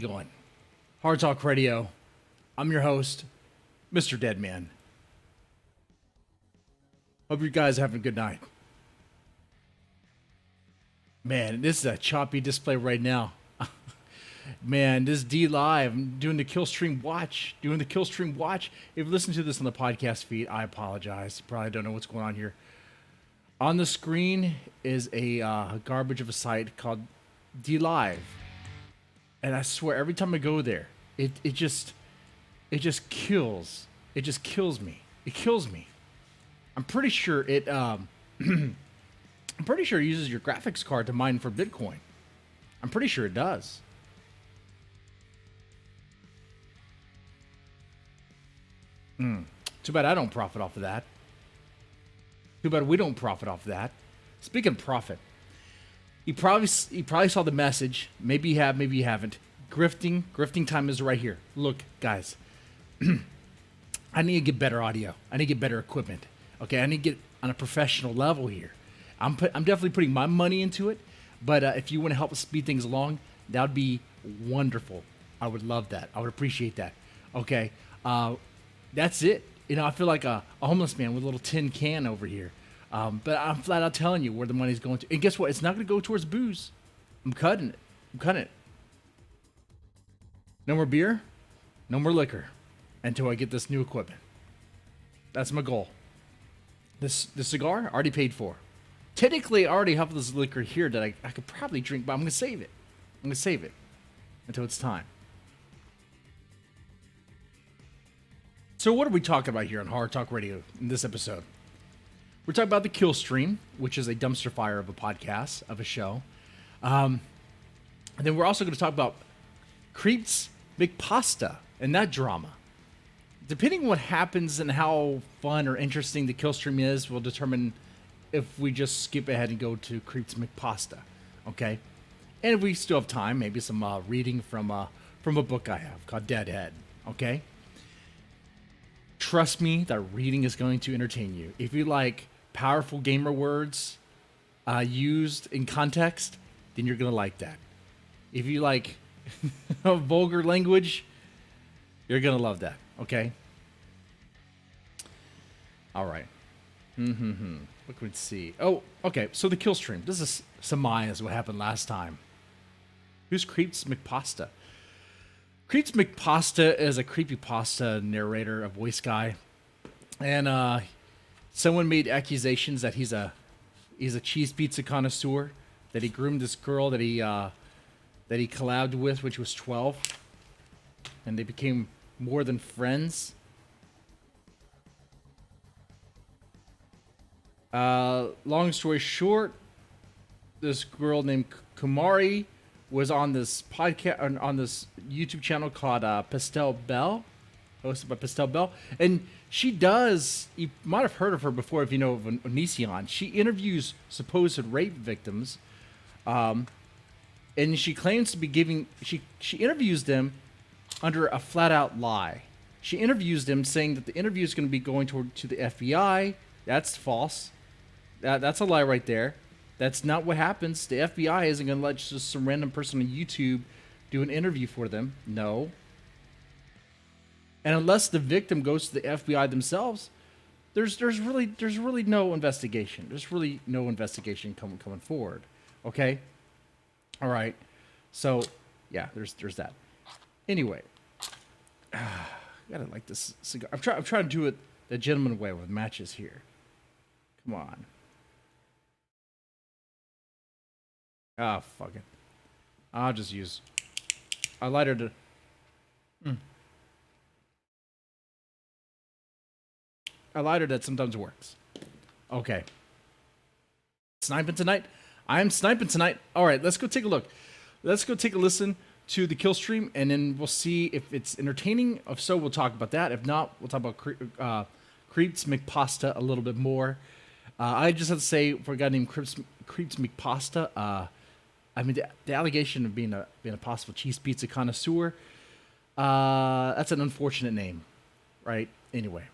it going? Hard Talk Radio. I'm your host, MrDeadman. Hope you guys are having a good night. Man, this is a choppy display right now. Man, this D Live, I'm doing the kill stream watch. If you listen to this on the podcast feed, I apologize. You probably don't know what's going on here. On the screen is a garbage of a site called D Live. And I swear, every time I go there, it just kills. It just kills me. It kills me. I'm pretty sure it uses your graphics card to mine for Bitcoin. I'm pretty sure it does. Too bad I don't profit off of that. Too bad we don't profit off of that. Speaking of profit, you probably saw the message. Maybe you have, maybe you haven't. Grifting time is right here. Look, guys, I need to get better audio. I need to get better equipment. Okay, I need to get on a professional level here. I'm definitely putting my money into it. But if you want to help us speed things along, that would be wonderful. I would love that. I would appreciate that. Okay, that's it. You know, I feel like a homeless man with a little tin can over here. But I'm flat out telling you where the money's going to. And guess what? It's not going to go towards booze. I'm cutting it. No more beer, no more liquor until I get this new equipment. That's my goal. This cigar, I already paid for. Technically, I already have this liquor here that I could probably drink, but I'm going to save it. I'm going to save it until it's time. So what are we talking about here on Hard Talk Radio in this episode? We're talking about the Kill Stream, which is a dumpster fire of a podcast, of a show. And then we're also going to talk about CreepsMcPasta and that drama. Depending on what happens and how fun or interesting the Kill Stream is will determine if we just skip ahead and go to CreepsMcPasta, okay? And if we still have time, maybe some reading from a book I have called Deadhead, okay? Trust me, that reading is going to entertain you. If you like powerful gamer words used in context, then you're going to like that. If you like vulgar language, you're going to love that, okay? All right. What can we see? Oh, okay, so the Kill Stream. This is surmise what happened last time. Who's CreepsMcPasta? CreepsMcPasta is a creepypasta narrator, a voice guy, and someone made accusations that he's a cheese pizza connoisseur, that he groomed this girl that he collabed with, which was 12, and they became more than friends. Long story short, this girl named Kumari was on this podcast, on this YouTube channel called Pastel Bell, hosted by Pastel Bell. And she does, you might have heard of her before if you know of Onision. She interviews supposed rape victims. And she claims to be giving, she interviews them under a flat out lie. She interviews them saying that the interview is going to be going to the FBI. That's false. That's a lie right there. That's not what happens. The FBI isn't going to let just some random person on YouTube do an interview for them. No. And unless the victim goes to the FBI themselves, there's really no investigation. There's really no investigation coming forward. Okay? All right. So, yeah, there's that. Anyway, I gotta like this cigar. I'm trying to do it the gentleman way with matches here. Come on. Ah, fuck it. I'll just use a lighter to... A lighter that sometimes works. Okay. Sniping tonight? I am sniping tonight. All right, let's go take a look. Let's go take a listen to the Kill Stream, and then we'll see if it's entertaining. If so, we'll talk about that. If not, we'll talk about CreepsMcPasta a little bit more. I just have to say, for a guy named CreepsMcPasta, I mean, the allegation of being a possible cheese pizza connoisseur, that's an unfortunate name, right? Anyway.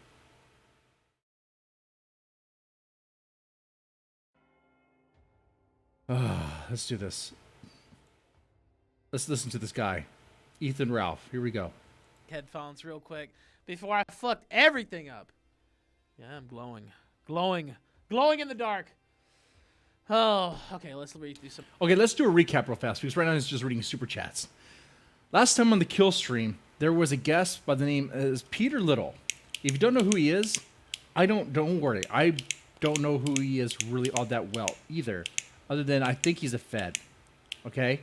Let's do this. Let's listen to this guy. Ethan Ralph. Here we go. Headphones real quick before I fucked everything up. Yeah, I'm glowing in the dark. Oh, okay, let's read through some. Okay, let's do a recap real fast because right now it's just reading super chats. Last time on the kill stream, there was a guest by the name of Peter Little. If you don't know who he is, don't worry. I don't know who he is really all that well either, other than I think he's a Fed. Okay.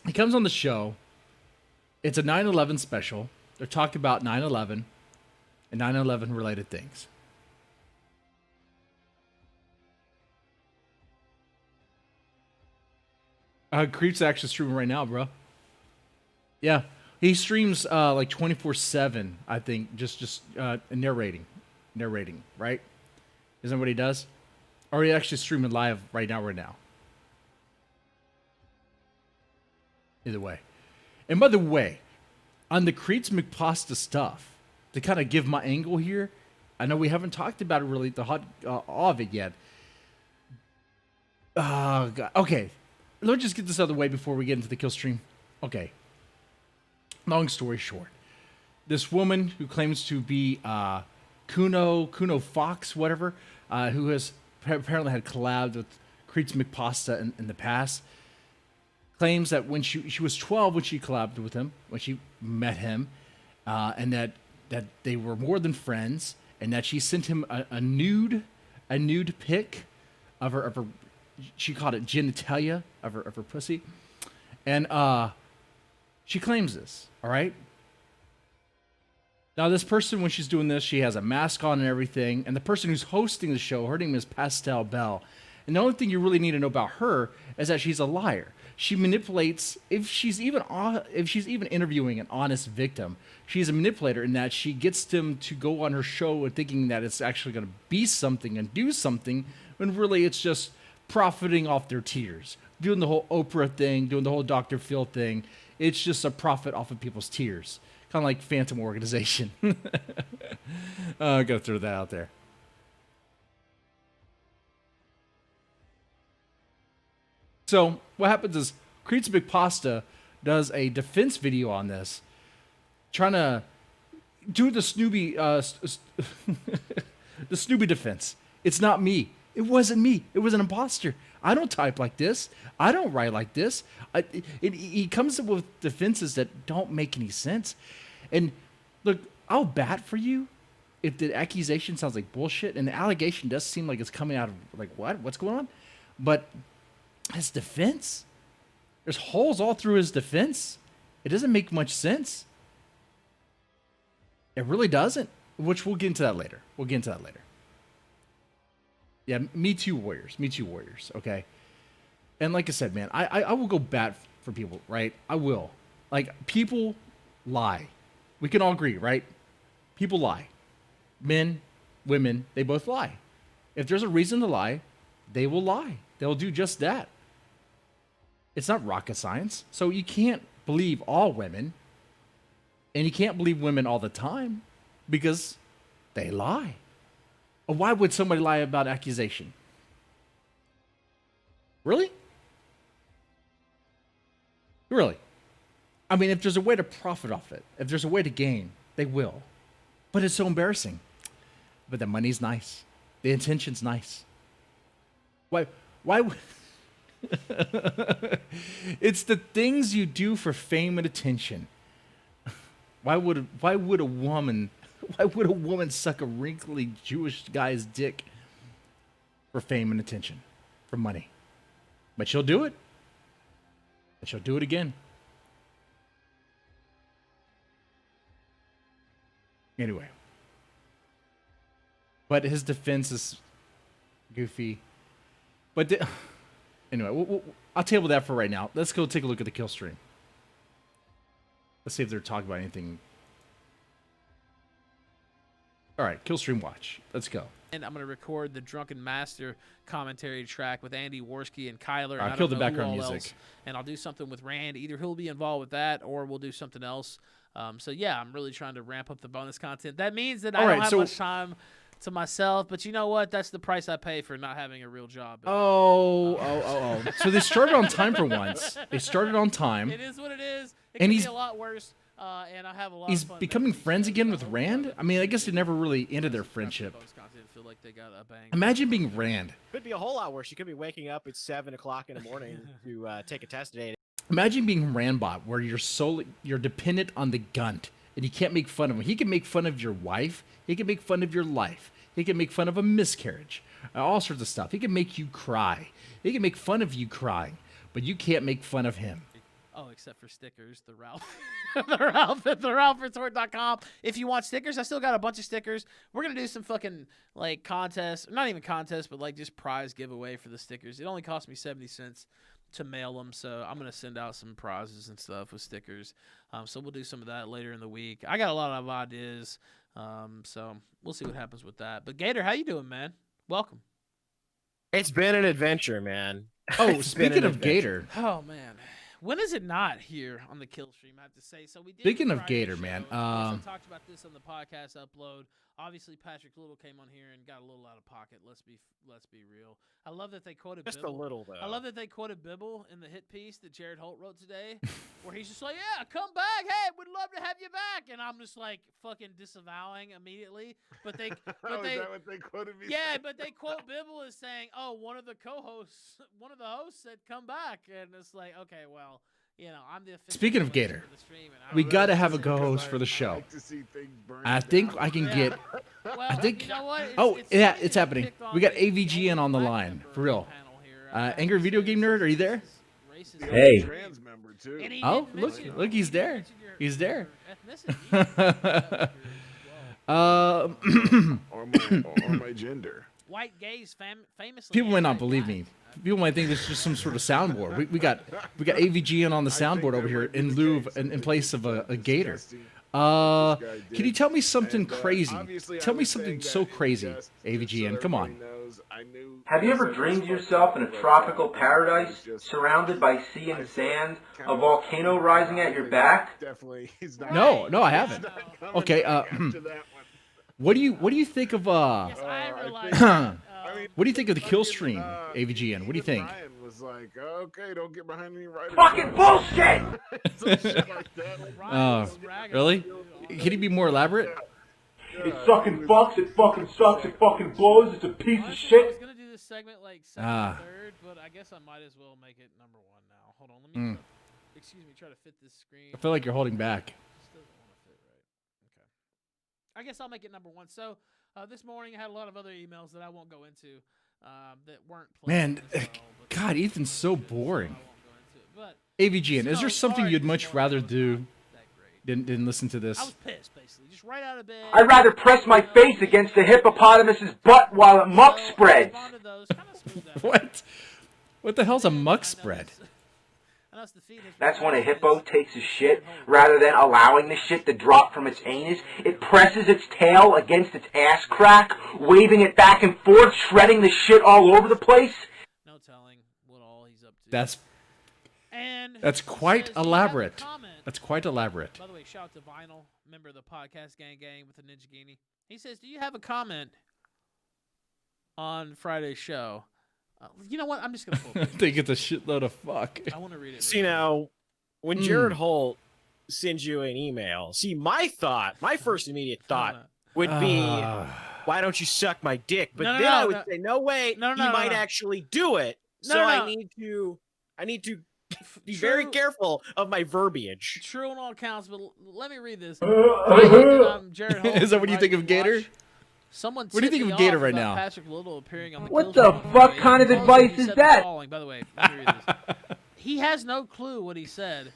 He comes on the show. It's a 9/11 special. They're talking about 9/11 and 9/11 related things. Creep's actually streaming right now, bro. Yeah, he streams like 24/7. I think just narrating, right? Isn't that what he does? Or he actually streaming live right now. Either way. And by the way, on the CreepsMcPasta stuff, to kind of give my angle here, I know we haven't talked about it really, the hot of it yet. God. Okay, let me just get this out of the way before we get into the kill stream. Okay. Long story short, this woman who claims to be Kuno Fox, whatever, who has apparently had collabed with CreepsMcPasta in the past, claims that when she was 12 when she collabed with him, when she met him, and that they were more than friends, and that she sent him a nude pic of her she called it genitalia of her pussy, and she claims this. All right. Now this person, when she's doing this, she has a mask on and everything, and the person who's hosting the show, her name is Pastel Bell, and the only thing you really need to know about her is that she's a liar. She manipulates. If she's even interviewing an honest victim, she's a manipulator in that she gets them to go on her show and thinking that it's actually going to be something and do something, when really it's just profiting off their tears. Doing the whole Oprah thing, doing the whole Dr. Phil thing. It's just a profit off of people's tears. Kind of like Phantom Organization. I gotta throw that out there. So what happens is CreepsMcPasta does a defense video on this, trying to do the Snoopy the Snoopy defense. It's not me. It wasn't me. It was an imposter. I don't type like this. I don't write like this. He comes up with defenses that don't make any sense. And look, I'll bat for you if the accusation sounds like bullshit, and the allegation does seem like it's coming out of like what's going on, but his defense, there's holes all through his defense. It doesn't make much sense. It really doesn't. Which we'll get into that later. Yeah, Me Too Warriors. Okay. And like I said, man, I will go bat for people, right? I will. Like, people lie. We can all agree, right? People lie. Men, women, they both lie. If there's a reason to lie, they will lie. They'll do just that. It's not rocket science. So you can't believe all women, and you can't believe women all the time, because they lie. Why would somebody lie about accusation? Really? Really? I mean, if there's a way to profit off it, if there's a way to gain, they will. But it's so embarrassing. But the money's nice. The intention's nice. Why would... It's the things you do for fame and attention. Why would a woman suck a wrinkly Jewish guy's dick for fame and attention, for money? But she'll do it. And she'll do it again. Anyway. But his defense is goofy. But anyway, I'll table that for right now. Let's go take a look at the kill stream. Let's see if they're talking about anything. All right, kill stream watch. Let's go. And I'm going to record the Drunken Master commentary track with Andy Worski and Kyler. I'll kill the background music. And I'll do something with Rand. Either he'll be involved with that or we'll do something else. So, yeah, I'm really trying to ramp up the bonus content. That means that I don't have much time to myself. But you know what? That's the price I pay for not having a real job. Oh. So they started on time for once. They started on time. It is what it is. It And could he's- be a lot worse. And I have a lot He's of fun becoming making friends these again shows. with Rand. I mean, I guess it never really ended their friendship. Feel like they got a bang. Imagine being Rand. Could be a whole lot worse. You could be waking up at 7 o'clock in the morning to take a test today. Imagine being Randbot, where you're dependent on the Gunt, and you can't make fun of him. He can make fun of your wife. He can make fun of your life. He can make fun of a miscarriage, all sorts of stuff. He can make you cry. He can make fun of you crying, but you can't make fun of him. Oh, except for stickers, the Ralph, the Ralph at theralphresort.com. If you want stickers, I still got a bunch of stickers. We're gonna do some fucking like contests, not even contests, but like just prize giveaway for the stickers. It only cost me 70 cents to mail them, so I'm gonna send out some prizes and stuff with stickers. So we'll do some of that later in the week. I got a lot of ideas, so we'll see what happens with that. But Gator, how you doing, man? Welcome. It's been an adventure, man. Oh, It's been speaking an of adventure. Gator, Oh man, when is it not here on the Kill Stream? I have to say. So we did. Speaking the of Friday Gator, show. man, Of course, I talked about this on the podcast upload. Obviously, Patrick Little came on here and got a little out of pocket. Let's be real. I love that they quoted Just a Bibble. little, though. I love that they quoted Bibble in the hit piece that Jared Holt wrote today, where he's just like, "Yeah, come back. Hey, we'd love to have you back." And I'm just like fucking disavowing immediately. But they, Is that what they quoted me? yeah, but they quote Bibble as saying, "Oh, one of the hosts said come back," and it's like, okay, well, you know, I'm the official Speaking of host Gator, the stream, and I we don't got to know. have a Because co-host for the I show. like to see things burn I think down. I can Yeah. get. Well, I think. you know what? Oh, it's yeah, funny it's that you happening. picked on We got the AVGN on the black line, member for of real. the panel here. I have Angry to Video say Game this Nerd, are you is there? racist. Hey. Hey. Trans member too. And he Oh, didn't look, mention- look, he he's didn't there. mention your- He's there. your ethnicity. or my gender. White gays famously. People might not anti-black. believe me. People might think this is just some sort of soundboard. We got AVGN on the soundboard over here in lieu of, in place of a gator. Can you tell me something crazy? Tell me something so crazy, AVGN. Come on. Have you ever dreamed yourself in a tropical paradise, surrounded by sea and sand, a volcano rising at your back? Definitely, he's not. No, I haven't. Okay. What do you think of Yes, I realize. what do you think of the kill stream, AVGN? What do you think? Ryan was like, okay, don't get behind me right. Fucking bullshit! Some shit like that. Really? Can you be more elaborate? It fucking fucks, it fucking sucks, it fucking blows, it's a piece of Honestly, I was shit. gonna do this segment like second or third, but I guess I might as well make it number one now. Hold on, let me. Excuse me, try to fit this screen. I feel like you're holding back. Still don't want to fit right. Okay. I guess I'll make it number one. So this morning I had a lot of other emails that I won't go into that weren't. Man, pleasant as well, but God, Ethan's so boring. I won't go into it. But AVGN, is so there something far, you'd this much story rather was do not that great. than listen to I this? was pissed, basically, just right out of bed. I'd rather press my face against the hippopotamus's butt while it muck So, spreads. I responded to those, kinda smoothed out. What? What the hell's a muck I know spread? it's- I know it's the feed has That's when a been- hippo takes a shit, rather than allowing the shit to drop from its anus, it presses its tail against its ass crack, waving it back and forth, shredding the shit all over the place. No telling what all he's up to. That's And quite says he has a elaborate. comment. That's quite elaborate. By the way, shout out to Vinyl, member of the podcast gang with the Ninja Guinea. He says, "Do you have a comment on Friday's show?" You know what? I'm just gonna pull I it. think it's a shitload of fuck. I want to read it. So, you know, when Jared Holt sends you an email, see, my first immediate thought would be, why don't you suck my dick? But No, no, then no, I would no. say, no, wait, No, no, he no, might no. actually do it. No, So no, I no. need to be very careful of my verbiage. True on all accounts, but let me read this. Jared Holt Is that what you from think of Rising Gator? Watch. Someone What do you tipped think me of Gator off right about now? Patrick Little appearing on the What Kill the Stream fuck today. kind of Also, advice he is said that? the following. By the way, let me read this. He has no clue what he said.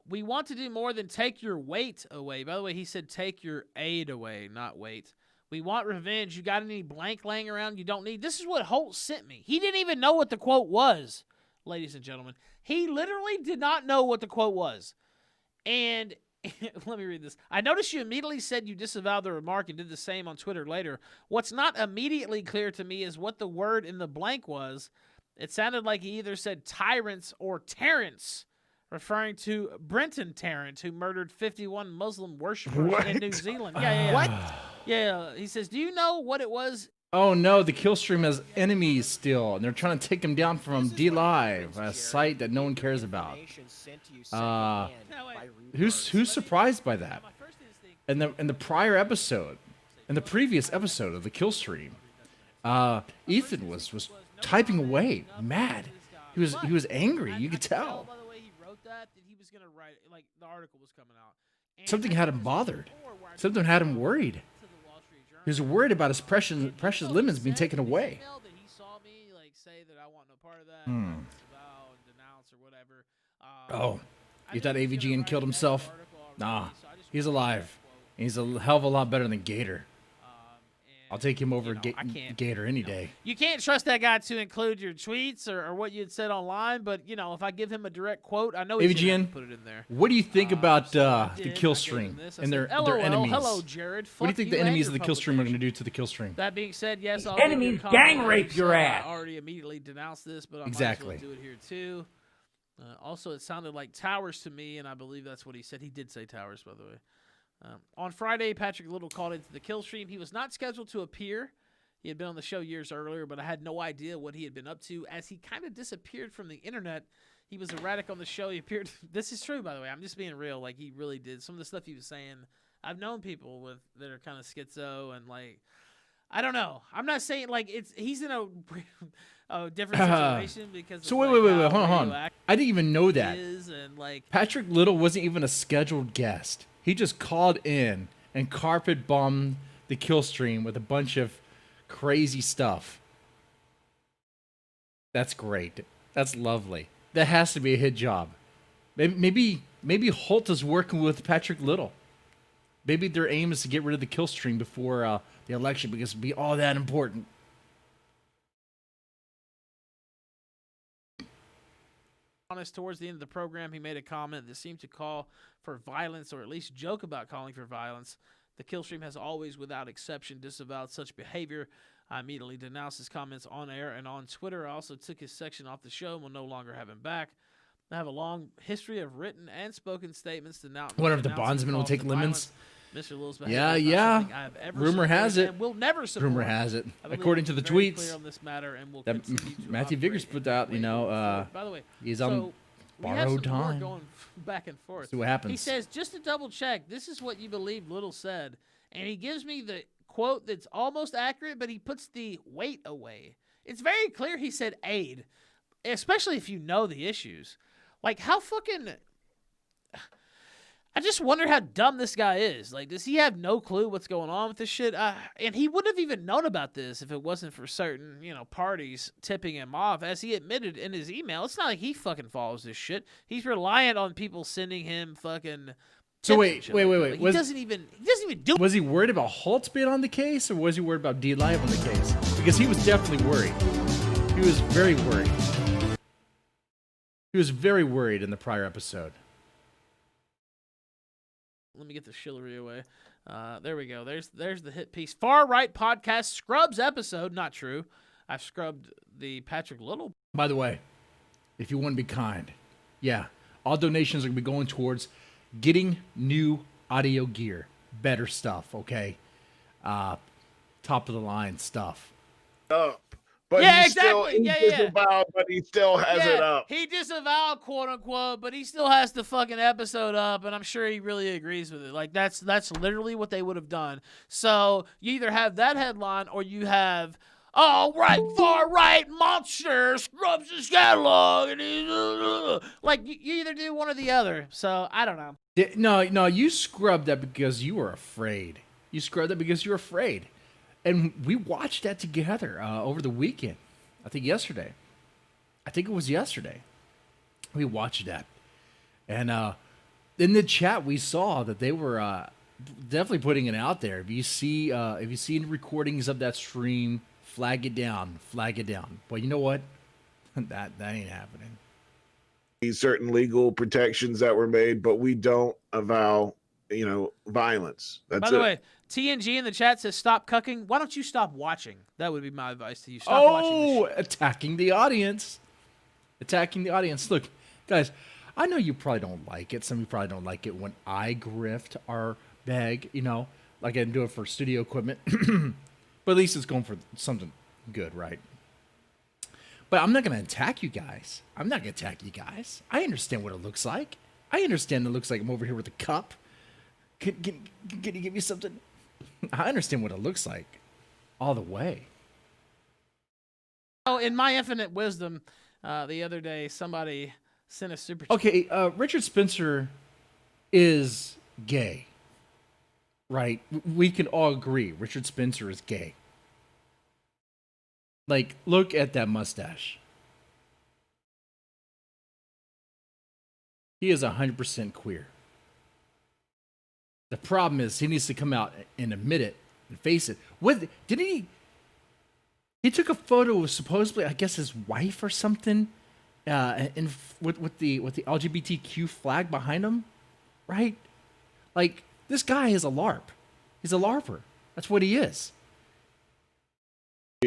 We want to do more than take your weight away. By the way, he said take your aid away, not weight. We want revenge. You got any blank laying around you don't need? This is what Holt sent me. He didn't even know what the quote was, ladies and gentlemen. He literally did not know what the quote was. And let me read this. I noticed you immediately said you disavowed the remark and did the same on Twitter later. What's not immediately clear to me is what the word in the blank was. It sounded like he either said tyrants or Terrence, referring to Brenton Tarrant, who murdered 51 Muslim worshippers in New Zealand. Yeah. What? Yeah, he says, do you know what it was? Oh no, the kill stream has enemies still, and they're trying to take him down from D Live, a site that no one cares about. Who's surprised by that? In the prior episode, in the previous episode of the kill stream, Ethan was typing away, mad. He was angry. You could tell. By the way, he wrote that he was gonna write like the article was coming out. And Something had him bothered. Something had him worried. He was worried about his precious lemons being taken away. That he saw me like say that I want no part of that, disavow and denounce or whatever. Oh, you thought AVGN killed himself? Nah, he's alive. He's a hell of a lot better than Gator. I'll take him over Gator any day. You can't trust that guy to include your tweets or what you had said online, but if I give him a direct quote, I know he's gonna have to put it in there. What do you think about the kill I gave stream him this. I and their said, LOL, enemies? Hello, Jared. What do you think the and enemies your of the kill stream are going to publication. do to the kill stream? That being said, yes, I'll Enemies gang rape your ass. I already immediately denounced this, but I Exactly. might as well do it here too. Also, it sounded like Towers to me, and I believe that's what he said. He did say Towers, by the way. On Friday, Patrick Little called into the kill stream. He was not scheduled to appear. He had been on the show years earlier, but I had no idea what he had been up to, as he kind of disappeared from the internet. He was erratic on the show. He appeared. This is true, by the way. I'm just being real. Like, he really did. Some of the stuff he was saying, I've known people that are kind of schizo and like, I don't know. I'm not saying like he's in a different situation because. So of, wait, like, hold on. I didn't even know that. And like Patrick Little wasn't even a scheduled guest. He just called in and carpet bombed the kill stream with a bunch of crazy stuff. That's great. That's lovely. That has to be a hit job. Maybe Holt is working with Patrick Little. Maybe their aim is to get rid of the kill stream before the election because it'd be all that important. Honest, towards the end of the program, he made a comment that seemed to call for violence, or at least joke about calling for violence. The kill stream has always, without exception, disavowed such behavior. I immediately denounced his comments on air and on Twitter. I also took his section off the show and will no longer have him back. I have a long history of written and spoken statements denouncing. Wonder if the bondsman will take lemons. Mr. Little's Yeah. Rumor has it. We'll never support. Rumor has it. According to the tweets clear on this matter, and we'll that continue to Matthew Vickers operate put out, by the way, he's so on we have borrowed some more time. going back and forth. See what happens. He says, just to double check, this is what you believe Little said. And he gives me the quote that's almost accurate, but he puts the weight away. It's very clear he said aid, especially if you know the issues. Like, how fucking... I just wonder how dumb this guy is. Like, does he have no clue what's going on with this shit? And he wouldn't have even known about this if it wasn't for certain, parties tipping him off. As he admitted in his email, it's not like he fucking follows this shit. He's reliant on people sending him fucking... So wait. Like, he doesn't even do it. Was he worried about Holtz being on the case, or was he worried about D Live on the case? Because he was definitely worried. He was very worried. He was very worried in the prior episode. Let me get the shillery away. There we go. There's the hit piece. Far Right Podcast Scrubs episode. Not true. I've scrubbed the Patrick Little. By the way, if you want to be kind, yeah, all donations are going to be going towards getting new audio gear, better stuff, okay? Top of the line stuff. Up. But Yeah, he's exactly. Still, Yeah, he's yeah. disavowed, but he still has it up. He disavowed, quote unquote, but he still has the fucking episode up, and I'm sure he really agrees with it. Like, that's literally what they would have done. So you either have that headline, or you have, oh, right, far right monster scrubs his catalog, and he's like, you either do one or the other. So I don't know. No, you scrubbed that because you were afraid. You scrubbed that because you were afraid. And we watched that together over the weekend. I think yesterday. I think it was yesterday. We watched that. And in the chat, we saw that they were definitely putting it out there. If you see recordings of that stream, flag it down. But you know what? that ain't happening. Certain legal protections that were made, but we don't avow, violence. That's By the it. way, TNG in the chat says stop cucking. Why don't you stop watching? That would be my advice to you. Stop watching this shit. Attacking the audience. Look, guys, I know you probably don't like it. Some of you probably don't like it when I grift our bag, like I do it for studio equipment. But at least it's going for something good, right? But I'm not going to attack you guys. I understand what it looks like. I understand it looks like I'm over here with a cup. Can you give me something? I understand what it looks like all the way. Oh, in my infinite wisdom, the other day, somebody sent a super chat. Okay, Richard Spencer is gay, right? We can all agree Richard Spencer is gay. Like, look at that mustache. He is 100% queer. The problem is he needs to come out and admit it and face it. What didn't he? He took a photo of supposedly, I guess, his wife or something, and with the LGBTQ flag behind him, right? Like, this guy is a LARP. He's a LARPer. That's what he is.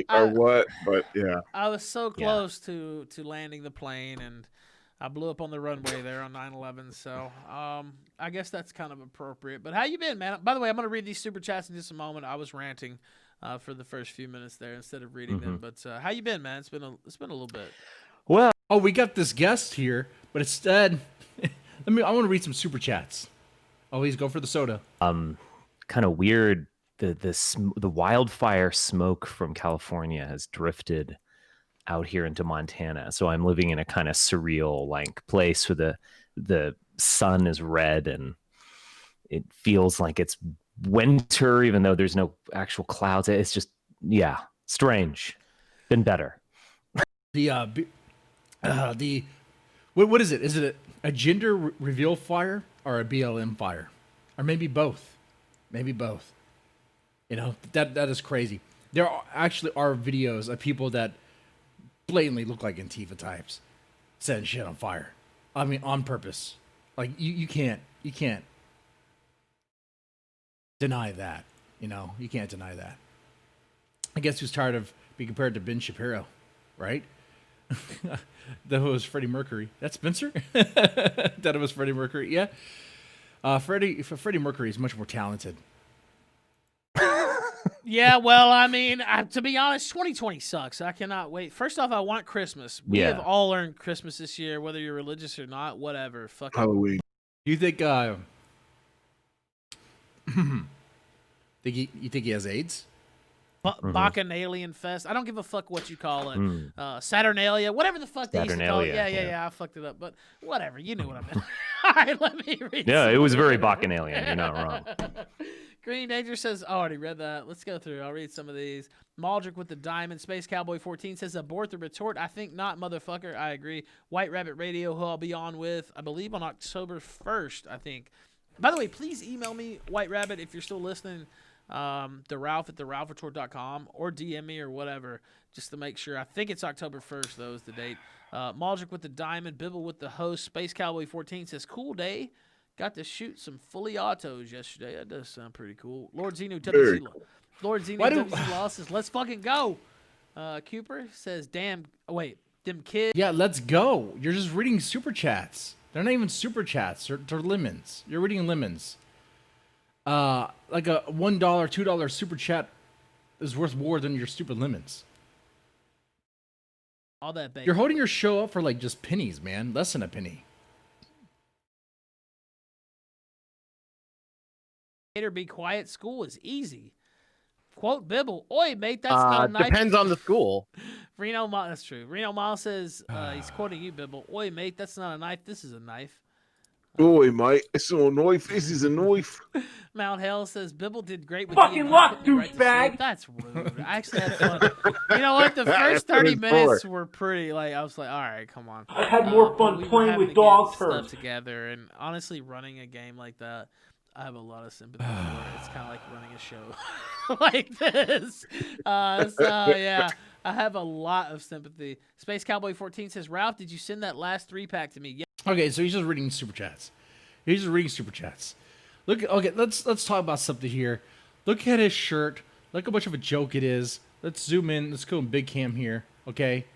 Or what? But yeah. I was so close to landing the plane, and I blew up on the runway there on 9/11. So I guess that's kind of appropriate. But how you been, man? By the way, I'm going to read these super chats in just a moment. I was ranting for the first few minutes there instead of reading them. But how you been, man? It's been a little bit. Well, oh, we got this guest here, but instead, I want to read some super chats. Always go for the soda. Kind of weird. The wildfire smoke from California has drifted out here into Montana. So I'm living in a kind of surreal like place where the sun is red and it feels like it's winter, even though there's no actual clouds. It's just, strange. Been better. What is it? Is it a gender reveal fire or a BLM fire? Or maybe both. Maybe both. You know, that is crazy. There are videos of people that blatantly look like Antifa types setting shit on fire. I mean, on purpose. Like, you can't deny that. You know, you can't deny that. I guess who's tired of being compared to Ben Shapiro, right? That was Freddie Mercury. That's Spencer? That it was Freddie Mercury. Yeah. Freddie Mercury is much more talented. Yeah, well, I mean, to be honest, 2020 sucks. I cannot wait. First off, I want Christmas. We have all earned Christmas this year, whether you're religious or not, whatever. Fuck Halloween. Do you think you think he has AIDS? Bacchanalian Fest. I don't give a fuck what you call it. Saturnalia, whatever the fuck they used to call it. Yeah, I fucked it up, but whatever. You knew what I meant. All right, let me read. Yeah, it was very Bacchanalian. You're not wrong. Green Danger says, I already read that. Let's go through. I'll read some of these. Maldrick with the diamond. Space Cowboy 14 says, abort the retort. I think not, motherfucker. I agree. White Rabbit Radio, who I'll be on with, I believe, on October 1st, I think. By the way, please email me, White Rabbit, if you're still listening, to Ralph at theralphreport.com, or DM me or whatever, just to make sure. I think it's October 1st, though, is the date. Maldrick with the diamond. Bibble with the host. Space Cowboy 14 says, cool day. Got to shoot some fully autos yesterday. That does sound pretty cool. Lord Zeno WC Law says, let's fucking go. Cooper says, them kids. Yeah, let's go. You're just reading super chats. They're not even super chats. They're lemons. You're reading lemons. Like a $1, $2 super chat is worth more than your stupid lemons. All that bacon. You're holding your show up for like just pennies, man. Less than a penny. Be quiet. School is easy. Quote Bibble. Oi, mate, that's not a knife. Depends on the school. That's true. Reno Miles says, he's quoting you, Bibble. Oi, mate, that's not a knife. This is a knife. Oi, mate, it's not a knife. This is a knife. Mount Hell says, Bibble did great with Fucking luck, douchebag. That's rude. I actually had fun. You know what? The first 30 minutes were pretty, I was like, all right, come on. I had more fun playing with dog turds together, and honestly, running a game like that, I have a lot of sympathy for it. It's kind of like running a show like this. Yeah, I have a lot of sympathy. Space Cowboy 14 says, Ralph, did you send that last 3-pack to me? Yeah. Okay, so he's just reading super chats. Look, okay, let's talk about something here. Look at his shirt. Look how much of a joke it is. Let's zoom in. Let's go in big cam here. Okay,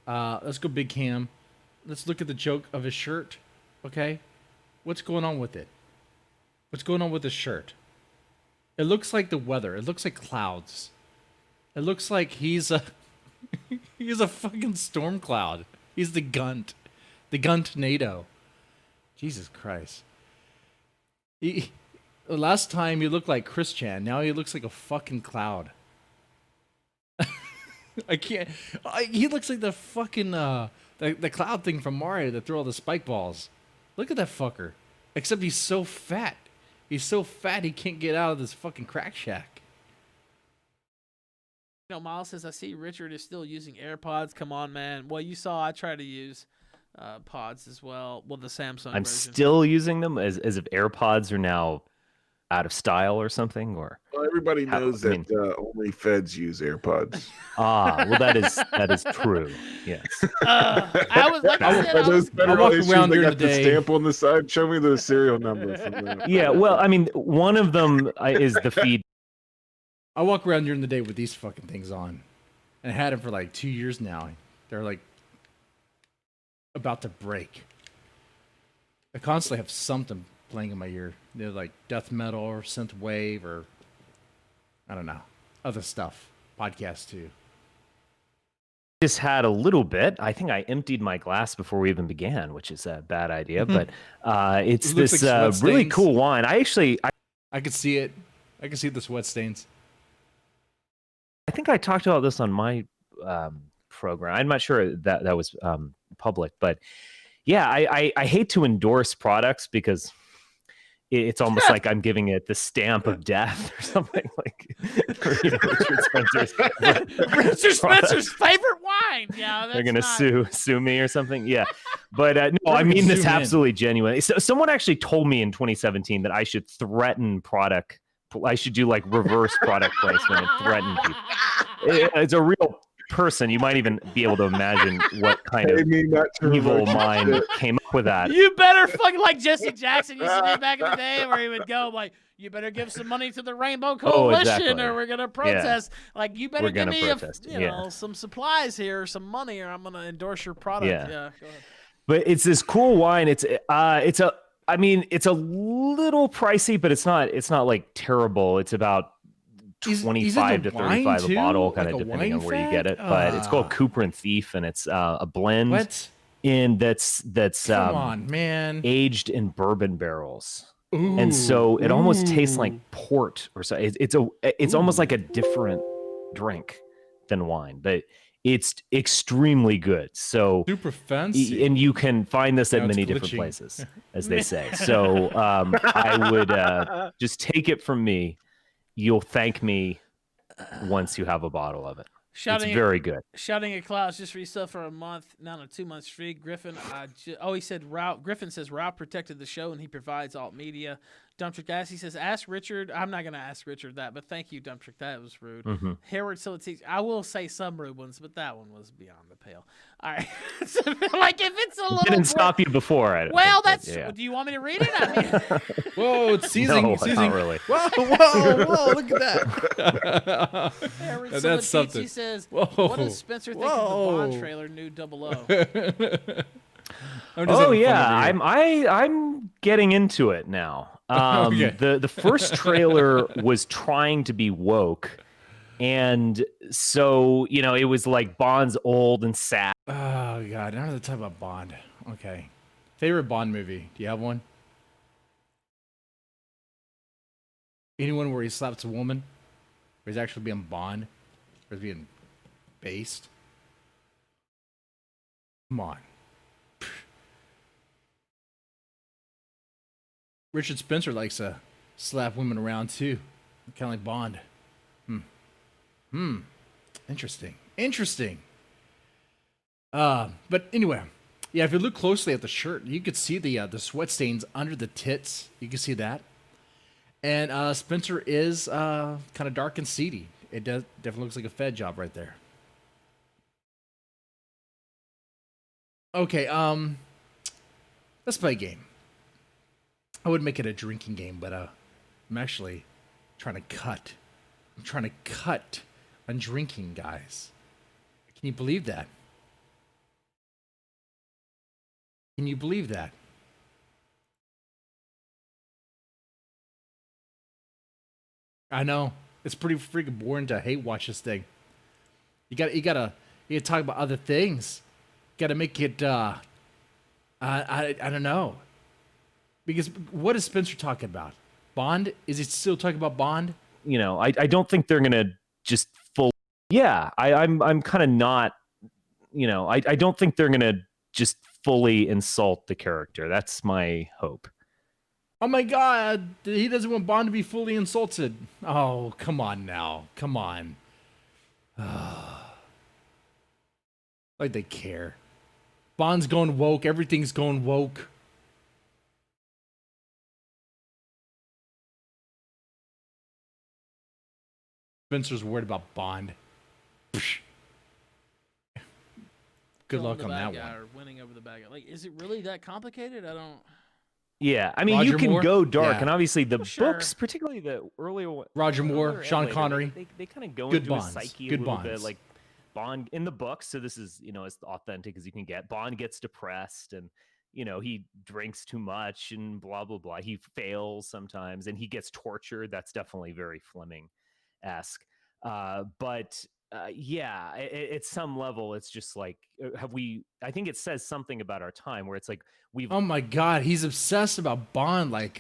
let's go big cam. Let's look at the joke of his shirt. Okay, what's going on with it? What's going on with his shirt? It looks like the weather. It looks like clouds. It looks like he's a he's a fucking storm cloud. He's the Gunt. The Gunt-nado. Jesus Christ. Last time he looked like Chris Chan. Now he looks like a fucking cloud. I can't. He looks like the fucking the cloud thing from Mario that threw all the spike balls. Look at that fucker. Except he's so fat. He's so fat he can't get out of this fucking crack shack. You know, Miles says, I see Richard is still using AirPods. Come on, man. Well, you saw I try to use pods as well. Well, the Samsung I'm version. still using them as if AirPods are now out of style or something, or Well, everybody knows that only feds use AirPods. well, that is true. Yes. I was like I said, Those I federal walk issues, around they during got the the day. stamp on the side. Show me the serial number. From the... Yeah. Well, I mean, one of them is the feed. I walk around during the day with these fucking things on. And I had them for like 2 years now. They're like about to break. I constantly have something playing in my ear. They're like death metal or synth wave or I don't know. Other stuff. Podcasts too. Just had a little bit. I think I emptied my glass before we even began, which is a bad idea. But it's It looks this like sweat really stains. cool wine. I could see it. I can see the sweat stains. I think I talked about this on my program. I'm not sure that was public, but yeah, I hate to endorse products because it's almost like I'm giving it the stamp of death or something like Richard Spencer's. Richard Spencer's favorite wine. Yeah, they're gonna not... sue me or something. Yeah, but no, I mean this absolutely genuinely. So someone actually told me in 2017 that I should threaten product. I should do like reverse product placement and threaten people. It's a real person. You might even be able to imagine what kind of evil mind came up with that. You better fucking like Jesse Jackson used to do back in the day, where he would go like, "You better give some money to the Rainbow Coalition, or we're gonna protest." Yeah. Like, you better give me some supplies here, or some money, or I'm gonna endorse your product. Yeah, go ahead. But it's this cool wine. It's a. I mean, it's a little pricey, but it's not like terrible. It's about 25 to 35 a bottle, kind of depending on where you get it. But it's called Cooper and Thief, and it's a blend that's come on, man, aged in bourbon barrels. Ooh, and so it almost tastes like port or so. It's almost like a different drink than wine, but it's extremely good. So super fancy, and you can find this at many different places, as they say. So I would just take it from me. You'll thank me once you have a bottle of it. It's very good. Shouting at Klaus just resale for a month, not a 2 month streak. Griffin, he said Griffin says Route protected the show and he provides alt media. Dumptrick Ass, he says, ask Richard. I'm not going to ask Richard that, but thank you, Dumptrick. That was rude. Mm-hmm. Hayward Silitich, I will say some rude ones, but that one was beyond the pale. All right. So, like, if it's a little. Didn't stop you before. Well, that's. Yeah. Do you want me to read it? I mean, whoa, it's seizing. No, seizing. Not really. Whoa, look at that. Hayward That's something. He says, whoa. What does Spencer think of the Bond trailer, new 00? Oh yeah, I'm getting into it now. Okay. The first trailer was trying to be woke, and so it was like Bond's old and sad. Oh god, now to talk about Bond. Okay, favorite Bond movie? Do you have one? Anyone where he slaps a woman? Where he's actually being Bond? Or he's being based? Come on. Richard Spencer likes to slap women around too. Kind of like Bond. Interesting. But anyway, yeah, if you look closely at the shirt, you could see the sweat stains under the tits. You can see that. And Spencer is kind of dark and seedy. It definitely looks like a Fed job right there. Okay, let's play a game. I would make it a drinking game, but I'm actually trying to cut. I'm trying to cut on drinking, guys. Can you believe that? Can you believe that? I know. It's pretty freaking boring to hate watch this thing. You gotta talk about other things. Gotta make it I don't know. Because what is Spencer talking about? Bond? Is he still talking about Bond? You know, I don't think they're gonna just full. Yeah, I'm kind of not. You know, I don't think they're gonna just fully insult the character. That's my hope. Oh my God, he doesn't want Bond to be fully insulted. Oh, come on now. Come on. Like they care. Bond's going woke. Everything's going woke. Spencer's worried about Bond. Psh. Good luck on that one. Or winning over the bad guy. Like, is it really that complicated? I don't. Yeah, I mean, Roger you can Moore? go dark, Yeah. and obviously the Sure. books, particularly the earlier one, Roger Moore, earlier Sean anyway, Connery. they kind of go Good into Bonds. his psyche Good a little Bonds. bit, like Bond in the books. So this is, you know, as authentic as you can get. Bond gets depressed, and you know he drinks too much, and blah blah blah. He fails sometimes, and he gets tortured. That's definitely very Fleming-esque. But yeah, at some level, it's just like, have we? I think it says something about our time where it's like we've. Oh my God, he's obsessed about Bond like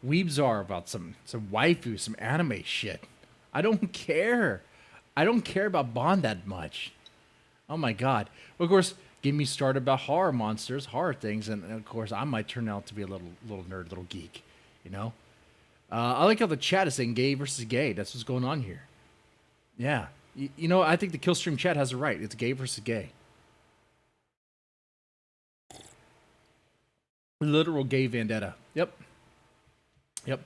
weebs are about some waifu, some anime shit. I don't care. I don't care about Bond that much. Oh my God. Well, of course, get me started about horror monsters, horror things, and of course, I might turn out to be a little nerd, little geek. You know. I like how the chat is saying gay versus gay. That's what's going on here. Yeah. You know, I think the Killstream chat has it right. It's gay versus gay. Literal gay vendetta. Yep. Yep.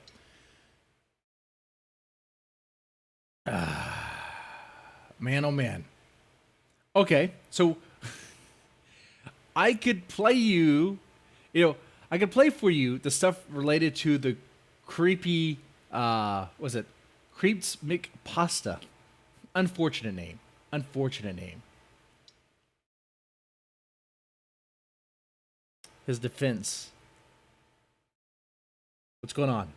Man, oh man. Okay, so I could play you, I could play for you the stuff related to the creepy, was it CreepsMcPasta? Unfortunate name. Unfortunate name. His defense. What's going on?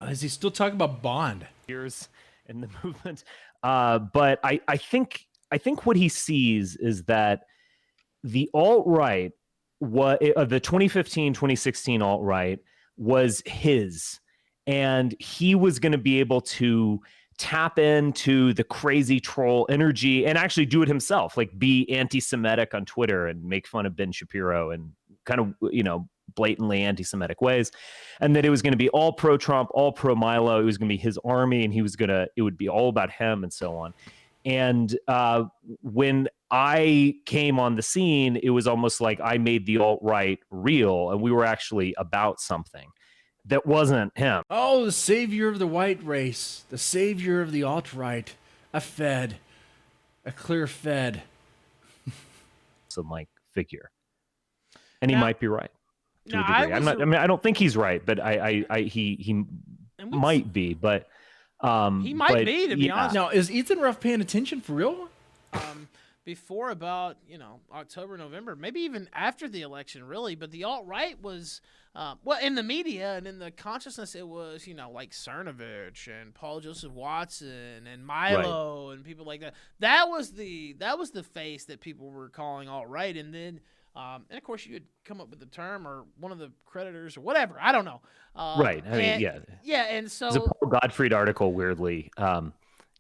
Is he still talking about Bond? Years in the movement, but I think what he sees is that the alt-right, the 2015-2016 alt-right was his, and he was going to be able to tap into the crazy troll energy and actually do it himself, like be anti-Semitic on Twitter and make fun of Ben Shapiro and kind of, blatantly anti-Semitic ways, and that it was going to be all pro-Trump, all pro-Milo. It was going to be his army, and it would be all about him and so on. And when I came on the scene, it was almost like I made the alt-right real, and we were actually about something that wasn't him. Oh, the savior of the white race, the savior of the alt-right, a clear fed. Some like figure, and he Now- might be right to now, a degree. I don't think he's right, but he And we- might be, but He might be, to be honest. Now, is Ethan Ruff paying attention for real? Before about October, November, maybe even after the election, really. But the alt-right was in the media and in the consciousness, it was like Cernovich and Paul Joseph Watson and Milo and people like that. That was the face that people were calling alt-right, and then and of course you had come up with the term or one of the creditors or whatever. I don't know. Right. I mean, yeah, and so there's a Paul Gottfried article, weirdly.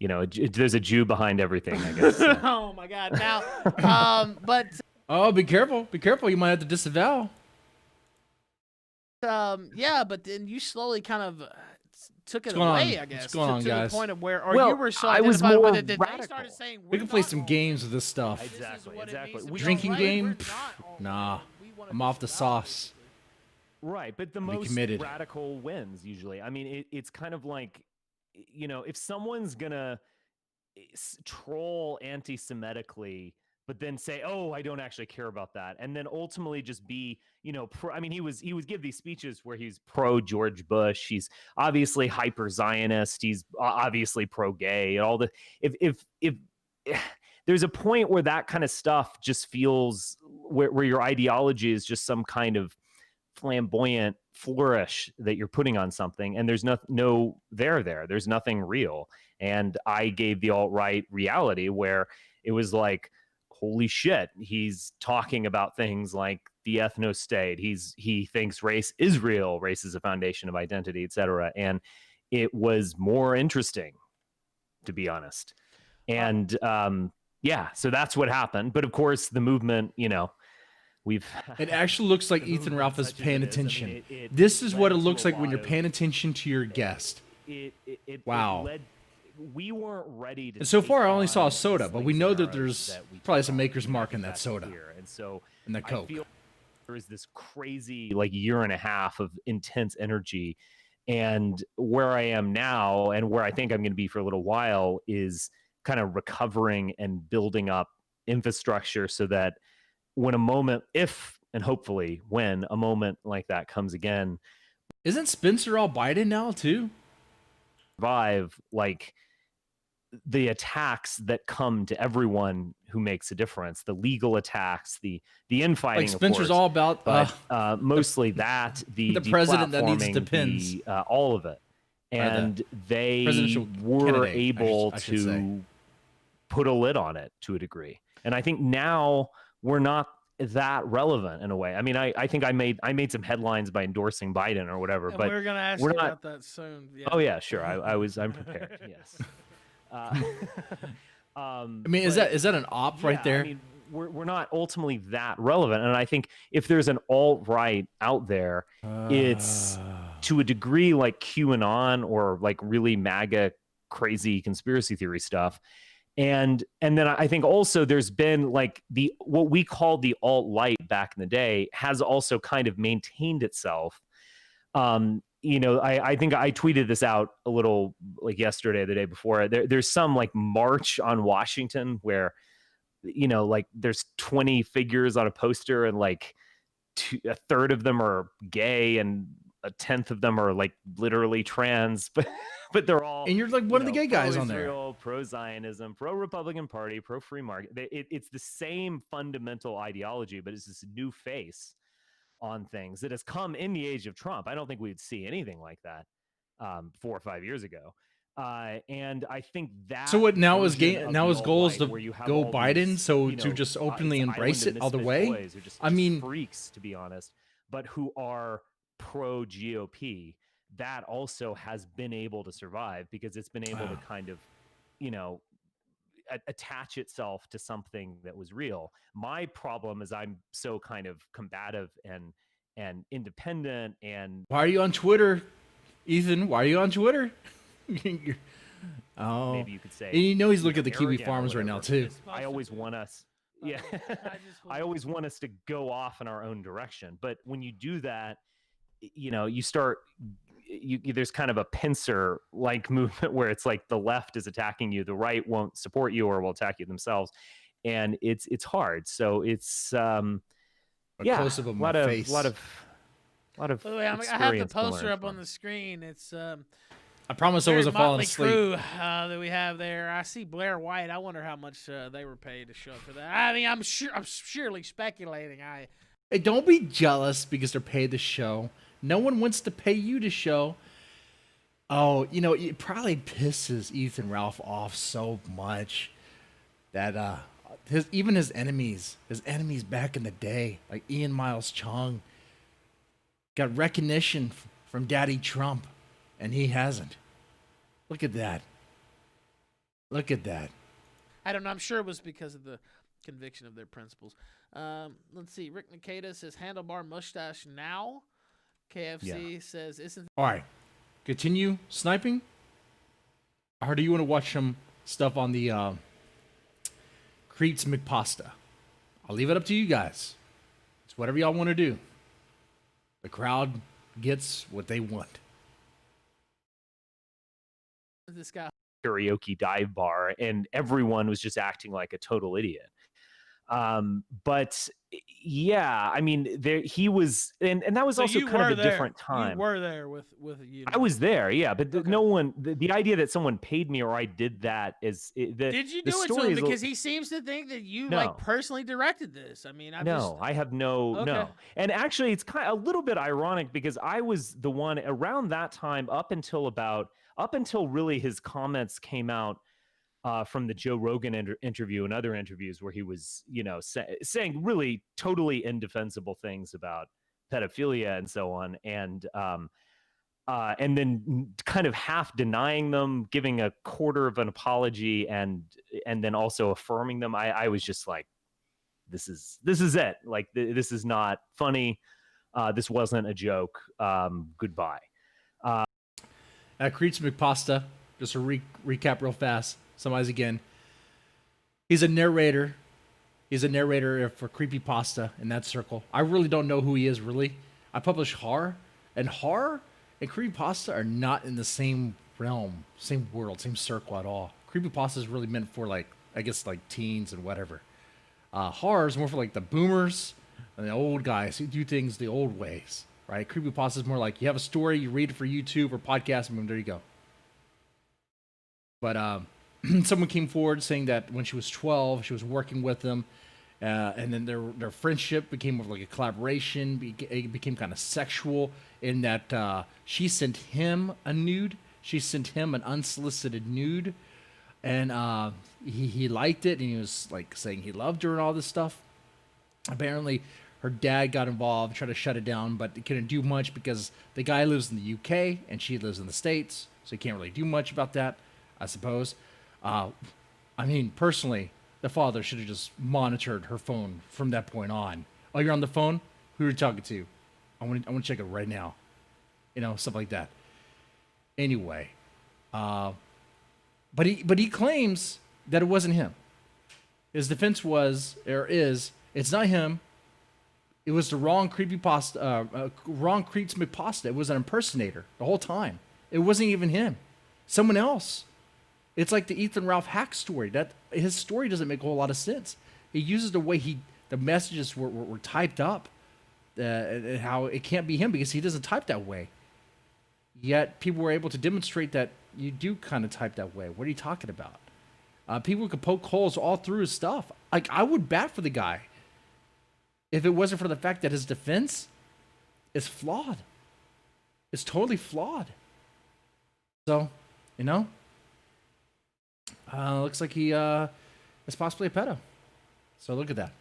There's a Jew behind everything, I guess. oh my God! Now, but Oh, be careful. Be careful. You might have to disavow. yeah, but then you slowly kind of took it What's going away, on? I guess, What's going on, to guys? the point of where, Well, you were so I was identified with more it that they radical. started saying We we're can play not some all games right. with this stuff. This is Exactly, what it exactly. means to We- be Drinking alt-right. game? We're not alt-right. Nah, We wanna I'm be off the about sauce. Right, but the Be most committed. radical wins usually. I mean, it's kind of like, if someone's gonna troll anti-Semitically, but then say, "Oh, I don't actually care about that," and then ultimately just be, pro. I mean, he would give these speeches where he's pro George Bush. He's obviously hyper Zionist. He's obviously pro gay. And all the if there's a point where that kind of stuff just feels where your ideology is just some kind of flamboyant flourish that you're putting on something, and there's no there. There's nothing real. And I gave the alt-right reality where it was like, holy shit, he's talking about things like the ethno-state. He thinks race is real, race is a foundation of identity, etc. And it was more interesting, to be honest. And yeah, so that's what happened. But of course, the movement, It actually looks like Ethan Ralph is paying attention. This is what it looks like when you're paying attention to your guest. Wow. We weren't ready to. And so far, I only saw a soda, but we know that there's probably some Maker's Mark in that soda. And so and the Coke. I feel there is this crazy year and a half of intense energy. And where I am now, and where I think I'm going to be for a little while, is kind of recovering and building up infrastructure so that when a moment, if and hopefully when a moment like that comes again. Isn't Spencer all Biden now too? Survive the attacks that come to everyone who makes a difference, the legal attacks, the infighting. Like Spencer's of course, all about, but mostly that the president that needs the deplatforming, pins, all of it, and they were able to put a lid on it to a degree. And I think now we're not that relevant in a way. I mean, I think I made some headlines by endorsing Biden or whatever, and but we're gonna ask you about that soon. Yeah. Oh yeah, sure. I'm prepared. Yes. I mean, is that an op right there? I mean, we're not ultimately that relevant, and I think if there's an alt-right out there, it's to a degree like QAnon or like really MAGA crazy conspiracy theory stuff. And then I think also there's been like what we called the alt-right back in the day has also kind of maintained itself. I think I tweeted this out a little like yesterday, the day before. There's some like march on Washington where, like there's 20 figures on a poster and like a third of them are gay and a tenth of them are like literally trans, but they're all. And you're like one of the gay guys on there. Pro-Zionism, pro-Republican Party, pro-free market. It's the same fundamental ideology, but it's this new face on things that has come in the age of Trump. I don't think we'd see anything like that 4 or 5 years ago. And I think that. So what now is his goal is to go Biden, so to just openly embrace it all the way. I mean, freaks, to be honest, but who are pro GOP. That also has been able to survive because it's been able to kind of, attach itself to something that was real. My problem is I'm so kind of combative and independent. And why are you on Twitter, Ethan? Why are you on Twitter? Oh, maybe you could say. And he's looking at the Kiwi farmers right now too. I always want us. Yeah, I always want us to go off in our own direction. But when you do that, you start. There's kind of a pincer like movement where it's like the left is attacking you, the right won't support you or will attack you themselves, and it's hard. So it's close of a lot of. By the way, I have the poster up on the screen. It's I promise I wasn't falling asleep. Crew that we have there. I see Blair White. I wonder how much they were paid to show up for that. I mean, I'm surely speculating. Hey, don't be jealous because they're paid to show. No one wants to pay you to show. Oh, it probably pisses Ethan Ralph off so much that even his enemies back in the day, like Ian Miles Chong, got recognition from Daddy Trump, and he hasn't. Look at that. Look at that. I don't know. I'm sure it was because of the conviction of their principles. Let's see. Rick Nikita says, handlebar mustache now. KFC says, isn't... All right. Continue sniping. Or do you want to watch some stuff on the CreepsMcPasta? I'll leave it up to you guys. It's whatever y'all want to do. The crowd gets what they want. This guy... karaoke dive bar, and everyone was just acting like a total idiot. But yeah, I mean, he was, and that was So also you kind were of a there. different time. You were there with you. I was there, yeah, but Okay. no one. The idea that someone paid me or I did that is Did you the do it to story him? is Because he seems to think that you No. like personally directed this. I mean, I have no. Okay. And actually, it's kind of a little bit ironic because I was the one around that time up until really his comments came out from the Joe Rogan interview and other interviews where he was, saying really totally indefensible things about pedophilia and so on, and then kind of half denying them, giving a quarter of an apology, and then also affirming them. I was just like, this is it. Like this is not funny. This wasn't a joke. Goodbye. CreepsMcPasta, just a recap real fast. Summarize again. He's a narrator. He's a narrator for Creepypasta in that circle. I really don't know who he is, really. I publish horror, and Creepypasta are not in the same realm, same world, same circle at all. Creepypasta is really meant for, like, I guess, like teens and whatever. Horror is more for, like, the boomers and the old guys who do things the old ways, right? Creepypasta is more like you have a story, you read it for YouTube or podcast, and boom, there you go. But someone came forward saying that when she was 12, she was working with them, and then their friendship became more like a collaboration. It became kind of sexual in that she sent him a nude. She sent him an unsolicited nude, and he liked it, and he was like saying he loved her and all this stuff. Apparently, her dad got involved, tried to shut it down, but it couldn't do much because the guy lives in the UK and she lives in the States, so he can't really do much about that, I suppose. I mean, personally, the father should have just monitored her phone from that point on. Oh, you're on the phone? Who are you talking to? I want to check it right now. Stuff like that. Anyway, but he claims that it wasn't him. His defense is, it's not him. It was the wrong wrong CreepsMcPasta. It was an impersonator the whole time. It wasn't even him. Someone else. It's like the Ethan Ralph hack story. That his story doesn't make a whole lot of sense. He uses the way the messages were typed up, and how it can't be him because he doesn't type that way. Yet people were able to demonstrate that you do kind of type that way. What are you talking about? People could poke holes all through his stuff. Like, I would bat for the guy if it wasn't for the fact that his defense is flawed. It's totally flawed. So, looks like he is possibly a pedo. So look at that.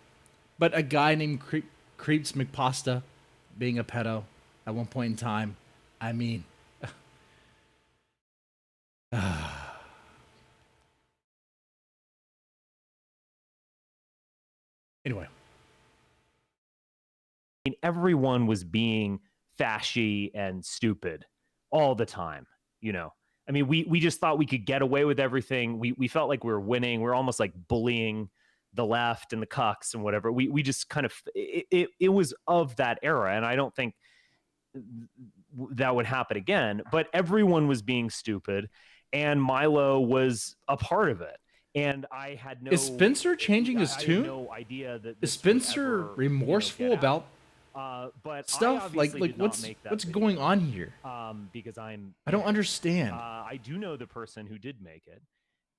But a guy named CreepsMcPasta being a pedo at one point in time, I mean... Anyway. I mean, everyone was being fashy and stupid all the time, I mean, we just thought we could get away with everything. We felt like we were winning. We're almost like bullying the left and the cucks and whatever. We just kind of, it was of that era. And I don't think that would happen again, but everyone was being stupid and Milo was a part of it. And I had no... Is Spencer changing his tune? I had no idea that... Is Spencer remorseful about but stuff? Like what's going on here? Because I don't understand. I do know the person who did make it.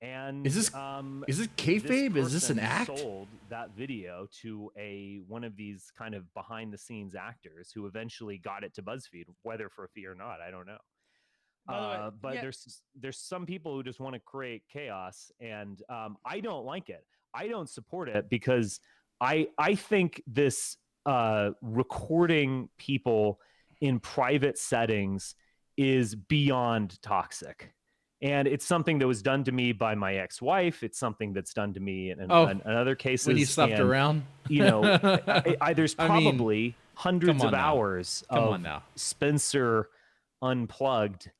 And is this kayfabe? Is this an act? Sold that video to one of these kind of behind the scenes actors who eventually got it to BuzzFeed, whether for a fee or not, I don't know. But yeah. There's some people who just want to create chaos, and I don't like it. I don't support it because I think this recording people in private settings is beyond toxic. And it's something that was done to me by my ex-wife. It's something that's done to me in other cases. When you slept around? There's probably hundreds of hours of Spencer unplugged,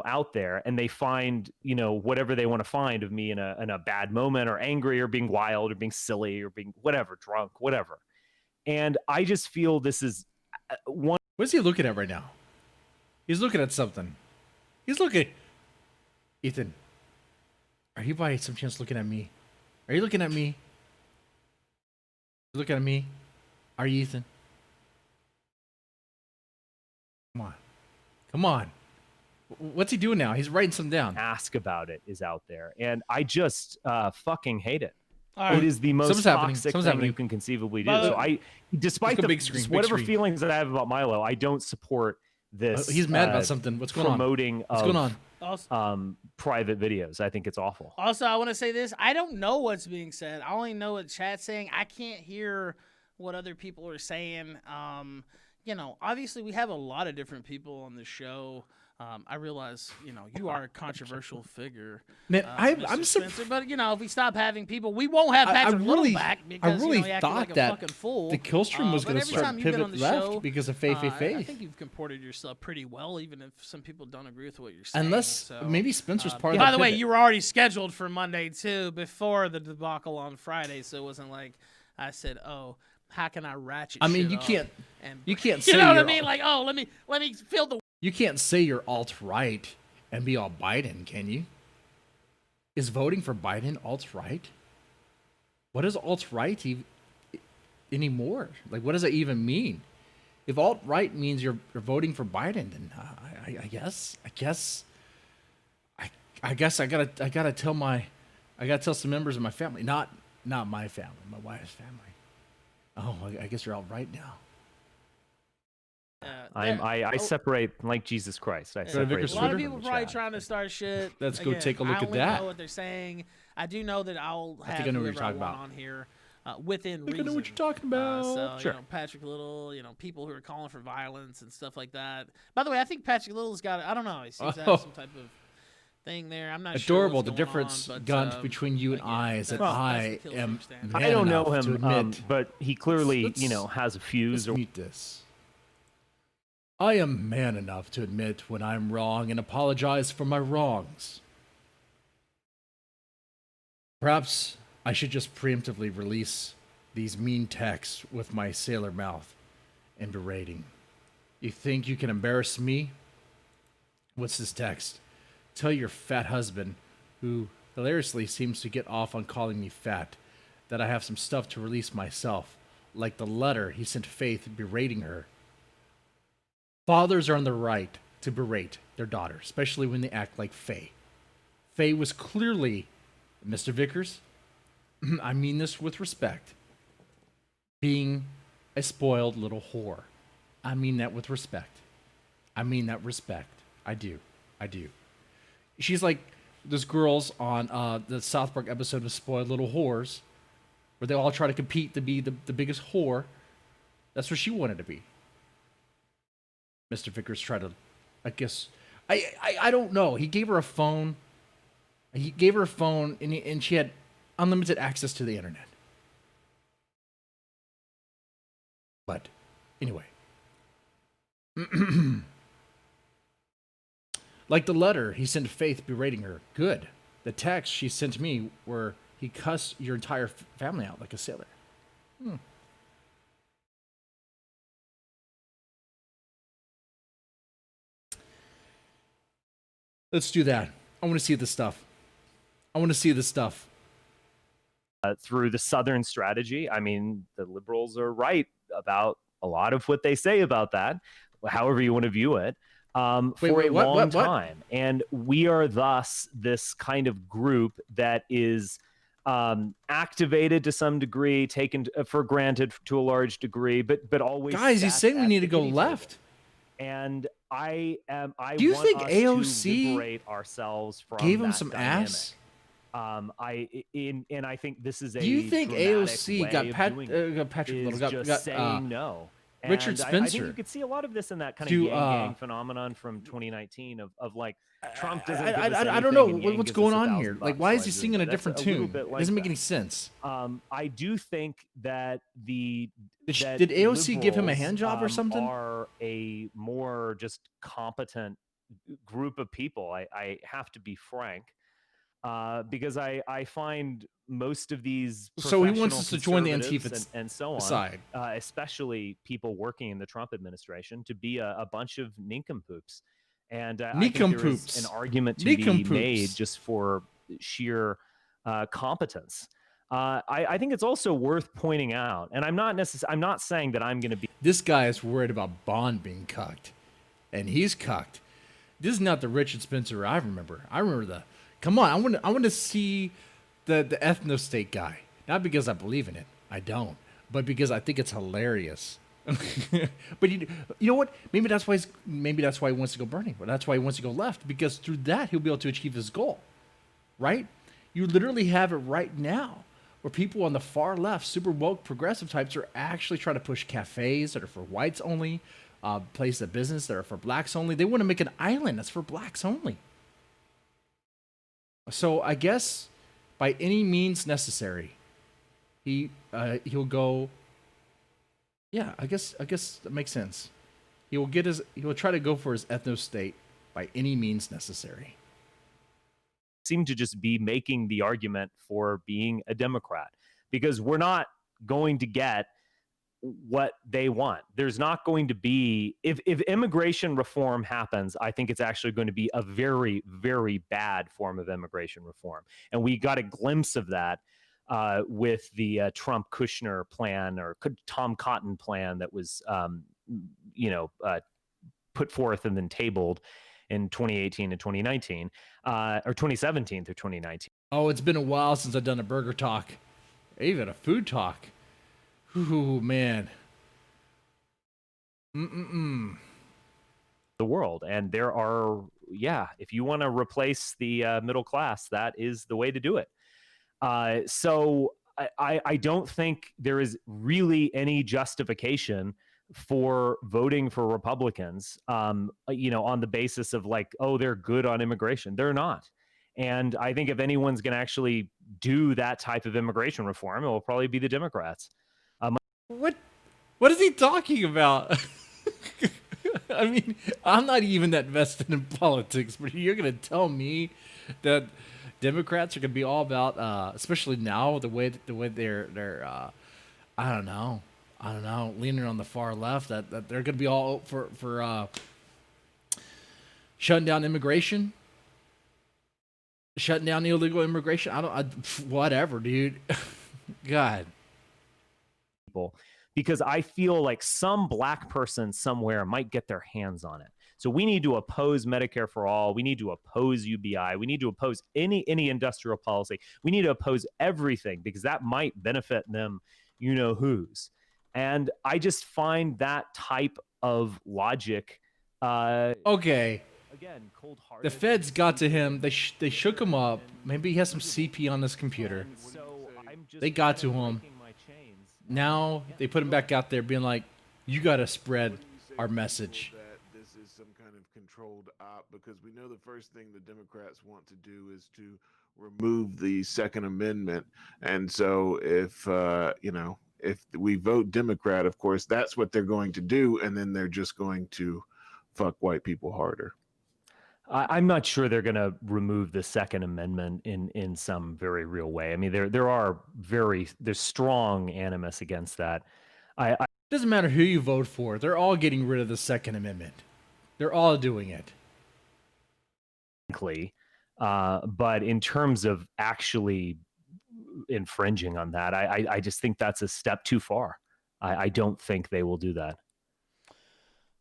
out there. And they find, whatever they want to find of me in a bad moment or angry or being wild or being silly or being whatever, drunk, whatever. And I just feel this is one. What's he looking at right now? He's looking at something. Ethan, are you by some chance looking at me? Are you looking at me? Look at me. Are you Ethan? Come on. Come on. What's he doing now? He's writing something down. Ask about it is out there, and I just fucking hate it. All right. It is the most Something's happening. toxic Something's thing happening. you can conceivably do. By the So way- despite go the big screen, big whatever screen. feelings that I have about Milo, I don't support this. He's mad about something. What's going on? promoting What's going on? Also, private videos. I think it's awful. also, I want to say this. I don't know what's being said. I only know what chat's saying. I can't hear what other people are saying. You know, obviously we have a lot of different people on the show. I realize, you know, you are a controversial figure, Man, Mr. I'm Spencer, surprised. but you know, if we stop having people, we won't have I Patrick Little really- back I because really you know, he acted thought like a that fucking fool. The kill stream was But going to every start time you've been on pivot the left show, because of Faye. I think you've comported yourself pretty well, even if some people don't agree with what you're saying. Unless so, maybe Spencer's part of by the the way, pivot. you were already scheduled for Monday too before the debacle on Friday, so it wasn't like I said, "Oh, how can I ratchet?" I mean, shit you up can't. And You can't you say know what I you're mean? Like, oh, let me feel the. You can't say you're alt-right and be all Biden, can you? Is voting for Biden alt-right? What is alt-right anymore? Like, what does that even mean? If alt-right means you're voting for Biden, then I guess I gotta tell some members of my family, not my family, my wife's family. Oh, I guess you're alt-right now. I separate like Jesus Christ. I separate. Vickers A lot of Twitter? people probably trying to start shit. Let's go Again, take a look I at only that. know what they're saying. I do know that I'll I have think I know what you're whoever I talking want about. on here within I think I reason. know what you're talking about. So, Sure. you know, Patrick Little, you know, people who are calling for violence and stuff like that. By the way, I think Patrick Little's got, I don't know, he seems to Oh. have some type of thing there. I'm not Adorable. sure. The what's going difference, on, but, Gunt, between you and again, I is that that's I the kill am. stream standard. Man I don't know enough to him, admit- but he clearly, Let's- you know, has a Let's fuse. Or mute this. I am man enough to admit when I'm wrong and apologize for my wrongs. Perhaps I should just preemptively release these mean texts with my sailor mouth and berating. You think you can embarrass me? What's this text? Tell your fat husband, who hilariously seems to get off on calling me fat, that I have some stuff to release myself, like the letter he sent Faith berating her. Fathers are on the right to berate their daughter, especially when they act like Faye. Faye was clearly, Mr. Vickers, I mean this with respect, being a spoiled little whore. I mean that with respect. I mean that respect. I do. She's like those girls on the South Park episode of Spoiled Little Whores, where they all try to compete to be the biggest whore. That's what she wanted to be. Mr. Vickers tried to, I guess, I don't know. He gave her a phone. And she had unlimited access to the internet. But anyway. Like the letter he sent Faith berating her. Good. The text she sent me where he cussed your entire family out like a sailor. Let's do that. I want to see this stuff. through the Southern strategy. I mean, the liberals are right about a lot of what they say about that, however you want to view it, for a long time. And we are thus this kind of group that is activated to some degree, taken for granted to a large degree, but always. Guys, he's saying we need to go left. And I Do you want think us AOC to liberate ourselves from gave him that some dynamic. ass? And I think this is a. Do you think AOC way got of Patrick doing Little is just saying no? And Richard I Spencer. think you could see a lot of this in that kind To, of Yang Gang phenomenon from 2019 of like Trump doesn't. Give us I don't anything know and Yang what's gives going us on here. $1,000, Like, why is so he I do singing a that. different That's a little tune? bit It like doesn't make that. any sense. I do think that that Did AOC give him a liberals, hand job or something? Are a more just competent group of people. I have to be frank, because I find most of these. So he wants us to join the conservatives Antifa and so on, side. especially people working in the Trump administration, to be a bunch of nincompoops. And I think there is an argument to be made just for sheer competence. I think it's also worth pointing out, and I'm not saying that I'm going to be. This guy is worried about Bond being cucked, and he's cucked. This is not the Richard Spencer I remember. I remember the. Come on, I want to see the ethno state guy. Not because I believe in it, I don't, but because I think it's hilarious. But you know what? Maybe that's why he wants to go burning. But that's why he wants to go left, because through that he'll be able to achieve his goal. Right? You literally have it right now, where people on the far left, super woke progressive types, are actually trying to push cafes that are for whites only, places of business that are for blacks only. They want to make an island that's for blacks only. So I guess by any means necessary, he'll go. Yeah, I guess that makes sense. He will try to go for his ethno state by any means necessary. Seem to just be making the argument for being a Democrat, because we're not going to get what they want. There's not going to be, if immigration reform happens, I think it's actually going to be a very, very bad form of immigration reform. And we got a glimpse of that with the Trump Kushner plan, or Tom Cotton plan that was, put forth and then tabled in 2018 and 2019, or 2017 through 2019. Oh, it's been a while since I've done a burger talk, even a food talk. Ooh, man. The world. And there are, if you want to replace the middle class, that is the way to do it. So I don't think there is really any justification for voting for Republicans, on the basis of like, oh, they're good on immigration. They're not. And I think if anyone's going to actually do that type of immigration reform, it will probably be the Democrats. What is he talking about? I mean, I'm not even that vested in politics, but you're going to tell me that Democrats are going to be all about, especially now, the way they're I don't know, leaning on the far left, that they're going to be all for shutting down immigration, shutting down illegal immigration. Whatever, dude. God. Because I feel like some black person somewhere might get their hands on it. So we need to oppose Medicare for all. We need to oppose UBI. We need to oppose any industrial policy. We need to oppose everything, because that might benefit them, who's. And I just find that type of logic. Okay. Again, cold-hearted. The feds got to him. They shook him up. Maybe he has some CP on this computer. They got to him. Now they put him back out there being like, you got to spread our message. That this is some kind of controlled op, because we know the first thing the Democrats want to do is to remove the Second Amendment. And so if we vote Democrat, of course, that's what they're going to do. And then they're just going to fuck white people harder. I'm not sure they're going to remove the Second Amendment in some very real way. I mean, there's strong animus against that. It doesn't matter who you vote for. They're all getting rid of the Second Amendment. They're all doing it. But in terms of actually infringing on that, I just think that's a step too far. I don't think they will do that.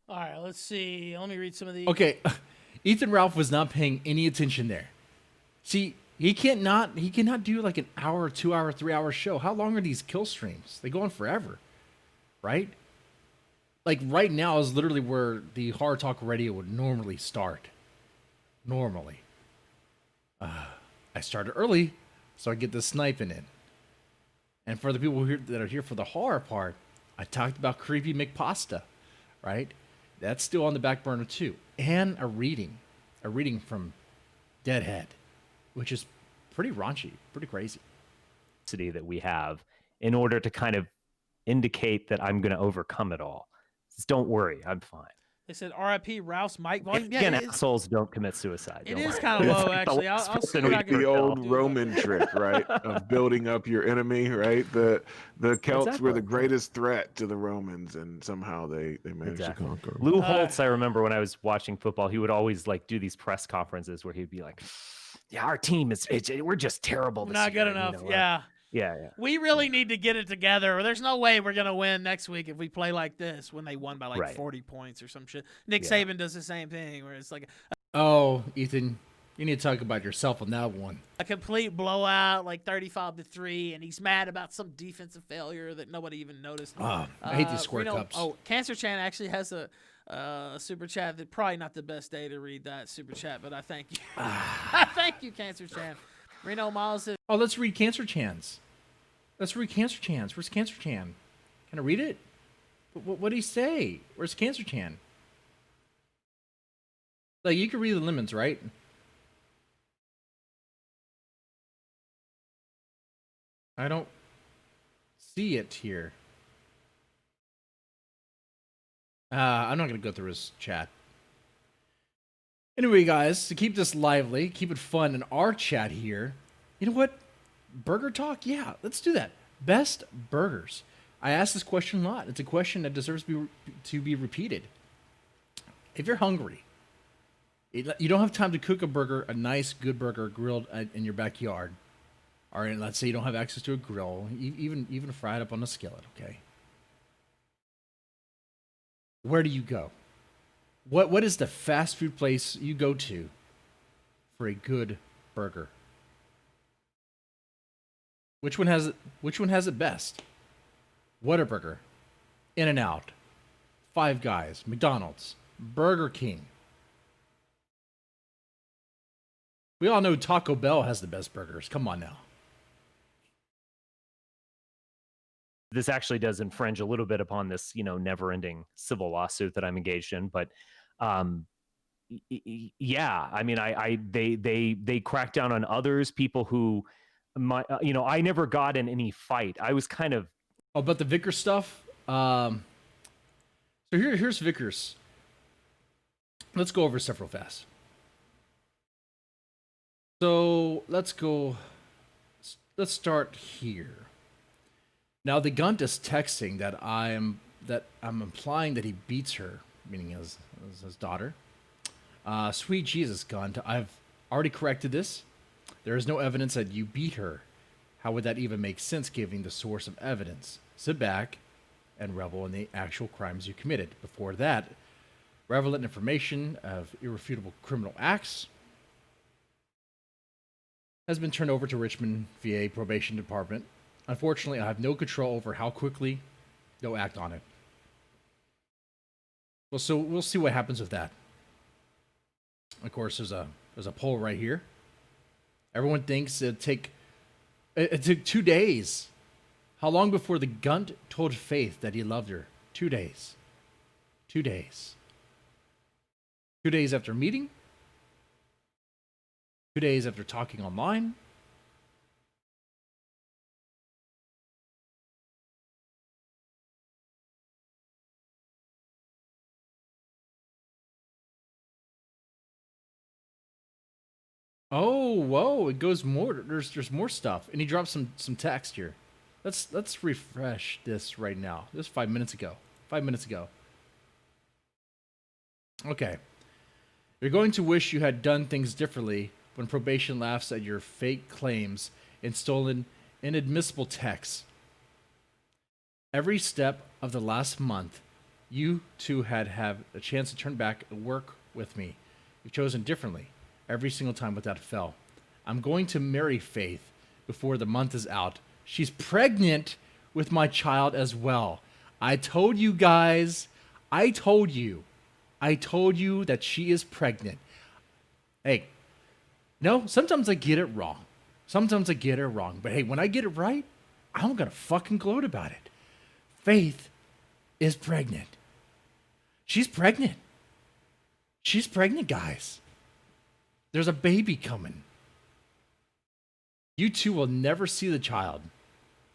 All right, let's see. Let me read some of these. Okay. Ethan Ralph was not paying any attention there. See, he cannot do like an hour, 2 hour, 3 hour show. How long are these kill streams? They go on forever, right? Like right now is literally where the Hard Talk Radio would normally start. Normally. I started early, so I get the sniping in. And for the people that are here for the horror part, I talked about CreepsMcPasta, right? That's still on the back burner too. And a reading from Deadhead, which is pretty raunchy, pretty crazy. That we have in order to kind of indicate that I'm going to overcome it all. Just don't worry, I'm fine. They said R.I.P. Rouse Mike volume. Again, assholes don't commit suicide. It is kind of low, actually. I'll see what I can The do. old Roman trick, right, of building up your enemy, right? The Celts were the greatest threat to the Romans, and somehow they managed to conquer. Lou Holtz, I remember when I was watching football, he would always like do these press conferences where he'd be like, "Yeah, our team we're just terrible. Not good enough." Yeah. Yeah, yeah. We really need to get it together. There's no way we're gonna win next week if we play like this when they won by like Right. 40 points or some shit. Nick Yeah. Saban does the same thing where it's like Oh, Ethan, you need to talk about yourself on that one. a complete blowout, like 35-3, and he's mad about some defensive failure that nobody even noticed. I hate these square cups. Oh, Cancer Chan actually has a super chat. That probably not the best day to read that super chat, but I thank you. I thank you, Cancer Chan. Reno Miles says, Oh, let's read Cancer Chan's. Let's read Cancer Chan's. Where's Cancer Chan? Can I read it? What did he say? Where's Cancer Chan? Like, you can read the lemons, right? I don't see it here. I'm not going to go through his chat. Anyway, guys, to keep this lively, keep it fun in our chat here, you know what? Burger talk? Yeah, let's do that. Best burgers. I ask this question a lot. It's a question that deserves to be repeated. If you're hungry, you don't have time to cook a burger, a nice, good burger grilled in your backyard. All right, let's say you don't have access to a grill, even fry it up on a skillet, okay? Where do you go? What is the fast food place you go to for a good burger? Which one has it best? Whataburger, In-N-Out, Five Guys, McDonald's, Burger King. We all know Taco Bell has the best burgers. Come on now. This actually does infringe a little bit upon this, never-ending civil lawsuit that I'm engaged in. But, yeah, I mean, they crack down on others, people who, I never got in any fight. I was kind of. Oh, but the Vickers stuff. So here's Vickers. Let's go over stuff real fast. So let's start here. Now the Gunt is texting that I'm implying that he beats her, meaning his daughter. Sweet Jesus, Gunt, I've already corrected this. There is no evidence that you beat her. How would that even make sense given the source of evidence? Sit back and revel in the actual crimes you committed. Before that, revel in information of irrefutable criminal acts has been turned over to Richmond VA Probation Department. Unfortunately, I have no control over how quickly they'll act on it. Well, so we'll see what happens with that. Of course, there's a poll right here. Everyone thinks it took 2 days. How long before the Gunt told Faith that he loved her? 2 days. 2 days. 2 days after meeting. 2 days after talking online. Oh, whoa! It goes more. There's more stuff, and he drops some text here. Let's refresh this right now. This 5 minutes ago. 5 minutes ago. Okay. You're going to wish you had done things differently when probation laughs at your fake claims and stolen inadmissible texts. Every step of the last month, you two had a chance to turn back and work with me. You've chosen differently. Every single time without fail. I'm going to marry Faith before the month is out. She's pregnant with my child as well. I told you guys. I told you that she is pregnant. Hey, no, sometimes I get it wrong. But hey, when I get it right, I'm going to fucking gloat about it. Faith is pregnant. She's pregnant. She's pregnant, guys. There's a baby coming. You two will never see the child.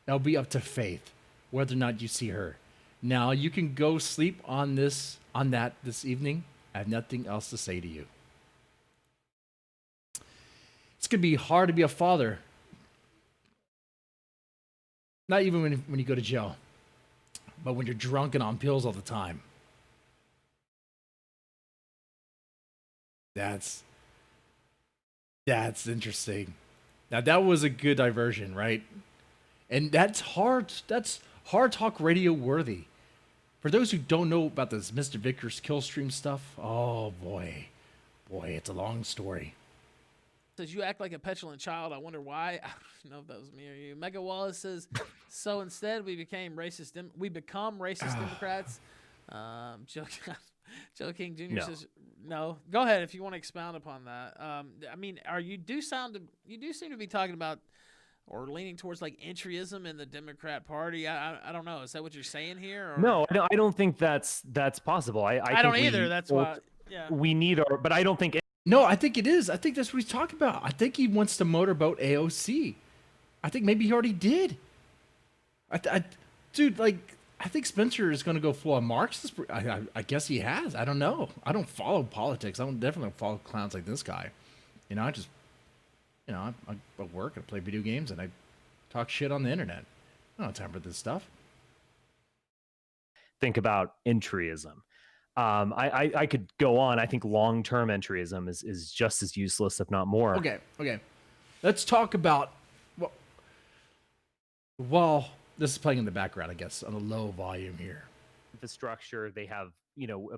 That'll be up to Faith, whether or not you see her. Now you can go sleep on that this evening. I have nothing else to say to you. It's gonna be hard to be a father. Not even when you go to jail, but when you're drunk and on pills all the time. That's interesting. Now that was a good diversion, right? And that's hard talk radio worthy. For those who don't know about this Mr. Vickers kill stream stuff, oh boy, it's a long story. Says you act like a petulant child. I wonder why. I don't know if that was me or you. Mega Wallace says, so instead we become racist Democrats. Joe King Jr. says no. Go ahead if you want to expound upon that. I mean, you do seem to be talking about or leaning towards like entryism in the Democrat Party. I don't know. Is that what you're saying here? Or? No, I don't think that's possible. I don't think either. That's why. Yeah. We need but I don't think. No, I think it is. I think that's what he's talking about. I think he wants to motorboat AOC. I think maybe he already did. Dude, like, I think Spencer is going to go full on Marxist. I guess he has. I don't know. I don't follow politics. I don't definitely follow clowns like this guy. You know, I work, I play video games, and I talk shit on the internet. I don't have time for this stuff. Think about entryism. I could go on. I think long-term entryism is just as useless, if not more. Okay. Let's talk about, well, this is playing in the background, I guess, on a low volume here. Infrastructure, they have,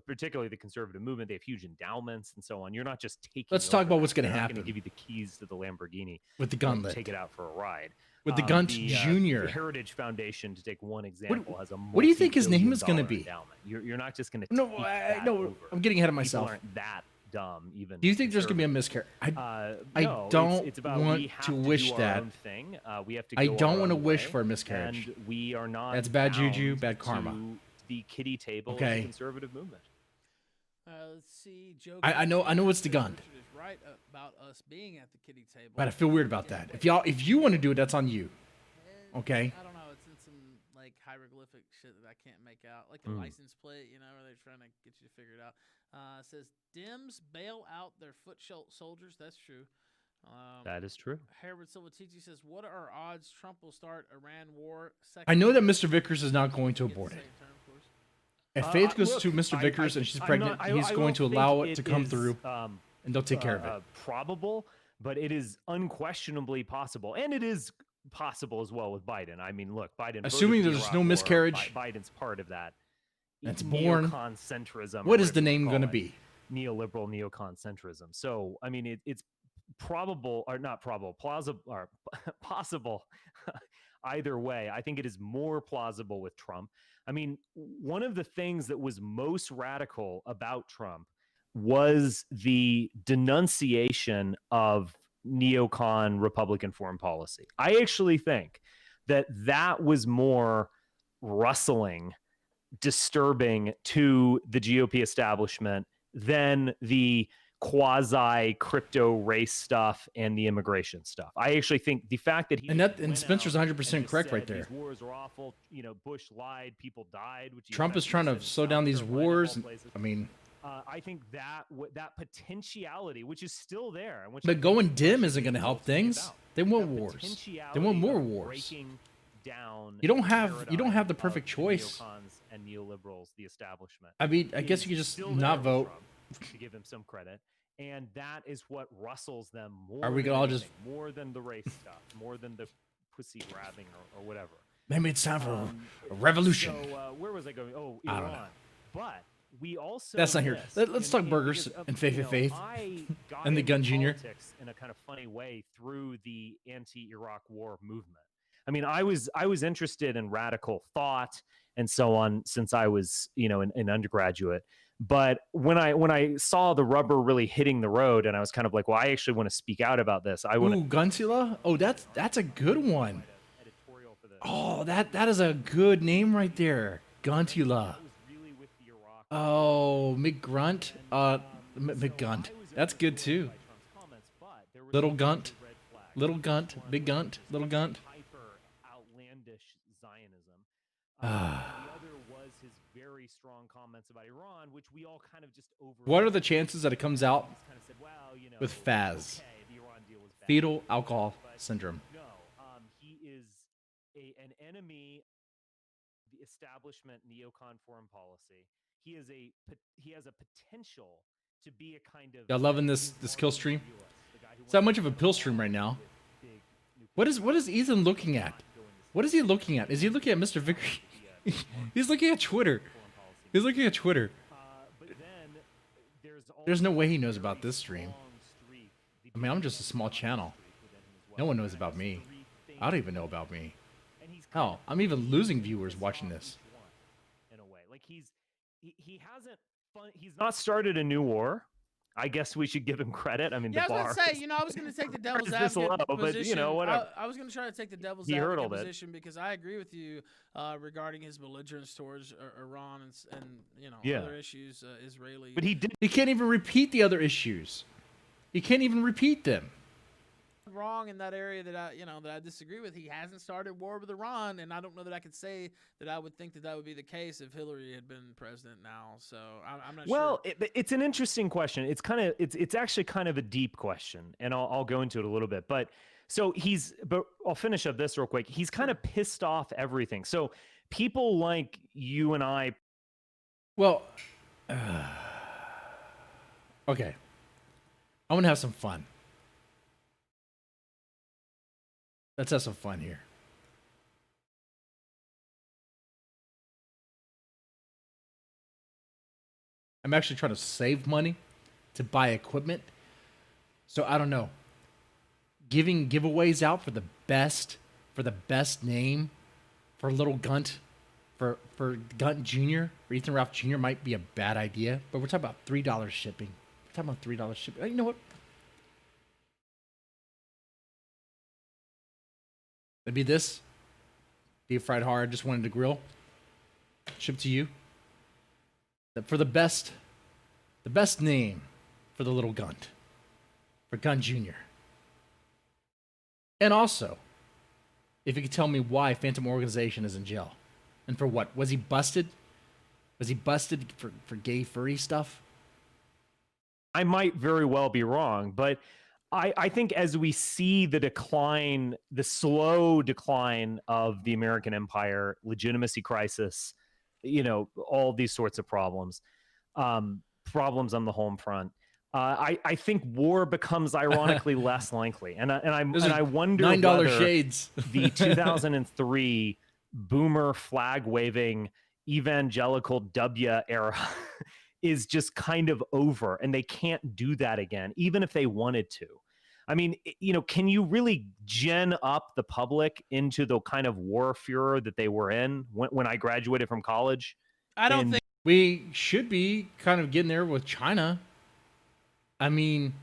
particularly the conservative movement, they have huge endowments and so on. You're not just taking. Let's talk about what's going to happen. Going to give you the keys to the Lamborghini with the Gunlet. Take it out for a ride. With the Gunt Jr. The Heritage Foundation, to take one example, has a what do you think his name is going to be? Endowment. You're not just going to. No, I'm getting ahead of myself. People aren't that dumb, even. Do you think there's going to be a miscarriage? I don't want to wish that. We have to. I don't want to wish for a miscarriage. And we are not. That's bad juju, bad karma. The kiddie table of the conservative movement. Let's see. Joe. I know it's the gun. Right about us being at the kiddie table. But I feel weird about that. If you want to do it, that's on you. Okay. I don't know. It's in some like hieroglyphic shit that I can't make out, like a license plate, where they're trying to get you to figure it out. It says Dems bail out their foot soldiers. That's true. That is true. Harold Silvatiti says, "What are odds Trump will start Iran war?" I know that Mr. Vickers is not going to abort it. If Faith goes to Mr. Vickers and she's pregnant, he's going to allow it to come through. And they'll take care of it. Probable, but it is unquestionably possible, and it is possible as well with Biden. I mean, look, Biden. Assuming there's no miscarriage, Biden's part of that. That's born. Neocon-centrism. What is the name going to be? Neoliberal neocon-centrism. So, I mean, it's probable, or not probable, plausible, or possible. Either way, I think it is more plausible with Trump. I mean, one of the things that was most radical about Trump was the denunciation of neocon Republican foreign policy. I actually think that was more rustling, disturbing to the GOP establishment than the quasi crypto race stuff and the immigration stuff. I actually think the fact that and Spencer's 100% correct right there. These wars are awful. Bush lied, people died. Which Trump is trying to slow down these wars. I mean, I think that potentiality, which is still there, and but going dim isn't going to help things. They want wars. They want more wars. You don't have the perfect choice. And neoliberals, the establishment. I mean, I guess you could just not vote. To give him some credit, and that is what rustles them more. Are we gonna all just more than the race stuff, more than the pussy grabbing or whatever? Maybe it's time for a revolution. So where was I going? Oh, Iran. I don't know. But we also that's not here. Let's talk burgers and Faith and the Gun Jr. In a kind of funny way through the anti-Iraq war movement. I mean, I was interested in radical thought and so on since I was an undergraduate. But when I saw the rubber really hitting the road, and I was kind of like, well, I actually want to speak out about this. Guntula? Oh, that's a good one. Oh, that is a good name right there, Guntula. Oh, McGrunt, McGunt. That's good too. Little Gunt, Big Gunt, Little Gunt. Outlandish Zionism. Very strong comments about Iran, which we all kind of just over. What are the chances that it comes out with FAS, fetal alcohol syndrome? No, he is an enemy of the establishment neocon foreign policy. He has a potential to be a kind of. Y'all loving this kill stream? It's not much of a pill stream right now. What is Ethan looking at? What is he looking at? Is he looking at Mr. Vickers? He's looking at Twitter. He's looking at Twitter. There's no way he knows about this stream. I mean, I'm just a small channel. No one knows about me. I don't even know about me. Hell, I'm even losing viewers watching this. In a way, like he hasn't he's not started a new war. I guess we should give him credit. I mean, Yeah, the I bar. was going to say, I was going to take the devil's This low, advocate but, position. whatever. I was going to try to take the devil's He advocate hurdled it. position because I agree with you regarding his belligerence towards Iran and other issues, Israeli. But he did. He can't even repeat the other issues. He can't even repeat them. Wrong in that area that I disagree with. He hasn't started war with Iran, and I don't know that I could say that I would think that would be the case if Hillary had been president now. So I'm not sure. Well, it's an interesting question. It's actually kind of a deep question, and I'll go into it a little bit. But I'll finish up this real quick. He's kind of pissed off everything. So people like you and I. Well, okay. I want to have some fun. Let's have some fun here. I'm actually trying to save money to buy equipment. So I don't know. Giving giveaways out for the best name for Little Gunt, for Gunt Jr., for Ethan Ralph Jr. might be a bad idea. But we're talking about $3 shipping. We're talking about $3 shipping. You know what? It'd be this. Deep fried hard, just wanted to grill. Shipped to you. For the best name for the Little Gunt. For Gun Jr. And also, if you could tell me why Phantom Organization is in jail. And for what? Was he busted? Was he busted for gay furry stuff? I might very well be wrong, but I think as we see the slow decline of the American empire, legitimacy crisis, all these sorts of problems on the home front, I think war becomes ironically less likely. And I wonder $9 whether shades. the 2003 boomer flag waving evangelical W era is just kind of over, and they can't do that again, even if they wanted to. I mean, can you really gen up the public into the kind of war furor that they were in when I graduated from college? I don't think we should be kind of getting there with China. I mean,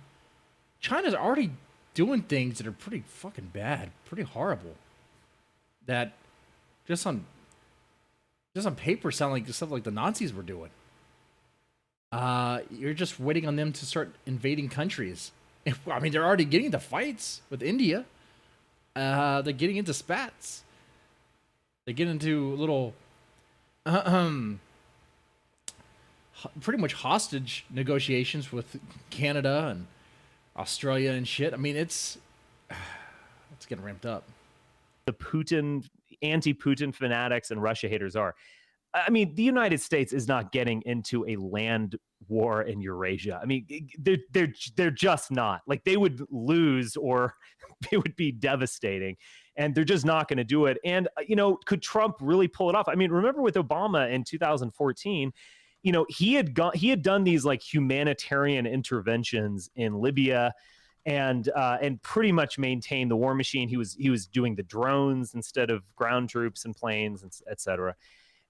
China's already doing things that are pretty fucking bad, pretty horrible. That just on paper sound like stuff like the Nazis were doing. You're just waiting on them to start invading countries. I mean, they're already getting into fights with India. They're getting into spats. They get into little, pretty much hostage negotiations with Canada and Australia and shit. I mean, it's getting ramped up. The anti-Putin fanatics and Russia haters are. I mean, the United States is not getting into a land war in Eurasia. I mean, they're just not. Like, they would lose, or they would be devastating, and they're just not going to do it. And could Trump really pull it off? I mean, remember with Obama in 2014, he had done these like humanitarian interventions in Libya, and pretty much maintained the war machine. He was doing the drones instead of ground troops and planes, and et cetera.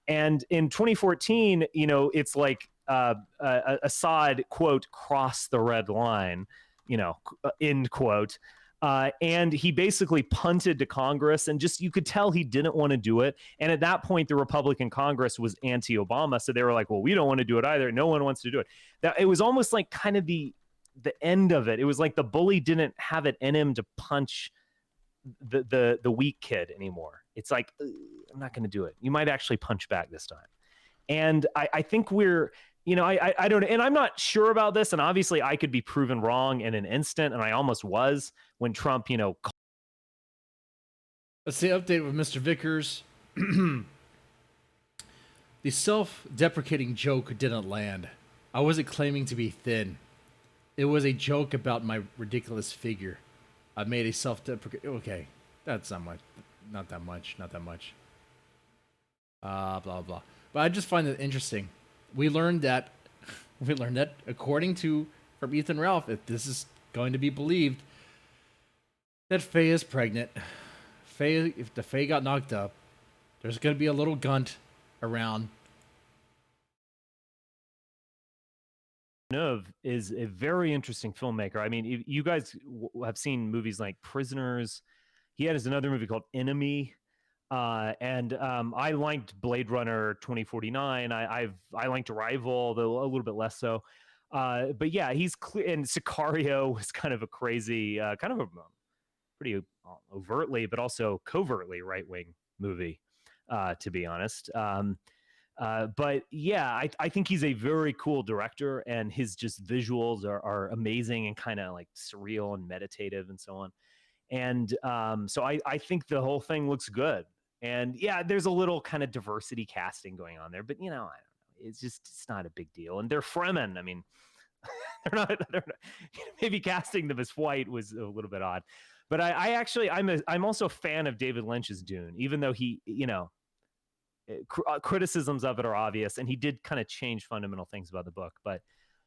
And in 2014, it's like Assad, quote, crossed the red line, end quote. And he basically punted to Congress, and just, you could tell he didn't want to do it. And at that point, the Republican Congress was anti-Obama. So they were like, well, we don't want to do it either. No one wants to do it. It was almost like kind of the end of it. It was like the bully didn't have it in him to punch the weak kid anymore. It's like, I'm not going to do it. You might actually punch back this time. And I think we're, I don't, and I'm not sure about this. And obviously I could be proven wrong in an instant. And I almost was when Trump, Let's see, update with Mr. Vickers. The self-deprecating joke didn't land. I wasn't claiming to be thin. It was a joke about my ridiculous figure. I made a self-deprecating. Okay, that's not much. not that much. Not that much. Blah blah. But I just find it interesting. We learned that according to from Ethan Ralph, if this is going to be believed, that Faye is pregnant. If the Faye got knocked up, there's going to be a little gunt around. Villeneuve is a very interesting filmmaker. I mean, you guys have seen movies like Prisoners. He has another movie called Enemy. And I liked Blade Runner 2049. I liked Arrival, though a little bit less so. But yeah, he's clear. And Sicario was kind of a crazy, kind of a pretty overtly, but also covertly right-wing movie, to be honest. But yeah, I think he's a very cool director, and his just visuals are amazing and kind of like surreal and meditative and so on. And so I think the whole thing looks good. And yeah, there's a little kind of diversity casting going on there, but I don't know. It's not a big deal. And they're Fremen. I mean, they're not maybe casting them as white was a little bit odd. But I'm also a fan of David Lynch's Dune, even though he, criticisms of it are obvious, and he did kind of change fundamental things about the book. But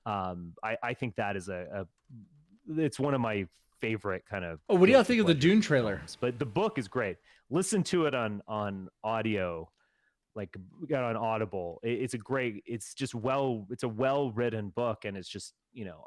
I think that is it's one of my favorite kind of. Oh, what do y'all think of the Dune trailer? Films. But the book is great. Listen to it on audio, like on Audible. It's a well-written book, and it's just,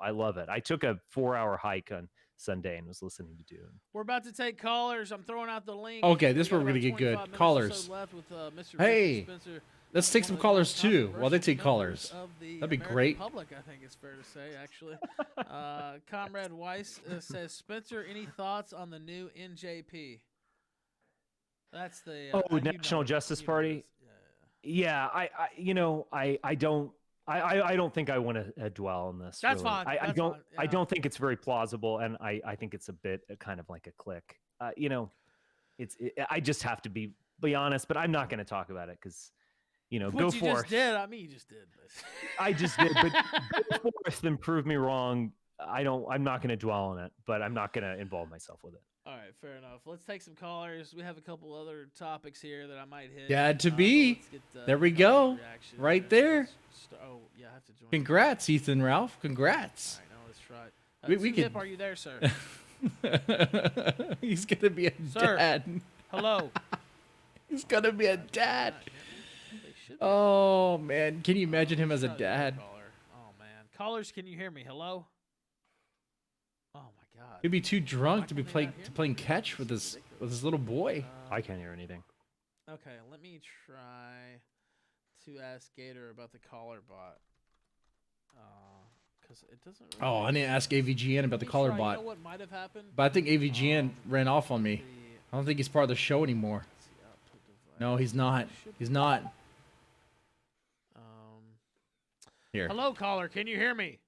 I love it. I took a 4-hour hike on Sunday and was listening to Dune. We're about to take callers. I'm throwing out the link. Okay, this is where we're gonna get good. Callers. Left with, Mr. Hey, Spencer, let's take some callers too while they take callers. That'd be great. Public, I think it's fair to say, actually. Comrade Weiss says, Spencer, any thoughts on the new NJP? That's the National Justice Party. Yeah, I don't think I want to dwell on this. That's really. fine. I don't. Yeah. I don't think it's very plausible, and I think it's a bit kind of like a click. I just have to be honest, but I'm not going to talk about it because, go forth. You just did. I mean, you just did. I just did, but go forth and prove me wrong. I'm not going to dwell on it, but I'm not going to involve myself with it. All right, fair enough. Let's take some callers. We have a couple other topics here that I might hit. Dad to be. There we go. Right there. Oh, yeah, I have to join. Congrats, Ethan Ralph. Congrats. All right, now let's try. We can. Are you there, sir? He's gonna be a dad. Hello. He's gonna be a dad. Oh man, can you imagine him as a dad? Oh man, callers, can you hear me? Hello. Oh my God. He'd be too drunk to be playing catch with his little boy. I can't hear anything. Okay, let me try to ask Gator about the caller bot. Because it doesn't. Really I need to ask AVGN about the caller bot. You know what might have happened? But I think AVGN ran off on me. I don't think he's part of the show anymore. No, he's not. He's not. Here. Hello, caller. Can you hear me?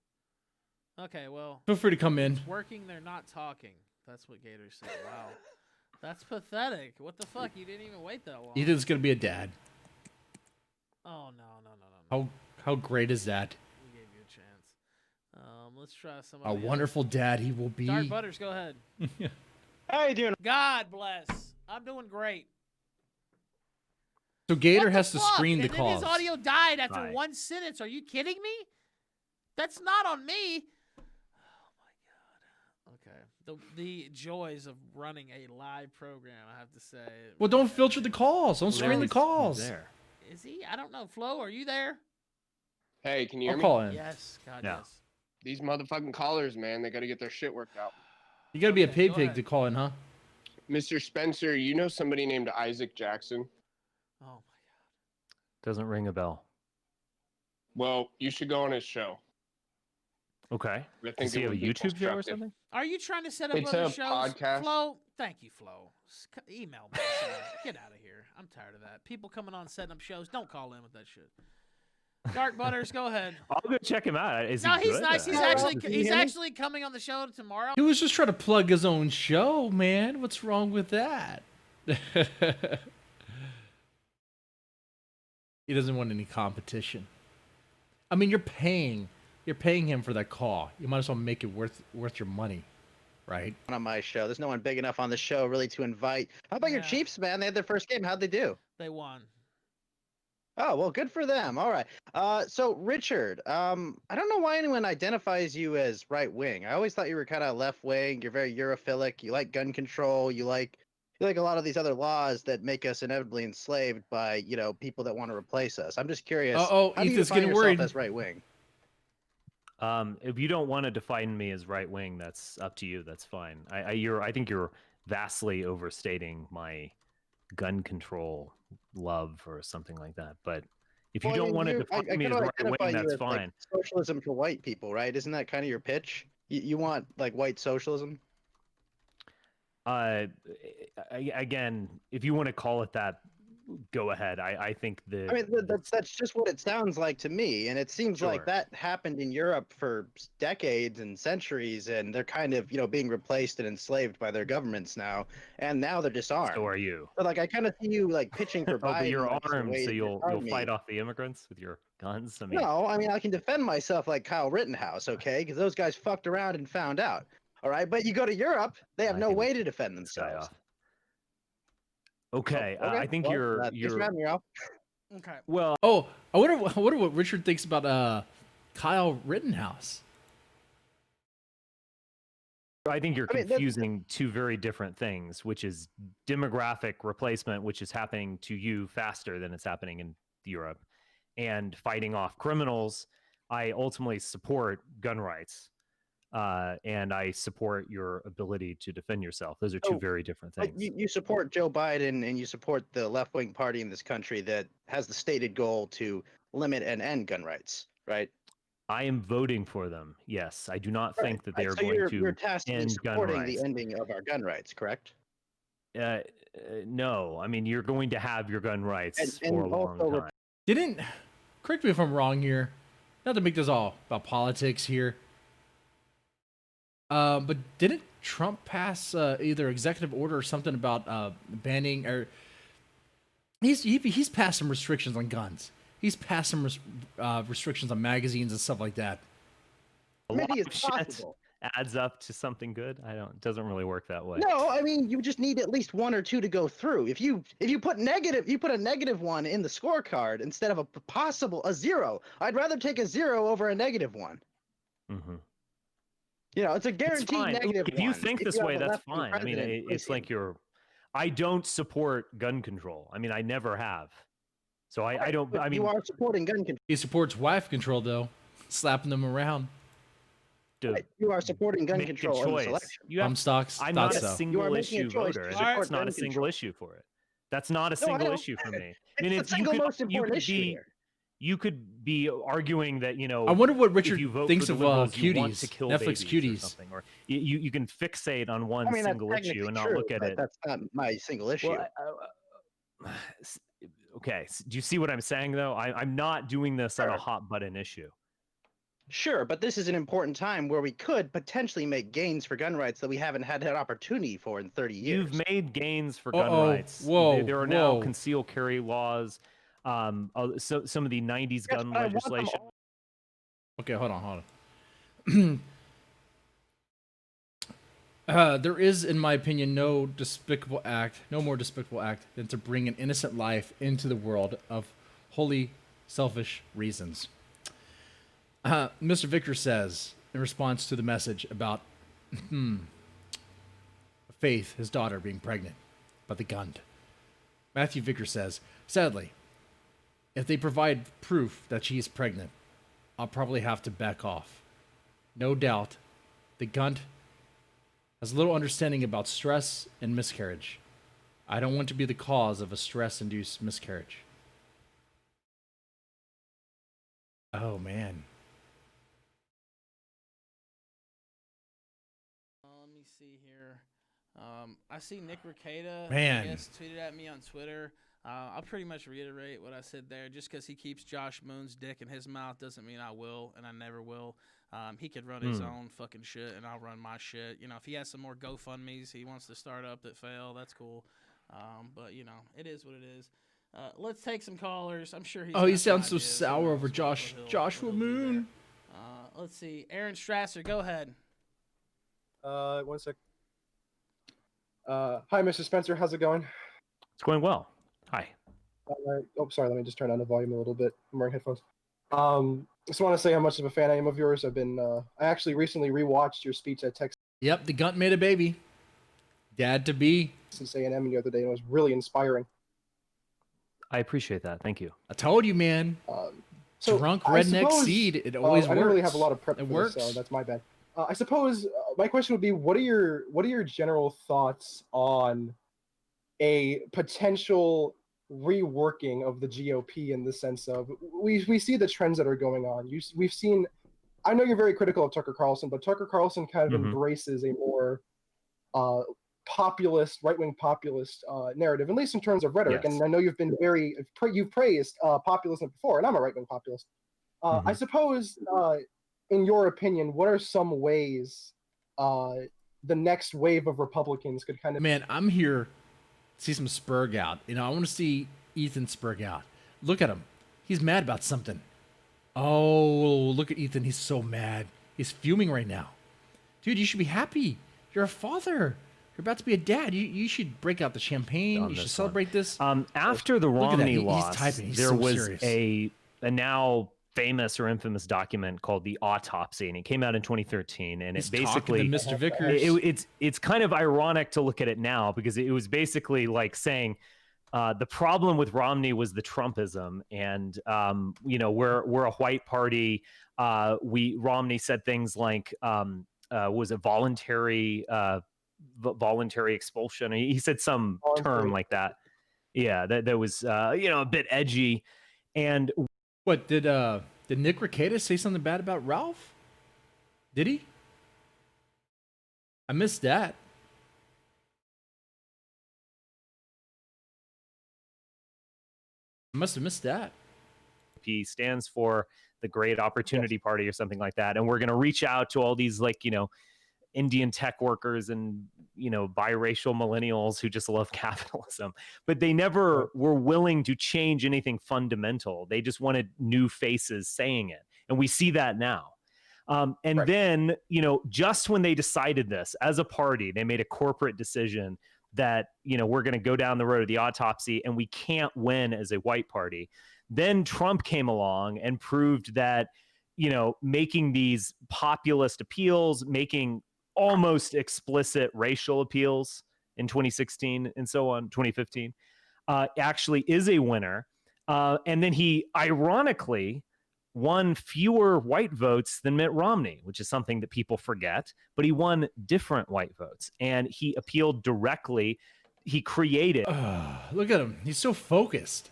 Okay, well. Feel free to come in. It's working. They're not talking. That's what Gator said. Wow. That's pathetic. What the fuck? You didn't even wait that long. Ethan's gonna be a dad. Oh no. How great is that? We gave you a chance. Let's try somebody A wonderful dad he will be. Dark Butters, go ahead. How you doing? God bless. I'm doing great. So Gator has to fuck? screen the and calls. His audio died after one sentence. Are you kidding me? That's not on me. Oh my God. Okay. The joys of running a live program, I have to say. Well, don't filter the calls. Don't screen the calls. There. Is he? I don't know. Flo, are you there? Hey, can you hear I'll me? call in. Yes. God, No. yes. These motherfucking callers, man, they got to get their shit worked out. You gotta be a pay go pig ahead. to call in, huh? Mr. Spencer, you know somebody named Isaac Jackson? Oh my Doesn't ring a bell. Well, you should go on his show. Okay. I think Does he it have a would be YouTube show or constructive. something? God. Are you trying to set up It's other a shows? podcast. Flo, thank you, Flo. Email me. Get out of here. I'm tired of that. People coming on setting up shows. Don't call in with that shit. Dark Butters, go ahead. I'll go check him out. Is No, he he's good? nice. He's Does he hear me? actually coming on the show tomorrow. He was just trying to plug his own show, man. What's wrong with that? He doesn't want any competition. I mean, you're paying him for that call. You might as well make it worth your money. right? On my show. There's no one big enough on the show really to invite. How about your Yeah. Chiefs, man? They had their first game. How'd they do? They won. Oh, well, good for them. All right. So Richard, I don't know why anyone identifies you as right wing. I always thought you were kind of left wing. You're very Europhilic. You like gun control. You like a lot of these other laws that make us inevitably enslaved by, people that want to replace us. I'm just curious. Uh-oh, how do you Ethan's define getting yourself worried. as right wing? If you don't want to define me as right wing, that's up to you. That's fine. I think you're vastly overstating my gun control love or something like that. But if you Well, I don't mean, want to I define me kinda as right identify wing, you that's as, like, fine. socialism for white people, right? Isn't that kind of your pitch? You want like white socialism? Again, if you want to call it that, go ahead. I think the I mean, that's just what it sounds like to me, and it seems like Sure. that happened in Europe for decades and centuries, and they're kind of, being replaced and enslaved by their governments now, and now they're disarmed. so are you. So, like, I kind of see you like pitching for Oh, Biden. but you're like, as a armed, way so to you'll disarm fight me. off the immigrants with your guns. I mean, No, I mean, I can defend myself like Kyle Rittenhouse, okay? Because those guys fucked around and found out. All right, but you go to Europe, they have I no can way to defend this guy themselves. off. Okay, Okay, I think well, you're thanks for having me, Ralph. Okay. well. Oh, I wonder what Richard thinks about Kyle Rittenhouse. I think you're I mean, confusing two very different things, which is demographic replacement, which is happening to you faster than it's happening in Europe, and fighting off criminals. I ultimately support gun rights, and I support your ability to defend yourself. Those are two Oh, very different But things. you support Joe Biden and you support the left wing party in this country that has the stated goal to limit and end gun rights, right? I am voting for them. Yes, I do not Right. think that they are So going you're to tacitly end gun supporting the rights. ending of our gun rights, correct? No, I mean you're going to have your gun rights And for a long also time. Didn't, correct me if I'm wrong here, not to make this all about politics here, but didn't Trump pass either executive order or something about banning, or he's passed some restrictions on guns. He's passed some restrictions on magazines and stuff like that. A lot maybe of it's shit possible. adds up to something good. It doesn't really work that way. No, I mean you just need at least one or two to go through. If you put a negative one in the scorecard instead of a zero. I'd rather take a zero over a negative one. Mm-hmm. It's a It's guaranteed fine. negative If you one. think if this you have way, a that's left-wing fine. I mean, president it's like pushing. I don't support gun control. I mean, I never have. So I don't. But I mean, you are supporting gun control. He supports wife control though, slapping them around. to You are supporting gun make a control in this choice. election. You have, Bump stocks. I'm Thought not a so. You are single making a issue choice voter. to It's support not gun a single control. issue for it. That's not a No, I single know. issue for me. It's I mean, the single most you important could issue be here. you could be arguing that I wonder what if Richard you vote thinks for of the liberals, you want to cuties, kill Netflix babies or cuties. something, or you can fixate on one I mean, that's single issue technically and not true, look at but it. that's not my single issue. Well, okay. Do you see what I'm saying though? I'm not doing this on a Sure. hot button issue. Sure, but this is an important time where we could potentially make gains for gun rights that we haven't had that opportunity for in 30 years. You've made gains for gun Uh-oh. rights. Whoa, There are now whoa. concealed carry laws. So some of the '90s Yes, gun but I want them legislation. all- Okay, hold on. There is, in my opinion, no more despicable act than to bring an innocent life into the world of wholly selfish reasons. Mr. Victor says, in response to the message about Faith, his daughter, being pregnant by the gun. Matthew Vicker says, sadly, if they provide proof that she is pregnant, I'll probably have to back off. No doubt, the Gunt has little understanding about stress and miscarriage. I don't want to be the cause of a stress-induced miscarriage. Oh, man. Let me see here. I see Nick Ricada, Man. I guess, tweeted at me on Twitter. I'll pretty much reiterate what I said there. Just because he keeps Josh Moon's dick in his mouth doesn't mean I will, and I never will. He could run his own fucking shit, and I'll run my shit. If he has some more GoFundMes he wants to start up that fail, that's cool. But, it is what it is. Let's take some callers. I'm sure he's Oh, he got some sounds so ideas. Who sour knows over what Joshua he'll do Moon. there. Let's see. Aaron Strasser, go ahead. One sec. Hi, Mr. Spencer. How's it going? It's going well. Hi. Oh, sorry. Let me just turn down the volume a little bit. I'm wearing headphones. Just want to say how much of a fan I am of yours. I actually recently rewatched your speech at Texas Yep, the gunt made a baby. Dad to be. A&M the other day, and it was really inspiring. I appreciate that. Thank you. I told you, man. So Drunk I redneck suppose- seed. It always I works. didn't really have a lot of prep It for works. this, so that's my bad. I suppose my question would be, what are your general thoughts on a potential reworking of the GOP in the sense of we see the trends that are going on. We've seen. I know you're very critical of Tucker Carlson, but Tucker Carlson kind of embraces a more populist, right-wing populist narrative, at least in terms of rhetoric. Yes. And I know you've praised populism before, and I'm a right-wing populist. I suppose, in your opinion, what are some ways the next wave of Republicans could kind of... Man, I'm here to see some Spurg out. You know, I want to see Ethan Spurg out. Look at him. He's mad about something. Oh, look at Ethan. He's so mad. He's fuming right now. Dude, you should be happy. You're a father. You're about to be a dad. You should break out the champagne. You should celebrate this. After the Look at that. Romney He's loss, typing. He's there so was serious. a now famous or infamous document called The Autopsy, and it came out in 2013. And He's it basically, talking to Mr. Vickers. it's kind of ironic to look at it now because it was basically like saying the problem with Romney was the Trumpism, and we're a white party. Romney said things like was a voluntary expulsion. He said some term like that. Yeah, that was a bit edgy. And What did Nick Rekieta say something bad about Ralph? Did he? I missed that. I must have missed that. P stands for the Great Opportunity Party or something like that. And we're going to reach out to all these Indian tech workers and biracial millennials who just love capitalism, but they never were willing to change anything fundamental. They just wanted new faces saying it, and we see that now. Then just when they decided this as a party, they made a corporate decision that we're going to go down the road of the autopsy and we can't win as a white party. Then Trump came along and proved that making these populist appeals, making almost explicit racial appeals in 2016 and so on, 2015, actually is a winner. And then he ironically won fewer white votes than Mitt Romney, which is something that people forget, but he won different white votes and he appealed directly. He created. Look at him. He's so focused.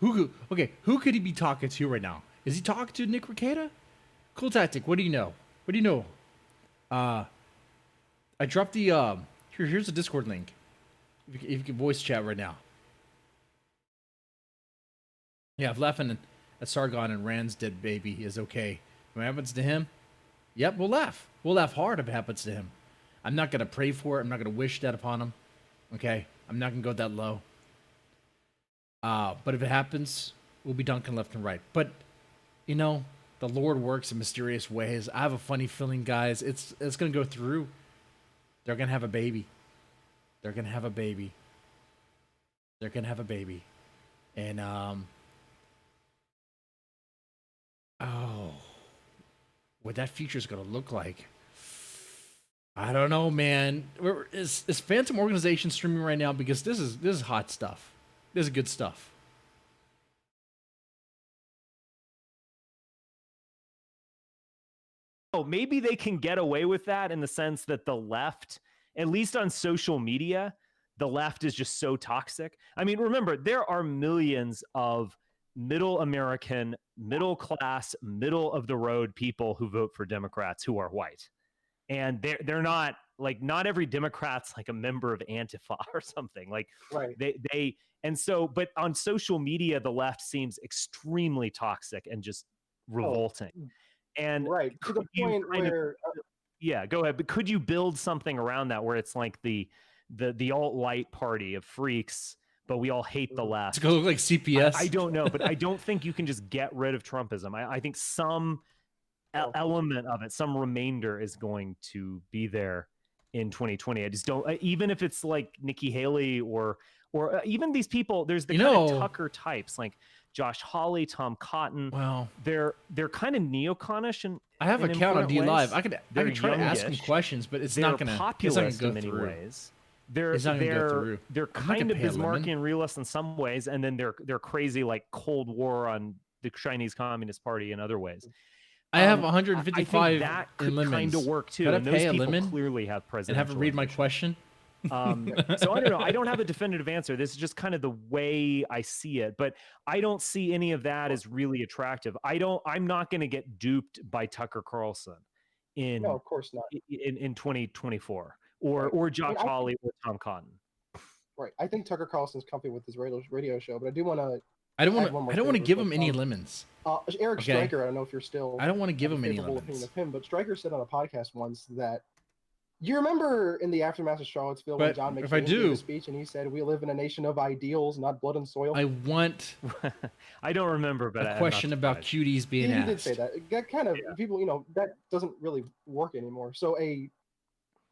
Who could he be talking to right now? Is he talking to Nick Rekieta? Cool tactic. What do you know? What do you know? I dropped the here's the Discord link. If you can voice chat right now. Yeah, I'm laughing at Sargon and Rand's dead baby is okay. What happens to him? Yep, we'll laugh. We'll laugh hard if it happens to him. I'm not gonna pray for it. I'm not gonna wish that upon him. Okay? I'm not gonna go that low. But if it happens, we'll be dunking left and right. But the Lord works in mysterious ways. I have a funny feeling, guys. It's gonna go through. They're gonna have a baby. They're gonna have a baby. They're gonna have a baby. And what that future's gonna look like, I don't know, man. Is Phantom Organization streaming right now? Because this is hot stuff. This is good stuff. Oh, maybe they can get away with that in the sense that the left, at least on social media, the left is just so toxic. I mean, remember, there are millions of middle American, middle class, middle of the road people who vote for Democrats who are white. And they're not not every Democrat's like a member of Antifa or something. But on social media, the left seems extremely toxic and just revolting. And to the point where go ahead. But could you build something around that where it's like the alt-right party of freaks, but we all hate the left? It's gonna look like CPS. I don't know, but I don't think you can just get rid of Trumpism. I think some element of it, some remainder is going to be there in 2020. I just don't. Even if it's like Nikki Haley or even these people, there's the kind of Tucker types like Josh Hawley, Tom Cotton. Well, they're kind of neoconish and I have an account on D Live. I could try to ask them youngish. questions, but it's They're not gonna populist go in many through. ways. They're It's not gonna go through. they're I'm not kind gonna of pay a lemon. Bismarckian realist in some ways, and then they're crazy like Cold War on the Chinese Communist Party in other ways. I have I 155 think that could lemons. kind of work too. Could I And those pay a people lemon clearly have and presidential. have it read my ambition. question? So I don't know. I don't have a definitive answer. This is just kind of the way I see it, but I don't see any of that as really attractive. I'm not going to get duped by Tucker Carlson in No, of course not. in 2024 or Josh Hawley or Tom Cotton. Right. I think Tucker Carlson's comfy with his radio show, but I do want to. I don't want to give him any lemons. Eric Okay. Stryker, I don't know if you're still. I don't want to give have him a any favorable lemons. opinion of him, but Stryker said on a podcast once that you remember in the aftermath of Charlottesville when But John if McCain I gave do- a speech and he said, "We live in a nation of ideals, not blood and soil." I want I don't remember, but a question about cuties being he asked. did say that. That kind of people, that doesn't really work anymore. So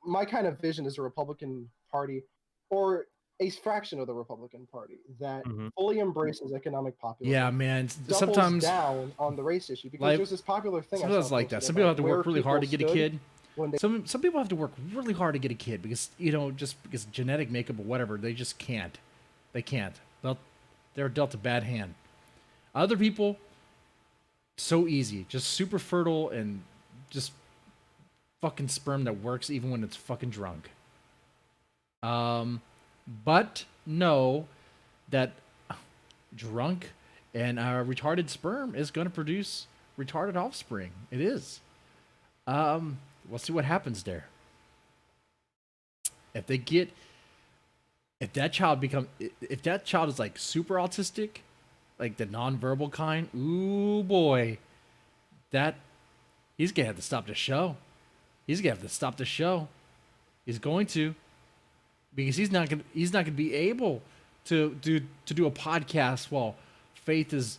my kind of vision is a Republican Party, or a fraction of the Republican Party that fully embraces economic populism. Yeah, man. Doubles Sometimes down on the race issue because like, there's this popular thing. Sometimes like that. Some people have to work really hard to get a kid. Some people have to work really hard to get a kid because just because genetic makeup or whatever, they just can't. They can't. They're dealt a bad hand. Other people, so easy, just super fertile and just fucking sperm that works even when it's fucking drunk. But know that drunk and retarded sperm is going to produce retarded offspring. It is. We'll see what happens there. If that child is like super autistic, like the nonverbal kind, ooh boy, he's gonna have to stop the show. He's going to, because he's not gonna be able to do a podcast while Faith is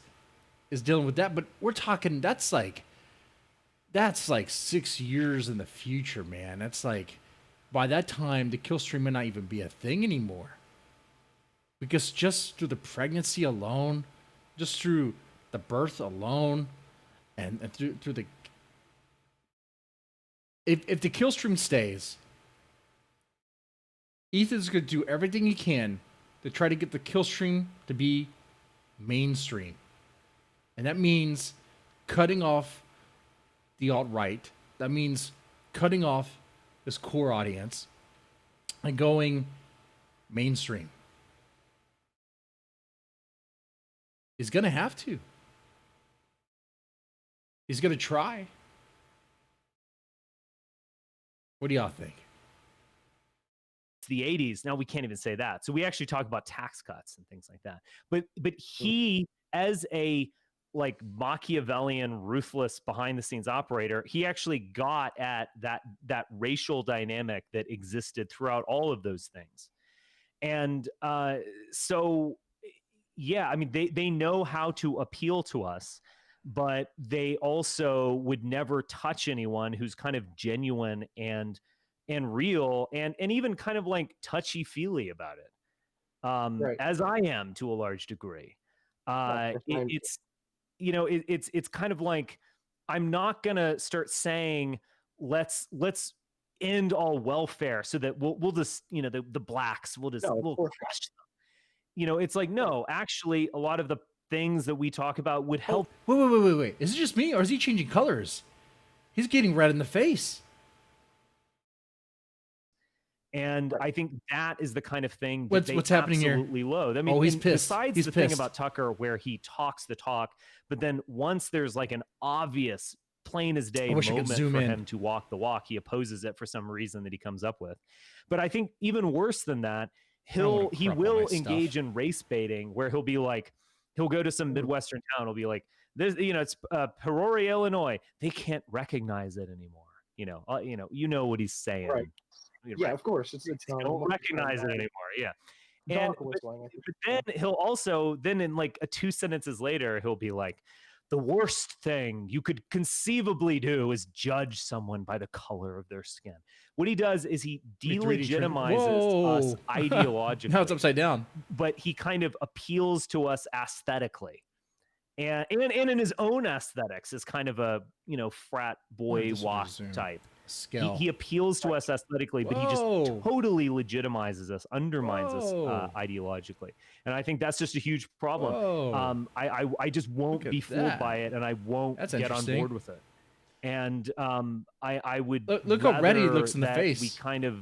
dealing with that. But we're talking that's like 6 years in the future, man. That's like by that time the kill stream may not even be a thing anymore. Because just through the pregnancy alone, just through the birth alone, and through the if the kill stream stays, Ethan's going to do everything he can to try to get the kill stream to be mainstream. And that means cutting off the alt-right. That means cutting off this core audience and going mainstream. He's going to have to. He's going to try. What do y'all think? The 80s. Now we can't even say that. So we actually talk about tax cuts and things like that. But he, as a like Machiavellian, ruthless behind the scenes operator, he actually got at that racial dynamic that existed throughout all of those things. And so yeah, I mean they know how to appeal to us, but they also would never touch anyone who's kind of genuine and real and even kind of like touchy-feely about it, Right. as I am to a large degree. It's kind of like I'm not gonna start saying let's end all welfare so that we'll just the blacks we'll crush them. It's like no, actually a lot of the things that we talk about would help. Wait. Is it just me or is he changing colors? He's getting red in the face. And I think that is the kind of thing What's that they happening here? absolutely loathe. I mean, He's pissed. Besides He's the pissed. thing about Tucker where he talks the talk, but then once there's like an obvious, plain as day I wish I could moment zoom for in. him to walk the walk, he opposes it for some reason that he comes up with. But I think even worse than that, he crop all will my engage stuff. in race baiting where he'll be like, he'll go to some Midwestern town, he'll be like, this, it's Peoria, Illinois. They can't recognize it anymore. You know what he's saying. Right. Yeah, of course. It's They don't recognize it anymore. Yeah. And Dog whistling, I think. but then he'll also in like 2 sentences later he'll be like, the worst thing you could conceivably do is judge someone by the color of their skin. What he does is he Wait, 3D trigger. delegitimizes us Whoa. ideologically. Now it's upside down. But he kind of appeals to us aesthetically. And in his own aesthetics is kind of a, frat boy wasp type. Scale. He appeals to us aesthetically, but he just totally legitimizes us, undermines us ideologically. And I think that's just a huge problem. I just won't be fooled by it, and I won't get on board with it. And I would look how red he looks in the that face. we kind of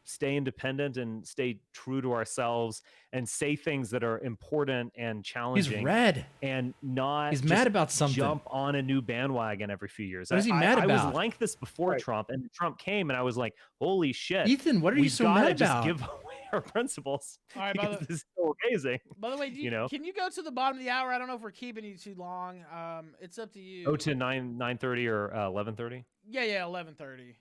stay independent and stay true to ourselves and say things that are important and challenging. He's red. And not he's mad about something. Jump on a new bandwagon every few years. What is he mad about? I was like this before Trump, and Trump came, and I was like, holy shit. Ethan, what are you so mad just about? Give away our principles. All right, because this is so amazing. By the way, can you go to the bottom of the hour? I don't know if we're keeping you too long. It's up to you. Go to 9:30 or 11:30? Yeah, 11:30.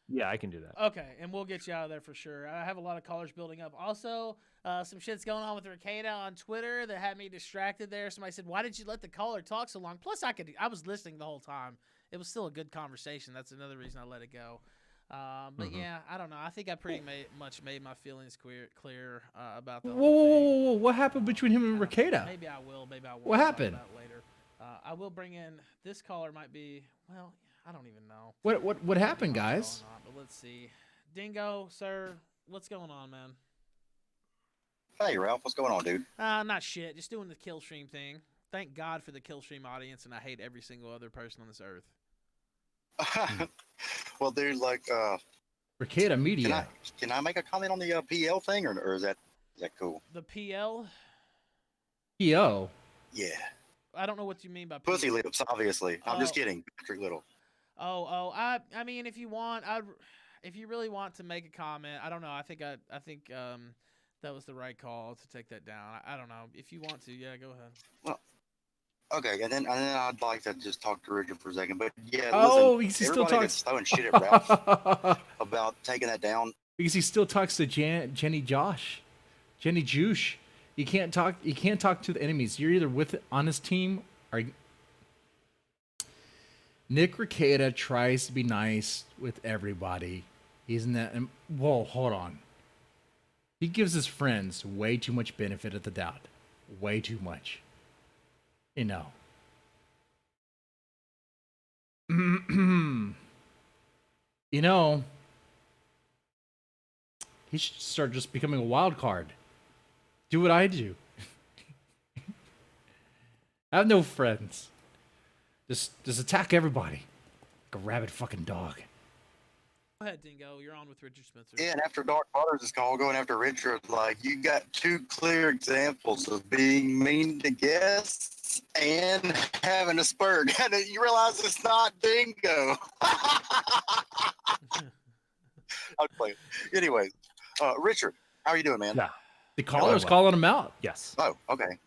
Yeah, I can do that. Okay, and we'll get you out of there for sure. I have a lot of callers building up. Also, some shit's going on with Ricada on Twitter that had me distracted there. Somebody said, "Why did you let the caller talk so long?" Plus, I was listening the whole time. It was still a good conversation. That's another reason I let it go. But yeah, I don't know. I think I pretty much made my feelings clear about the whole thing. Whoa! What happened between him and Ricada? Maybe I will. Maybe I won't. What happened? Later. I will bring in this caller. Might be well. I don't even know. What happened, guys? But let's see. Dingo, sir, what's going on, man? Hey, Ralph, what's going on, dude? Not shit. Just doing the kill stream thing. Thank God for the kill stream audience, and I hate every single other person on this earth. Well, dude, Ricada Media. Can I make a comment on the PL thing, or is that cool? The PL? PO? Yeah. I don't know what you mean by PL. Pussy lips, obviously. I'm just kidding, Patrick Little. I mean, if you want, if you really want to make a comment, I don't know. I think that was the right call to take that down. I don't know. If you want to, yeah, go ahead. Well, okay, and then I'd like to just talk to Richard for a second. But yeah, because he everybody still gets throwing shit at Ralph about taking that down. Because he still talks to Jenny Josh. You can't talk to the enemies. You're either on his team or Nick Ricada tries to be nice with everybody. He's in that. Whoa, hold on. He gives his friends way too much benefit of the doubt. Way too much. You know. He should start just becoming a wild card. Do what I do. I have no friends. Just attack everybody. Like a rabid fucking dog. Go ahead, Dingo. You're on with Richard Spencer. Yeah, and after Dark Waters is called, going after Richard, you got two clear examples of being mean to guests and having a spurt. And you realize it's not Dingo. I'll play. Anyways, Richard, how are you doing, man? Yeah. The caller's calling him out. Yes. Oh, okay.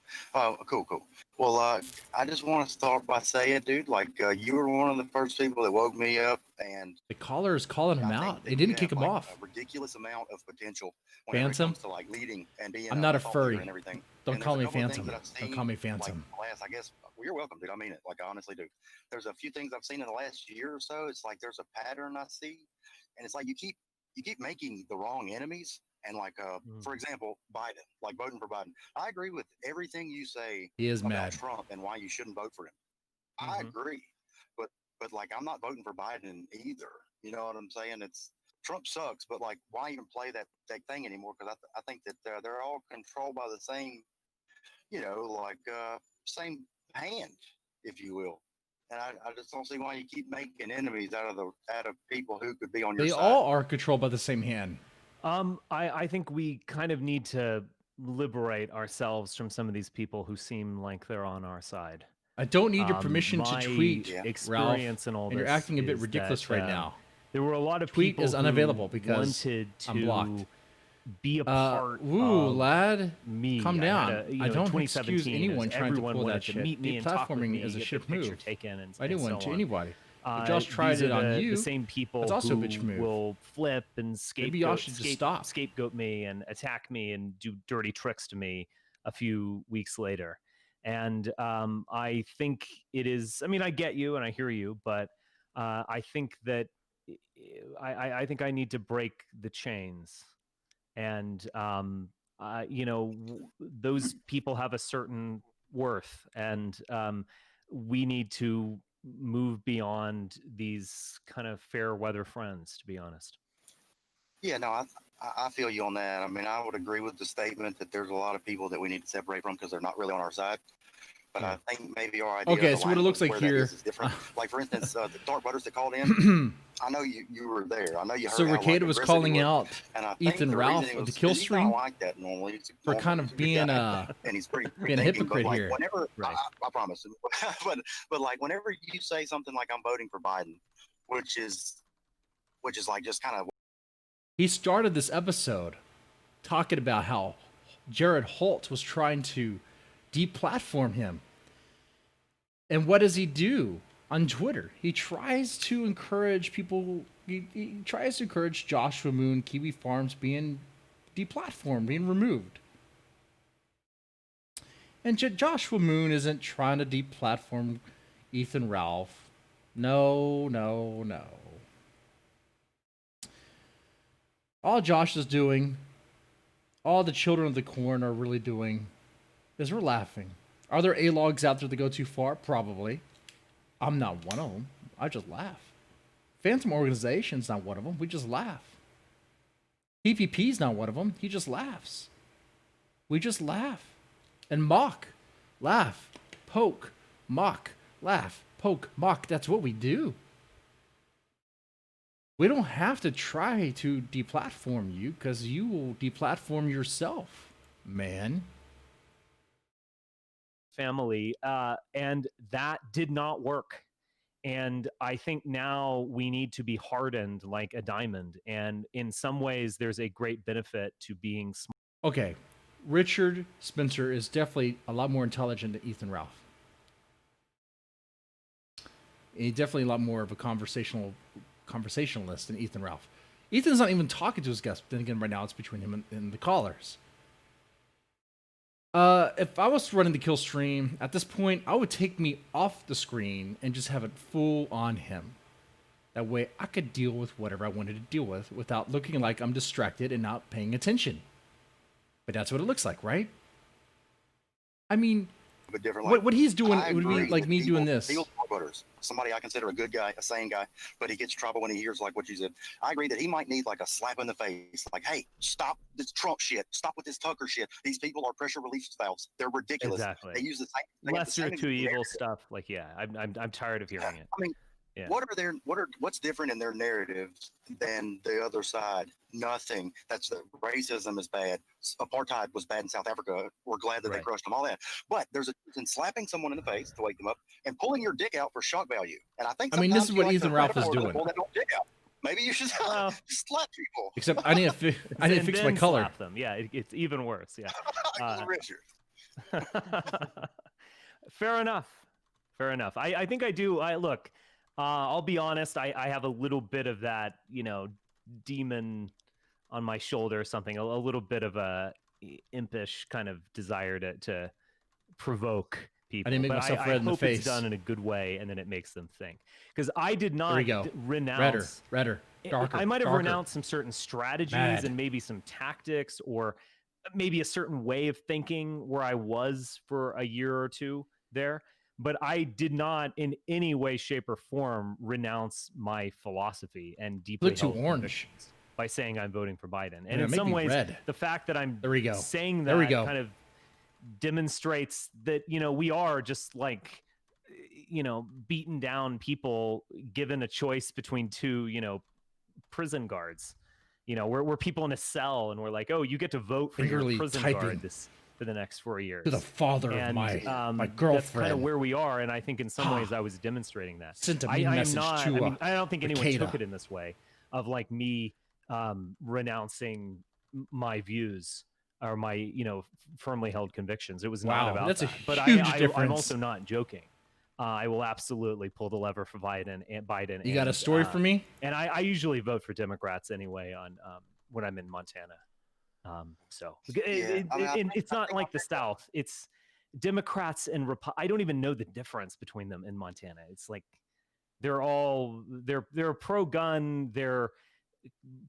Cool. Well, I just want to start by saying, dude, you were one of the first people that woke me up, and the caller is calling him out. They didn't kick him off. A ridiculous amount of potential when it comes to leading and being. I'm not a furry. And everything. Don't call me Phantom. Don't call me Phantom. I guess you're welcome, dude. I mean it. I honestly do. There's a few things I've seen in the last year or so. It's like there's a pattern I see, and it's like you keep making the wrong enemies. And for example, Biden, voting for Biden. I agree with everything you say he is about mad. Trump and why you shouldn't vote for him. I agree. But I'm not voting for Biden either. You know what I'm saying? Trump sucks, but why even play that thing anymore? Because I think that they're all controlled by the same, same hand, if you will. And I just don't see why you keep making enemies out of people who could be on your side. They all are controlled by the same hand. I think we kind of need to liberate ourselves from some of these people who seem like they're on our side. I don't need your permission to tweet, experience Ralph, and all this. And you're acting a bit ridiculous right now. There were a lot of tweet people is unavailable who because wanted I'm blocked. to be a part of lad, me. Calm down. I don't excuse anyone trying to pull that shit. Meet me and platforming talk is a shit move. Taken and anyone so to anybody. If Josh these tried it on the you, same people that's also who a bitch move. will flip and Maybe y'all should just stop. Scapegoat me and attack me and do dirty tricks to me a few weeks later. And I think it is. I mean, I get you and I hear you, but I think that I think I need to break the chains, and those people have a certain worth, and we need to move beyond these kind of fair weather friends, to be honest. Yeah, no, I feel you on that. I mean, I would agree with the statement that there's a lot of people that we need to separate from because they're not really on our side. But I think maybe our idea. Okay, of so what it looks like where that here. is different. Like for instance, the Dark Butters that called in. I know you were there. I know you heard. So how, Ricada like, was aggressive he calling out and I think Ethan the Ralph reason he of the was- kill he's not stream like that normally. He's for normally kind he's of a good being guy, and he's pretty being a thinking, hypocrite but like here. whenever Right. I promise, but like whenever you say something like I'm voting for Biden, which is like just kind of He started this episode talking about how Jared Holt was trying to deplatform him. And what does he do on Twitter? He tries to encourage people, he tries to encourage Joshua Moon, Kiwi Farms being deplatformed, being removed. And Joshua Moon isn't trying to deplatform Ethan Ralph. No, no, no. All Josh is doing, all the children of the corn are really doing, is we're laughing. Are there A-logs out there that go too far? Probably. I'm not one of them. I just laugh. Phantom Organization's not one of them. We just laugh. PPP's not one of them. He just laughs. We just laugh. And mock. Laugh. Poke. Mock. Laugh. Poke. Mock. That's what we do. We don't have to try to deplatform you because you will deplatform yourself, man. Family, and that did not work. And I think now we need to be hardened like a diamond. And in some ways, there's a great benefit to being smart. Okay, Richard Spencer is definitely a lot more intelligent than Ethan Ralph. He's definitely a lot more of a conversationalist than Ethan Ralph. Ethan's not even talking to his guests. Then again, right now it's between him and the callers. If I was running the kill stream at this point, I would take me off the screen and just have it full on him. That way I could deal with whatever I wanted to deal with without looking like I'm distracted and not paying attention. But that's what it looks like, right? I mean, a different. what he's doing I would be agree like that me people doing this. feel Dark Butters, somebody I consider a good guy, a sane guy, but he gets trouble when he hears like what you said. I agree that he might need like a slap in the face, like, "Hey, stop this Trump shit! Stop with this Tucker shit! These people are pressure relief valves. They're ridiculous. Exactly. They use the same. They have the Lesser same to evil narrative." stuff. Like, yeah, I'm tired of hearing it. I mean, Yeah. what's different in their narratives than the other side? Nothing. That's the racism is bad. Apartheid was bad in South Africa. We're glad that they Right. crushed them. All that, but there's a difference in slapping someone in the face to wake them up and pulling your dick out for shock value. And I think I mean, this is sometimes what you like Ethan the Ralph is metaphor to doing. pull that old dick out. Maybe you should just slap people. Except I need to I need to And fix my then color. slap them. Yeah, it's even worse. Yeah. Richard. Fair enough. Fair enough. I think I do. Look, I'll be honest. I have a little bit of that, demon on my shoulder or something. A little bit of a impish kind of desire to provoke people. I didn't make But myself I red in the hope face. it's done in a good way, and then it makes them think. Because I did not There we go. renounce. Redder, darker. I might have darker. renounced some certain strategies Mad. and maybe some tactics or maybe a certain way of thinking where I was for a year or two there. But I did not in any way, shape, or form renounce my philosophy and deeply Look too held orange. convictions by saying I'm voting for Biden. And Yeah, in make some me ways, red. the fact that I'm There we go. saying There we that go. kind of demonstrates that, we are just like, beaten down people given a choice between two, prison guards. We're people in a cell and we're like, oh, you get to vote for Angrily your prison typing. guard for the next 4 years. To the father of And, my That's kind girlfriend. of where we are, and I think in some ways I was demonstrating that. Sent a I mean am message not. to, I mean, I don't think anyone Ricada. took it in this way of like me renouncing my views or my firmly held convictions. It was Wow, not about that's a that. But huge I'm difference. also not joking. I will absolutely pull the lever for Biden. You got a story for me? And I usually vote for Democrats anyway on when I'm in Montana. So it's not like the South. It's Democrats and I don't even know the difference between them in Montana. It's like they're pro-gun. They're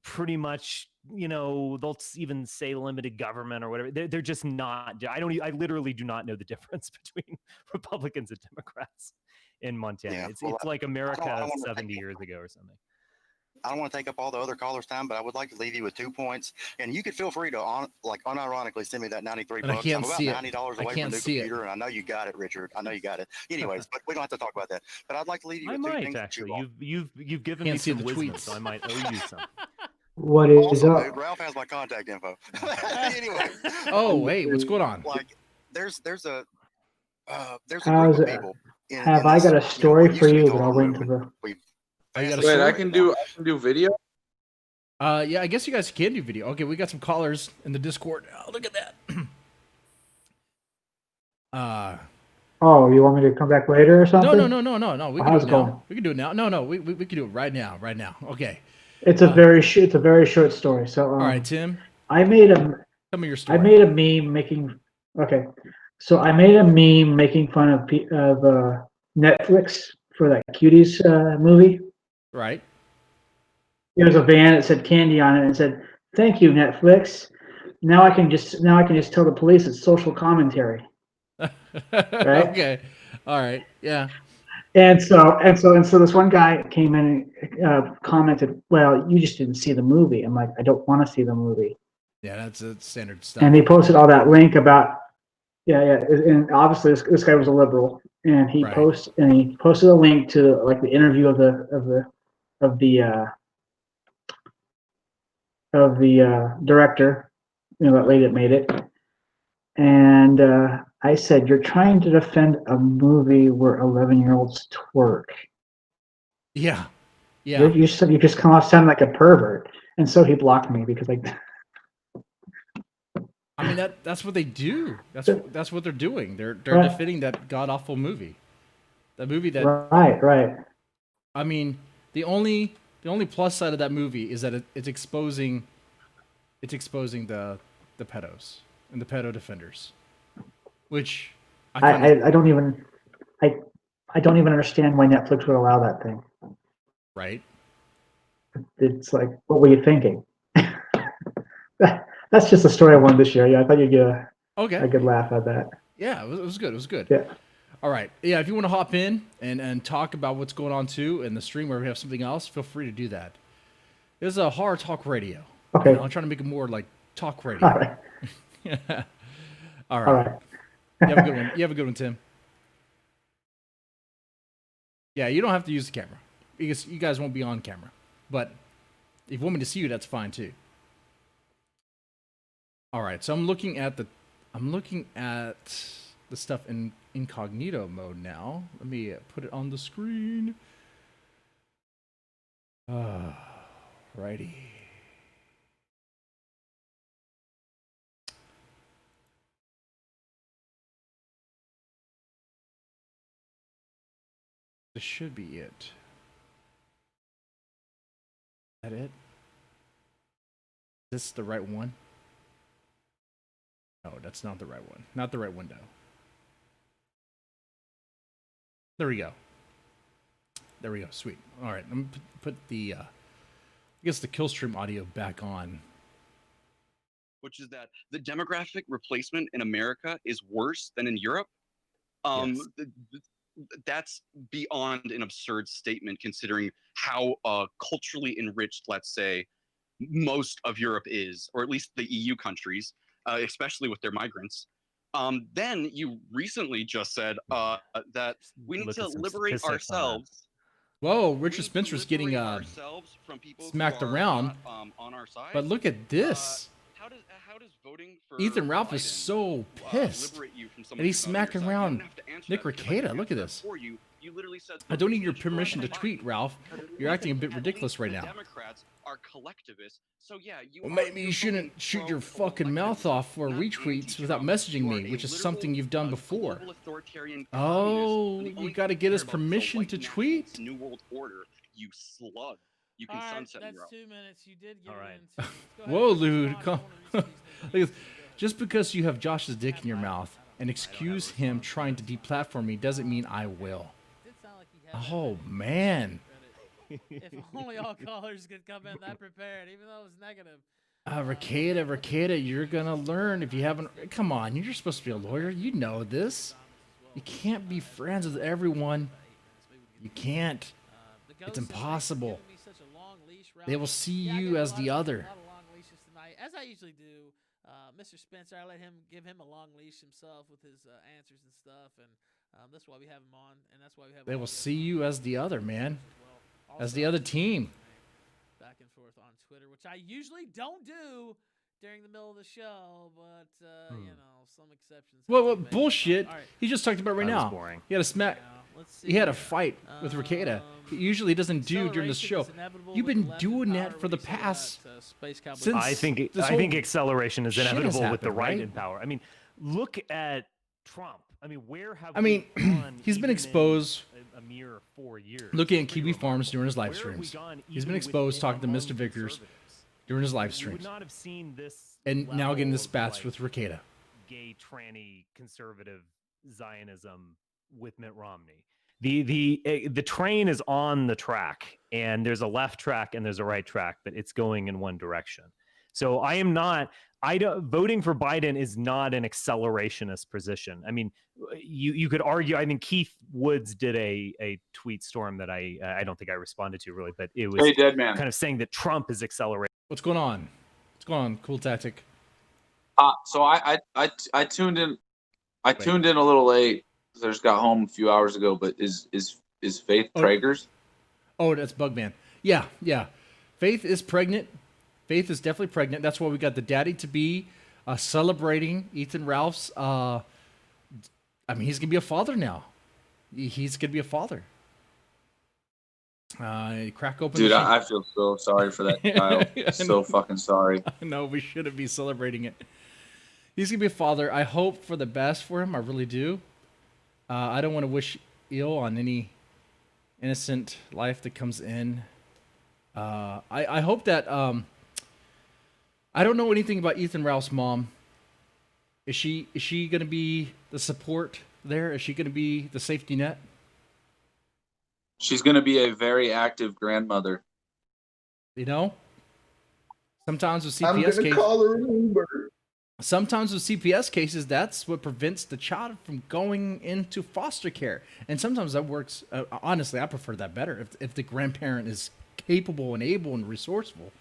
pretty much, they'll even say limited government or whatever. They're just not. I literally do not know the difference between Republicans and Democrats in Montana. Yeah, It's well, like I America don't wanna 70 take- years ago or something. I don't want to take up all the other callers' time, but I would like to leave you with 2 points. And you could feel free to unironically send me that 93 But I bucks. can't I'm about see it. $90 I away can't from a new see it. computer, and I know you got it, Richard. I know you got it. Anyways, but we don't have to talk about that. But I'd like to leave you I with two might things. actually. You've given me Can't see some the wisdom, tweets. so I might owe you some. What is Awesome, up? dude. Ralph has my contact info. Anyway, Oh, wait, what's going on? like there's a How's group of it? people. Have I got a story for you that I'll wait to the. Oh, you got a Wait, I story? can do video. Yeah, I guess you guys can do video. Okay, we got some callers in the Discord. Oh, look at that. Oh, you want me to come back later or something? No. We can How's do it it now. going? We can do it now. No, we can do it right now. Right now. Okay. It's a very short story. So All right, Tim. I made a Tell me your I story. made a meme making. Okay, so I made a meme making fun of Netflix for that Cuties movie. Right. There was a van that said candy on it and it said, "Thank you, Netflix. Now I can just tell the police it's social commentary." Right? Okay. All right. Yeah. And so this one guy came in and commented, "Well, you just didn't see the movie." I'm like, "I don't want to see the movie." Yeah, that's standard stuff. And he posted all that link about, and obviously this guy was a liberal, and he posted a link to like the interview of the director, that lady that made it, and I said, "You're trying to defend a movie where 11-year-olds twerk." Yeah. Yeah. You just come off sounding like a pervert, and so he blocked me because I mean that's what they do. That's what they're doing. They're Right. defending that god awful movie. That movie that right. I mean, the only plus side of that movie is that it's exposing the pedos and the pedo defenders, which I don't even understand why Netflix would allow that thing. Right. It's like, what were you thinking? That's just a story I wanted to share. Yeah, I thought you'd get a good laugh at that. Yeah, it was good. It was good. Yeah. All right. Yeah, if you want to hop in and talk about what's going on too in the stream, where we have something else, feel free to do that. This is a horror talk radio. Okay. I'm trying to make it more like talk radio. All right. All right. All right. You have a good one. You have a good one, Tim. Yeah, you don't have to use the camera because you guys won't be on camera. But if you want me to see you, that's fine too. All right. So I'm looking at the stuff in incognito mode now. Let me put it on the screen. Righty. This should be it. Is that it? Is this the right one? No, that's not the right one. Not the right window. There we go. There we go. Sweet. All right. I'm gonna put the, I guess the kill stream audio back on. Which is that the demographic replacement in America is worse than in Europe. That's beyond an absurd statement, considering how culturally enriched, let's say, most of Europe is, or at least the EU countries, especially with their migrants. Then you recently just said that we need to liberate ourselves. Whoa, Richard Spencer's getting smacked around. On our side. But look at this. How does voting for Ethan Ralph is so pissed. liberate you from And he's smacking around Nick Rekieta. Look at this. You literally said I don't need your permission to tweet, Ralph. You're acting a bit ridiculous right the now. Democrats are collectivists. So yeah, Well, maybe you shouldn't shoot your fucking mouth off for retweets without messaging me, which is something you've done before. Oh, you got to get his permission to tweet? New World Order, you slug. You can sunset me, That's Ralph. 2 minutes. You did get it in. Whoa, Lude. Come. Just because you have Josh's dick in your mouth and excuse him trying to deplatform me doesn't mean I will. Oh, man. If only all callers could come in that prepared, even though it was negative. Ricada, you're going to learn if you haven't. Come on, you're supposed to be a lawyer. You know this. You can't be friends with everyone. You can't. It's impossible. They will see you as the other. As I usually do, Mr. Spencer, I let him give him a long leash himself with his answers and stuff, and that's why we have him on, and that's why we have. They will see you as the other, man. As the other team. Back and forth on Twitter, which I usually don't do during the middle of the show, but you know, some exceptions. Well, bullshit. All right. He just talked about right now. Boring. He had a smack. He had a fight with Ricada. He usually doesn't do during this show. You've been doing that for the past. Since I think acceleration is inevitable with the right right? in power. I mean, look at Trump. I mean, where have he's been exposed. A mere 4 years. Looking at Kiwi Farms during his live streams. He's been exposed talking to Mr. Vickers during his live streams. You would not have seen this. And now getting the spats like, with Ricada. Gay, tranny, conservative Zionism with Mitt Romney. The train is on the track, and there's a left track and there's a right track, but it's going in one direction. So voting for Biden is not an accelerationist position. I mean, you could argue. I mean, Keith Woods did a tweet storm that I don't think I responded to really, but it was kind of saying that Trump is accelerating. What's going on? What's going on? Cool tactic. So I tuned in. I tuned in a little late. I just got home a few hours ago. But is Faith Prager's? Oh, that's Bugman. Yeah. Faith is pregnant. Faith is definitely pregnant. That's why we got the daddy to be celebrating Ethan Ralph's. I mean, he's gonna be a father now. He's gonna be a father. Crack open. Dude, I feel so sorry for that child. So fucking sorry. I know we shouldn't be celebrating it. He's gonna be a father. I hope for the best for him. I really do. I don't want to wish ill on any innocent life that comes in. I hope that. I don't know anything about Ethan Ralph's mom. Is she going to be the support there? Is she going to be the safety net? She's going to be a very active grandmother. You know, sometimes with I'm CPS gonna cases, call her an Uber. sometimes with CPS cases, that's what prevents the child from going into foster care. And sometimes that works. Honestly, I prefer that better if the grandparent is capable and able and resourceful.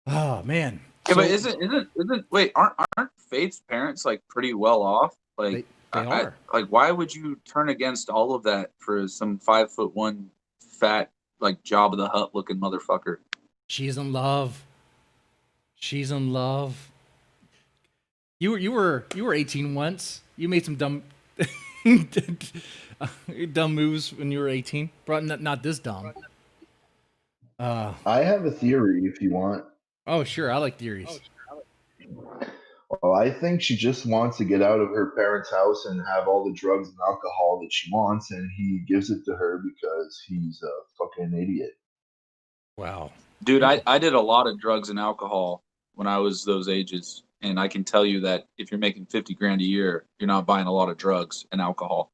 Oh man! Yeah, but isn't wait? Aren't Faith's parents like pretty well off? Like they are. Like, why would you turn against all of that for some 5'1" fat like Jabba the Hutt looking motherfucker? She's in love. She's in love. You were 18 once. You made some dumb dumb moves when you were 18. But not this dumb. I have a theory if you want. Oh, sure. I like theories. Well, I think she just wants to get out of her parents' house and have all the drugs and alcohol that she wants, and he gives it to her because he's a fucking idiot. Wow. Dude, I did a lot of drugs and alcohol when I was those ages, and I can tell you that if you're making $50,000 a year, you're not buying a lot of drugs and alcohol.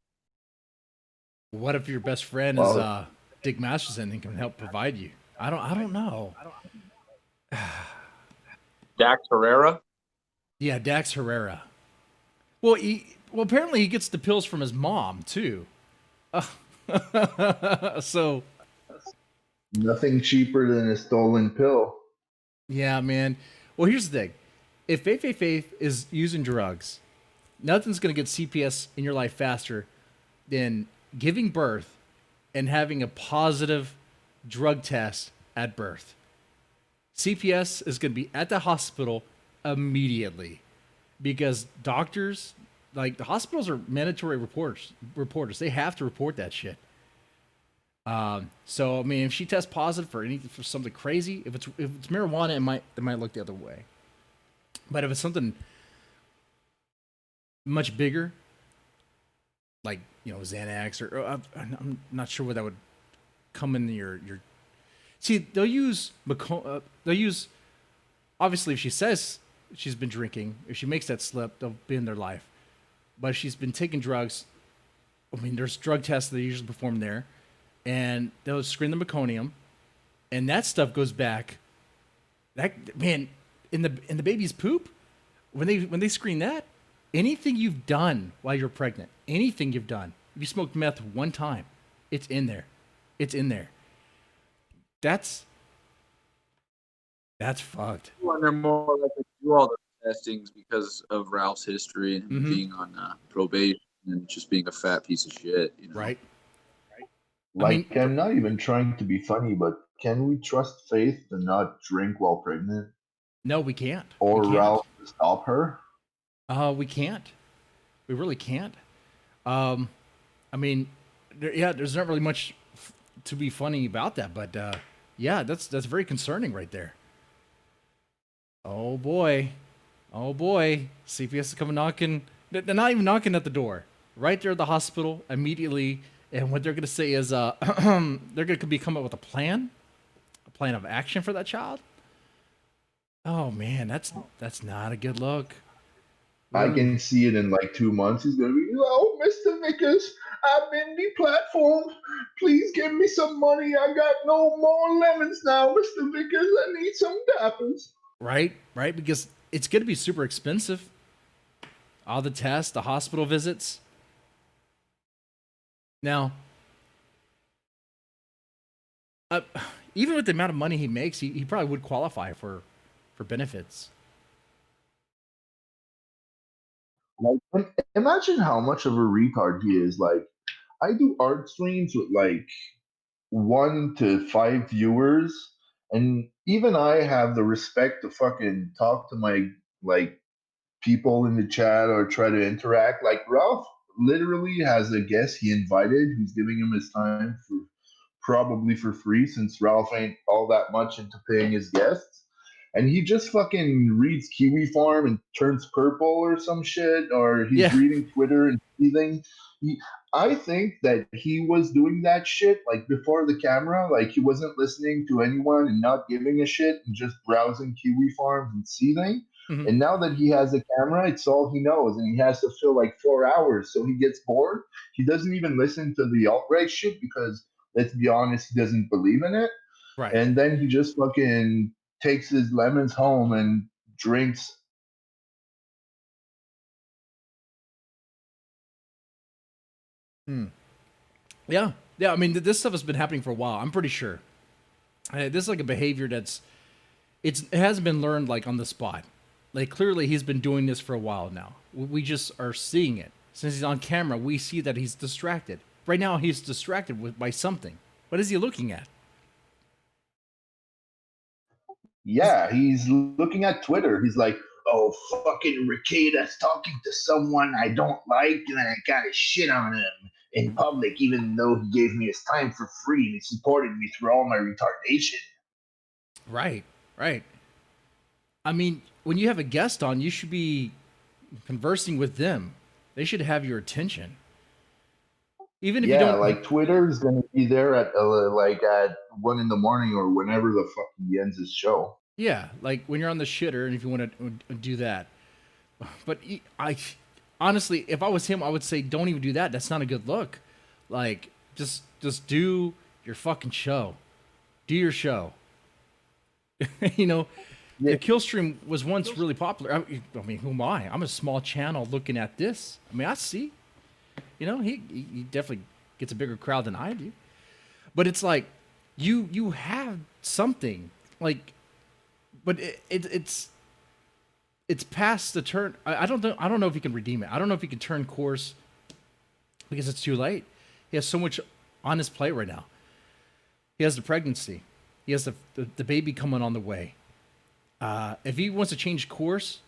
What if your best friend is Dick Masterson and can help provide you? I don't know. Dax Herrera? Yeah, Dax Herrera. Well, apparently he gets the pills from his mom too. So Nothing cheaper than a stolen pill. yeah, man. Well, here's the thing: if Faith is using drugs, nothing's gonna get CPS in your life faster than giving birth and having a positive drug test at birth. CPS is going to be at the hospital immediately because doctors, like the hospitals are mandatory reporters. They have to report that shit. So I mean, if she tests positive for something crazy, if it's marijuana, it might look the other way. But if it's something much bigger, like Xanax or I'm not sure what that would come in your. See, they'll use obviously if she says she's been drinking, if she makes that slip, they'll be in their life. but she's been taking drugs. I mean, there's drug tests that they usually perform there, and they'll screen the meconium, and that stuff goes back. That man, in the baby's poop, when they screen that, anything you've done while you're pregnant, anything you've done, if you smoked meth one time, it's in there. It's in there. That's fucked. Well, they're more likely to do all the testings because of Ralph's history and him Mhm. being on probation and just being a fat piece of shit. You know? Right. Like, I'm not even trying to be funny, but can we trust Faith to not drink while pregnant? No, we can't. Or We can't. Ralph to stop her? We can't. We really can't. I mean, there's not really much to be funny about that, but yeah, that's very concerning right there. Oh boy, CPS is coming knocking. They're not even knocking at the door. Right there at the hospital immediately, and what they're gonna say is, they're gonna come up with a plan of action for that child. Oh man, that's not a good look. I Ooh. can see it in like 2 months. He's gonna be, oh, Mr. Vickers, I've been deplatformed. Please give me some money. I got no more lemons now, Mr. Vickers. I need some dappers. Right, because it's going to be super expensive. All the tests, the hospital visits. Now, even with the amount of money he makes, he probably would qualify for benefits. Like, imagine how much of a retard he is. Like, I do art streams with like 1 to 5 viewers, and even I have the respect to fucking talk to my like people in the chat or try to interact. Like Ralph literally has a guest he invited who's giving him his time for probably for free since Ralph ain't all that much into paying his guests. And he just fucking reads Kiwi Farm and turns purple or some shit, or he's Yeah. reading Twitter and seething. I think that he was doing that shit like before the camera, like he wasn't listening to anyone and not giving a shit and just browsing Kiwi Farms and seething. Mhm. And now that he has a camera, it's all he knows, and he has to fill like 4 hours. So he gets bored. He doesn't even listen to the alt-right shit because, let's be honest, he doesn't believe in it. Right. And then he just fucking takes his lemons home and drinks. Yeah. I mean, this stuff has been happening for a while. I'm pretty sure. This is like a behavior it hasn't been learned like on the spot. Like clearly he's been doing this for a while now. We just are seeing it. Since he's on camera, we see that he's distracted. Right now he's distracted by something. What is he looking at? Yeah, he's looking at Twitter. He's like, oh, fucking Riqueda's talking to someone I don't like, and I gotta shit on him in public, even though he gave me his time for free and he supported me through all my retardation. Right. I mean, when you have a guest on, you should be conversing with them. They should have your attention. Even if you don't, like Twitter is gonna be there at at 1 in the morning or whenever the fuck he ends his show. yeah, like when you're on the shitter, and if you want to do that. But I honestly, if I was him, I would say don't even do that. That's not a good look. Like just do your fucking show. Do your show. You know, the kill stream was once really popular. I mean, who am I? I'm a small channel looking at this. I mean, I see. You know, he definitely gets a bigger crowd than I do. But it's like you have something like, but it's past the turn. I don't know if he can redeem it. I don't know if he can turn course because it's too late. He has so much on his plate right now. He has the pregnancy. He has the baby coming on the way. If he wants to change course,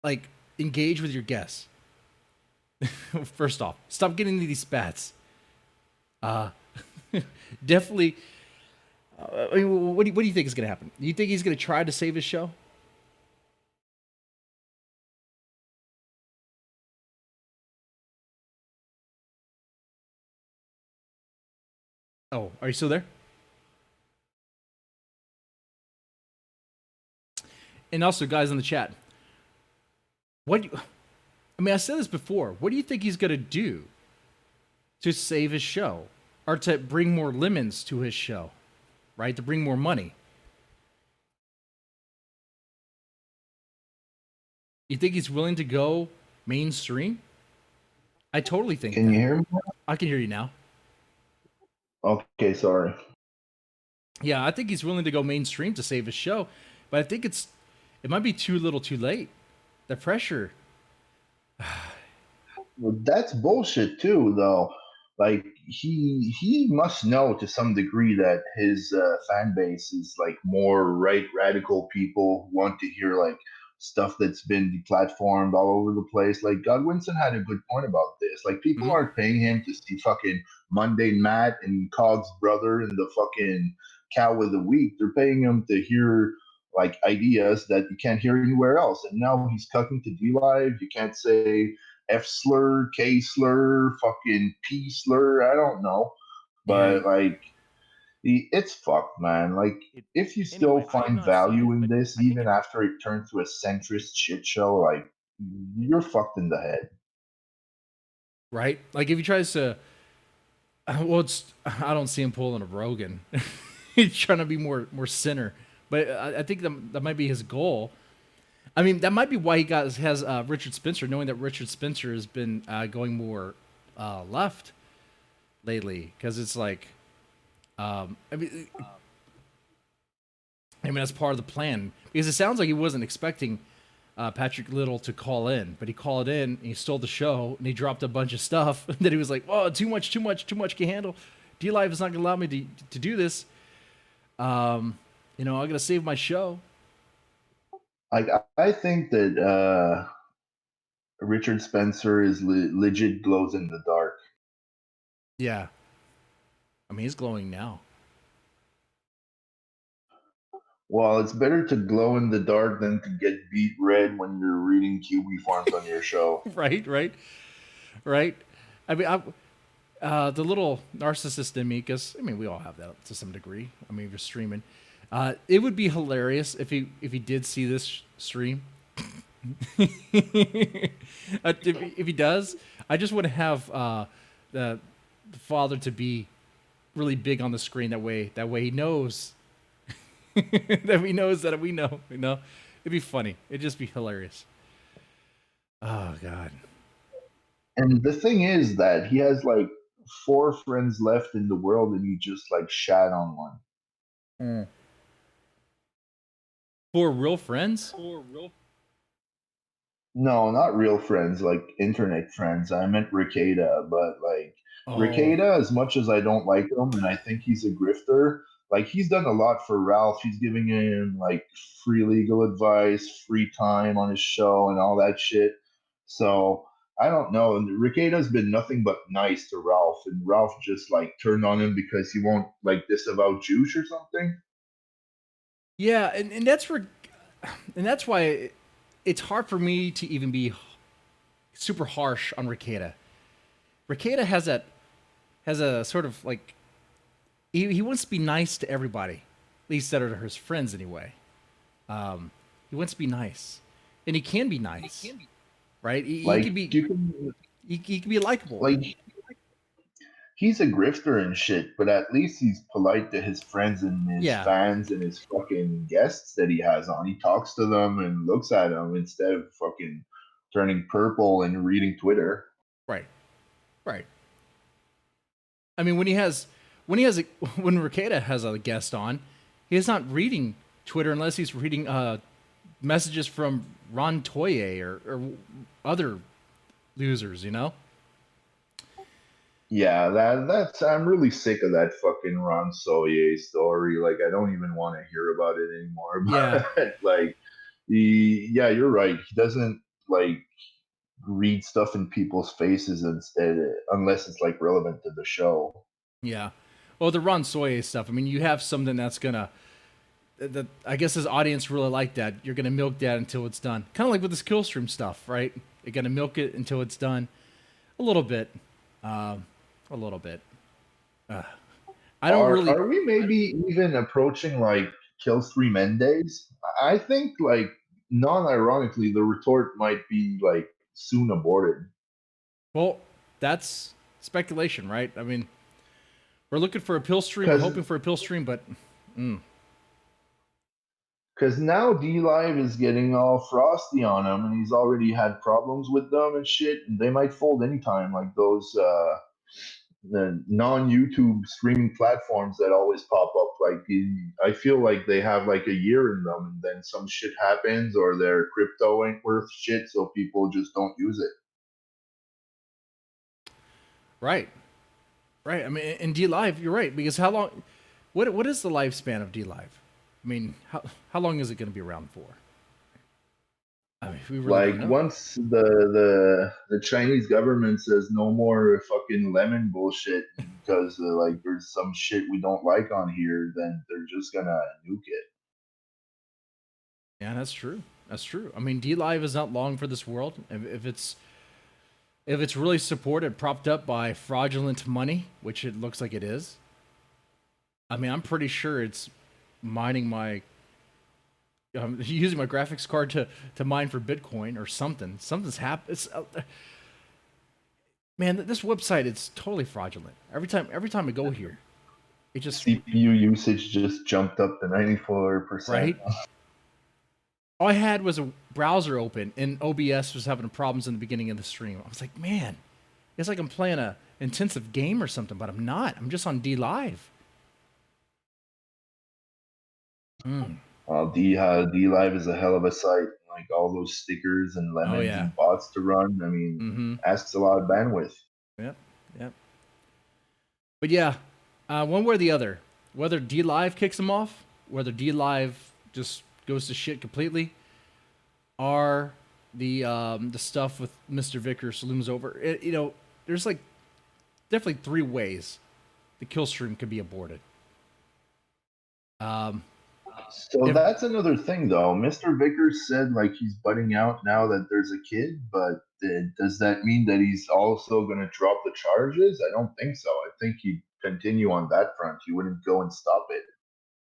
like engage with your guests. First off, stop getting into these spats. Definitely. I mean, what do you think is going to happen? Do you think he's going to try to save his show? Oh, are you still there? And also, guys in the chat, I mean, I said this before. What do you think he's gonna do to save his show, or to bring more lemons to his show, right? To bring more money. You think he's willing to go mainstream? I totally think Can that. you hear me? I can hear you now. Okay, sorry. Yeah, I think he's willing to go mainstream to save his show, but I think it might be too little, too late. The pressure. Well, that's bullshit too, though. Like he must know to some degree that his fan base is like more right radical people who want to hear like stuff that's been deplatformed all over the place. Like Godwinson had a good point about this. Like people aren't paying him to see fucking Mundane Matt and Cog's brother and the fucking cow of the week. They're paying him to hear like ideas that you can't hear anywhere else. And now he's cutting to D Live. You can't say F slur, K slur, fucking P slur. I don't know, but like, it's fucked, man. Like, if you still find value in this, even after it turns to a centrist shit show, like, you're fucked in the head. Right? Like if he tries to, well, I don't see him pulling a Rogan. He's trying to be more center, but I think that might be his goal. I mean, that might be why he has Richard Spencer, knowing that Richard Spencer has been going more left lately, because it's like, I mean, that's part of the plan, because it sounds like he wasn't expecting Patrick Little to call in, but he called in and he stole the show and he dropped a bunch of stuff that he was like, "Whoa, too much, can handle. D Live is not gonna allow me to do this. I'm gonna save my show." Like, I think that Richard Spencer is legit glows in the dark. Yeah. I mean, he's glowing now. Well, it's better to glow in the dark than to get beat red when you're reading Kiwi Farms on your show. Right. I mean, the little narcissist in me, because I mean, we all have that to some degree. I mean, if you're streaming, it would be hilarious if he did see this stream. If he does, I just want to have the father to be really big on the screen. That way he knows that he knows that we know. It'd be funny. It'd just be hilarious. Oh God. And the thing is that he has like 4 friends left in the world, and he just like shat on one. 4 real friends? No, not real friends, like internet friends. I meant Ricada, but like Ricada, as much as I don't like him and I think he's a grifter, like he's done a lot for Ralph. He's giving him like free legal advice, free time on his show, and all that shit. So I don't know. And Ricada's been nothing but nice to Ralph, and Ralph just like turned on him because he won't like disavow Juice or something. Yeah, and that's why it's hard for me to even be super harsh on Ricada. Ricada has a sort of like he wants to be nice to everybody, at least that are his friends anyway. He wants to be nice, and he can be nice, right? He can be he can be likable. Like he's a grifter and shit, but at least he's polite to his friends and his fans and his fucking guests that he has on. He talks to them and looks at them instead of fucking turning purple and reading Twitter. Right. I mean, when Ricada has a guest on, he's not reading Twitter unless he's reading messages from Ron Toye or other losers, Yeah, that's I'm really sick of that fucking Ron Sawyer story. Like, I don't even want to hear about it anymore. But like, you're right. He doesn't like read stuff in people's faces instead, unless it's like relevant to the show. Yeah. Well, the Ron Sawyer stuff. I mean, you have something that's gonna. I guess his audience really like that. You're gonna milk that until it's done. Kind of like with this Killstream stuff, right? You're gonna milk it until it's done. A little bit. I don't really. Are we maybe even approaching like Killstream end days? I think like non-ironically, the retort might be like soon aborted. Well, that's speculation, right? I mean, we're looking for a pill stream, we're hoping for a pill stream, but Because now D Live is getting all frosty on him, and he's already had problems with them and shit. And they might fold anytime, like those the non-YouTube streaming platforms that always pop up. Like I feel like they have like a year in them, and then some shit happens, or their crypto ain't worth shit, so people just don't use it. right. I mean, in D Live, you're right, because how long? What is the lifespan of D Live? I mean, how long is it going to be around for? I mean, we really Like don't know. once the Chinese government says no more fucking lemon bullshit because like there's some shit we don't like on here, then they're just gonna nuke it. Yeah, that's true. That's true. I mean, D Live is not long for this world. If it's really supported, propped up by fraudulent money, which it looks like it is. I mean, I'm pretty sure it's mining my using my graphics card to mine for Bitcoin or something. Something's happened. Man, this website is totally fraudulent. Every time I go here, it just CPU usage just jumped up to 94%. right. All I had was a browser open, and OBS was having problems in the beginning of the stream. I was like, man, it's like I'm playing a intensive game or something, but I'm not. I'm just on D Live. D Live is a hell of a site. Like all those stickers and lemons yeah. and bots to run. I mean, asks a lot of bandwidth. Yep. But yeah, one way or the other, whether D Live kicks them off, whether D Live just goes to shit completely, or the stuff with Mr. Vickers looms over. There's like definitely three ways the kill stream could be aborted. So that's another thing, though. Mr. Vickers said like he's butting out now that there's a kid, but does that mean that he's also going to drop the charges? I don't think so. I think he'd continue on that front. He wouldn't go and stop it.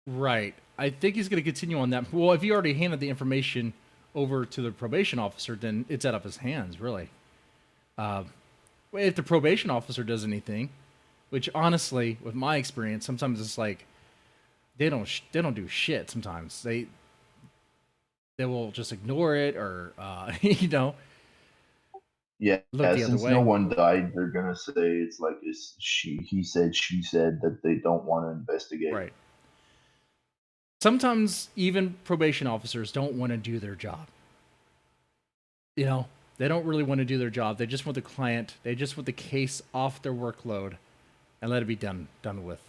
Right. I think he's going to continue on that. Well, if he already handed the information over to the probation officer, then it's out of his hands, really. If the probation officer does anything, which honestly, with my experience, sometimes it's like they don't do shit. Sometimes they will just ignore it or Yeah, look the other since way. no one died, they're gonna say it's like he said, she said, that they don't want to investigate. Right. Sometimes even probation officers don't want to do their job. They don't really want to do their job. They just want the client. They just want the case off their workload and let it be done with.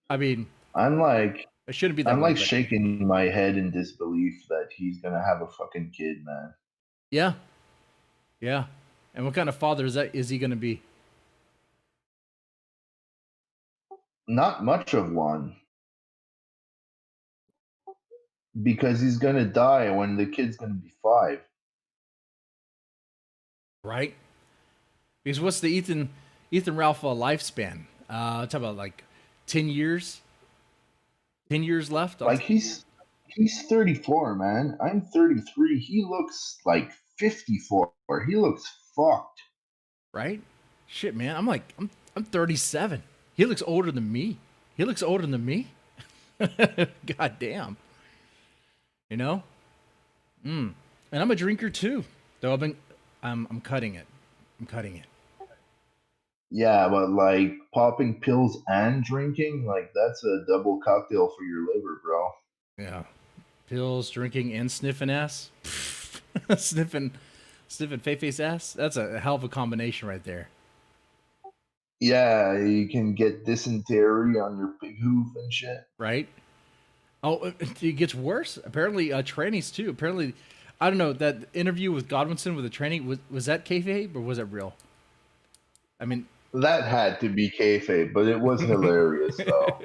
I mean, it shouldn't be that way. I'm shaking my head in disbelief that he's gonna have a fucking kid, man. Yeah. And what kind of father is he gonna be? Not much of one. Because he's gonna die when the kid's gonna be 5. Right? Because what's the Ethan Ralph lifespan? Talk about like 10 years. 10 years left. Like he's 34, man. I'm 33. He looks like 54. He looks fucked. Right? Shit, man. I'm 37. He looks older than me. God damn. And I'm a drinker too. Though I'm cutting it. Yeah, but like popping pills and drinking, like that's a double cocktail for your liver, bro. Yeah. Pills, drinking, and sniffing ass. sniffing Fei-Fei's ass. That's a hell of a combination right there. Yeah, you can get dysentery on your pig hoof and shit. Right? Oh, it gets worse. Apparently, trannies too. Apparently, I don't know, that interview with Godwinson with the tranny, was that kayfabe or was it real? I mean, that had to be kayfabe, but it was hilarious though.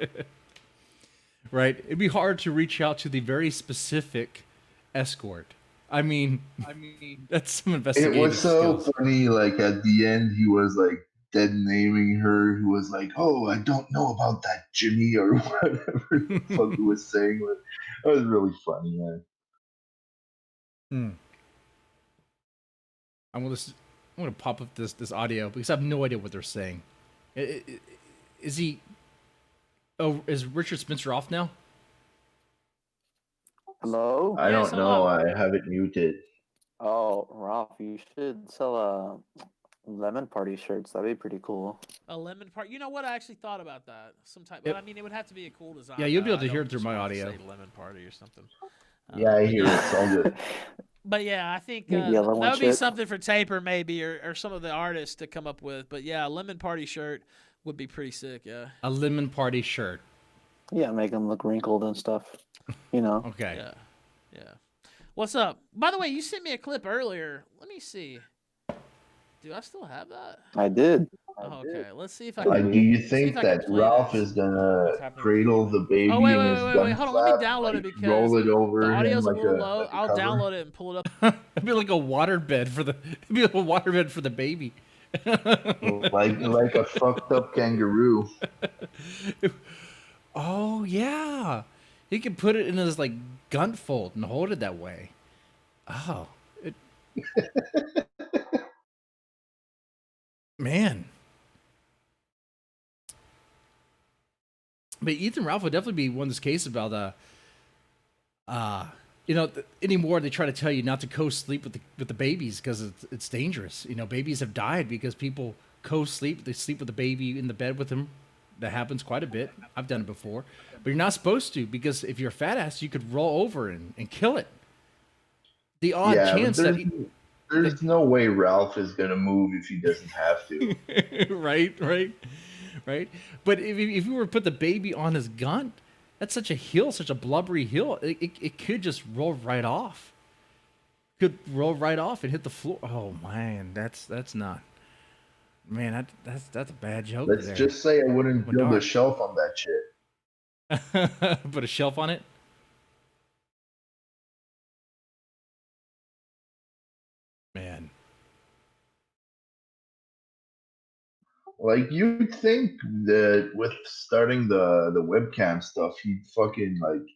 Right? It'd be hard to reach out to the very specific escort. I mean, that's some investigative It was so skills. funny. Like at the end, he was like dead naming her. He was like, "Oh, I don't know about that, Jimmy," or whatever the fuck he was saying. It was really funny, man. Hmm. I'm gonna pop up this audio because I have no idea what they're saying. Is he? Oh, is Richard Spencer off now? Hello? I Yes, don't know. hello. I have it muted. Oh, Ralph, you should sell lemon party shirts. That'd be pretty cool. A lemon part. You know what? I actually thought about that. Some type, but Yep. I mean, it would have to be a cool design. Yeah, you'll be able I to hear don't it through just my want to audio. say lemon party or something. Yeah, I But hear it. It's all good. But yeah, I think Maybe a that lemon would be chip. something for Taper maybe, or some of the artists to come up with. But yeah, a lemon party shirt would be pretty sick. Yeah. A lemon party shirt. Yeah, make them look wrinkled and stuff. You know. Okay. Yeah. Yeah. What's up? By the way, you sent me a clip earlier. Let me see. Do I still have that? I did. Oh, okay. Let's see if I Like, can. do you see if think I can that play Ralph this. is gonna What's happening with cradle Demon? the baby Oh wait, in wait, his wait, wait, gun wait. Hold on. Let me flap, download it like because roll it the over him audio's a like little a low. I'll cover? download it and pull it up. It'd be like a waterbed for the. It'd be like a waterbed for the baby. like a fucked up kangaroo. Oh yeah, he could put it in his like gun fold and hold it that way. Oh, man. But Ethan Ralph would definitely be one of those cases about anymore they try to tell you not to co-sleep with the babies because it's dangerous. You know, babies have died because people co-sleep. They sleep with the baby in the bed with them. That happens quite a bit. I've done it before, but you're not supposed to because if you're a fat ass, you could roll over and kill it. The odd Yeah, but chance there's no way Ralph is gonna move if he doesn't have to. right. But if you were to put the baby on his gun, that's such a hill, such a blubbery hill. It could just roll right off. Could roll right off and hit the floor. Oh man, that's not. Man, that's a bad joke. Let's there. just say I wouldn't Went build a dark. shelf on that shit. Put a shelf on it. Man. Like, you'd think that with starting the webcam stuff, he'd fucking like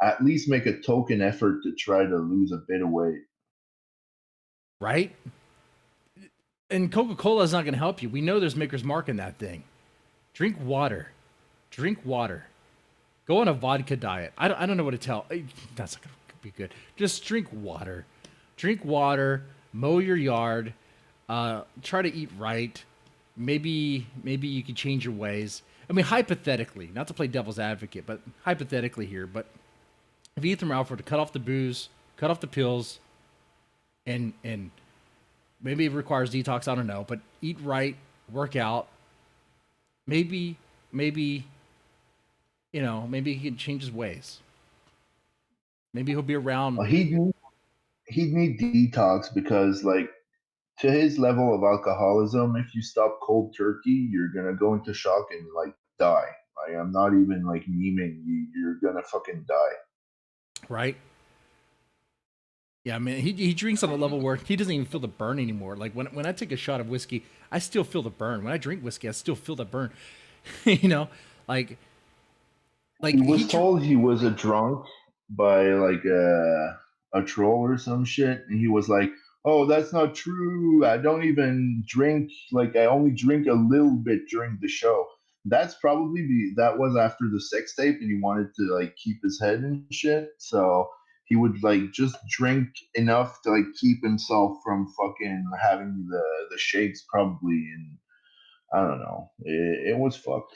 at least make a token effort to try to lose a bit of weight. Right? And Coca-Cola is not going to help you. We know there's Maker's Mark in that thing. Drink water. Drink water. Go on a vodka diet. I don't know what to tell. That's not going to be good. Just drink water. Drink water. Mow your yard. Try to eat right. Maybe you can change your ways. I mean, hypothetically, not to play devil's advocate, but hypothetically here. But if Ethan Ralph were to cut off the booze, cut off the pills, and maybe it requires detox, I don't know, but eat right, work out. Maybe maybe he can change his ways. Maybe he'll be around. Well, he'd need detox because, like, to his level of alcoholism, if you stop cold turkey, you're gonna go into shock and like die. Like, I'm not even like memeing you. You're gonna fucking die. Right? Yeah, man, he drinks on a level where he doesn't even feel the burn anymore. Like when I take a shot of whiskey, I still feel the burn. When I drink whiskey, I still feel the burn. you know, like he was told he was a drunk by like a troll or some shit, and he was like, "Oh, that's not true. I don't even drink. Like, I only drink a little bit during the show." That was after the sex tape, and he wanted to like keep his head and shit. So he would like just drink enough to like keep himself from fucking having the shakes, probably. And I don't know. It was fucked.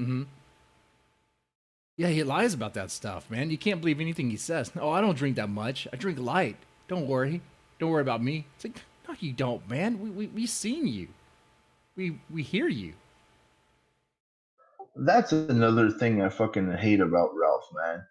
Mm-hmm. Yeah, he lies about that stuff, man. You can't believe anything he says. No, I don't drink that much. I drink light. Don't worry. Don't worry about me. It's like, no, you don't, man. We seen you. We hear you. That's another thing I fucking hate about Ralph, man.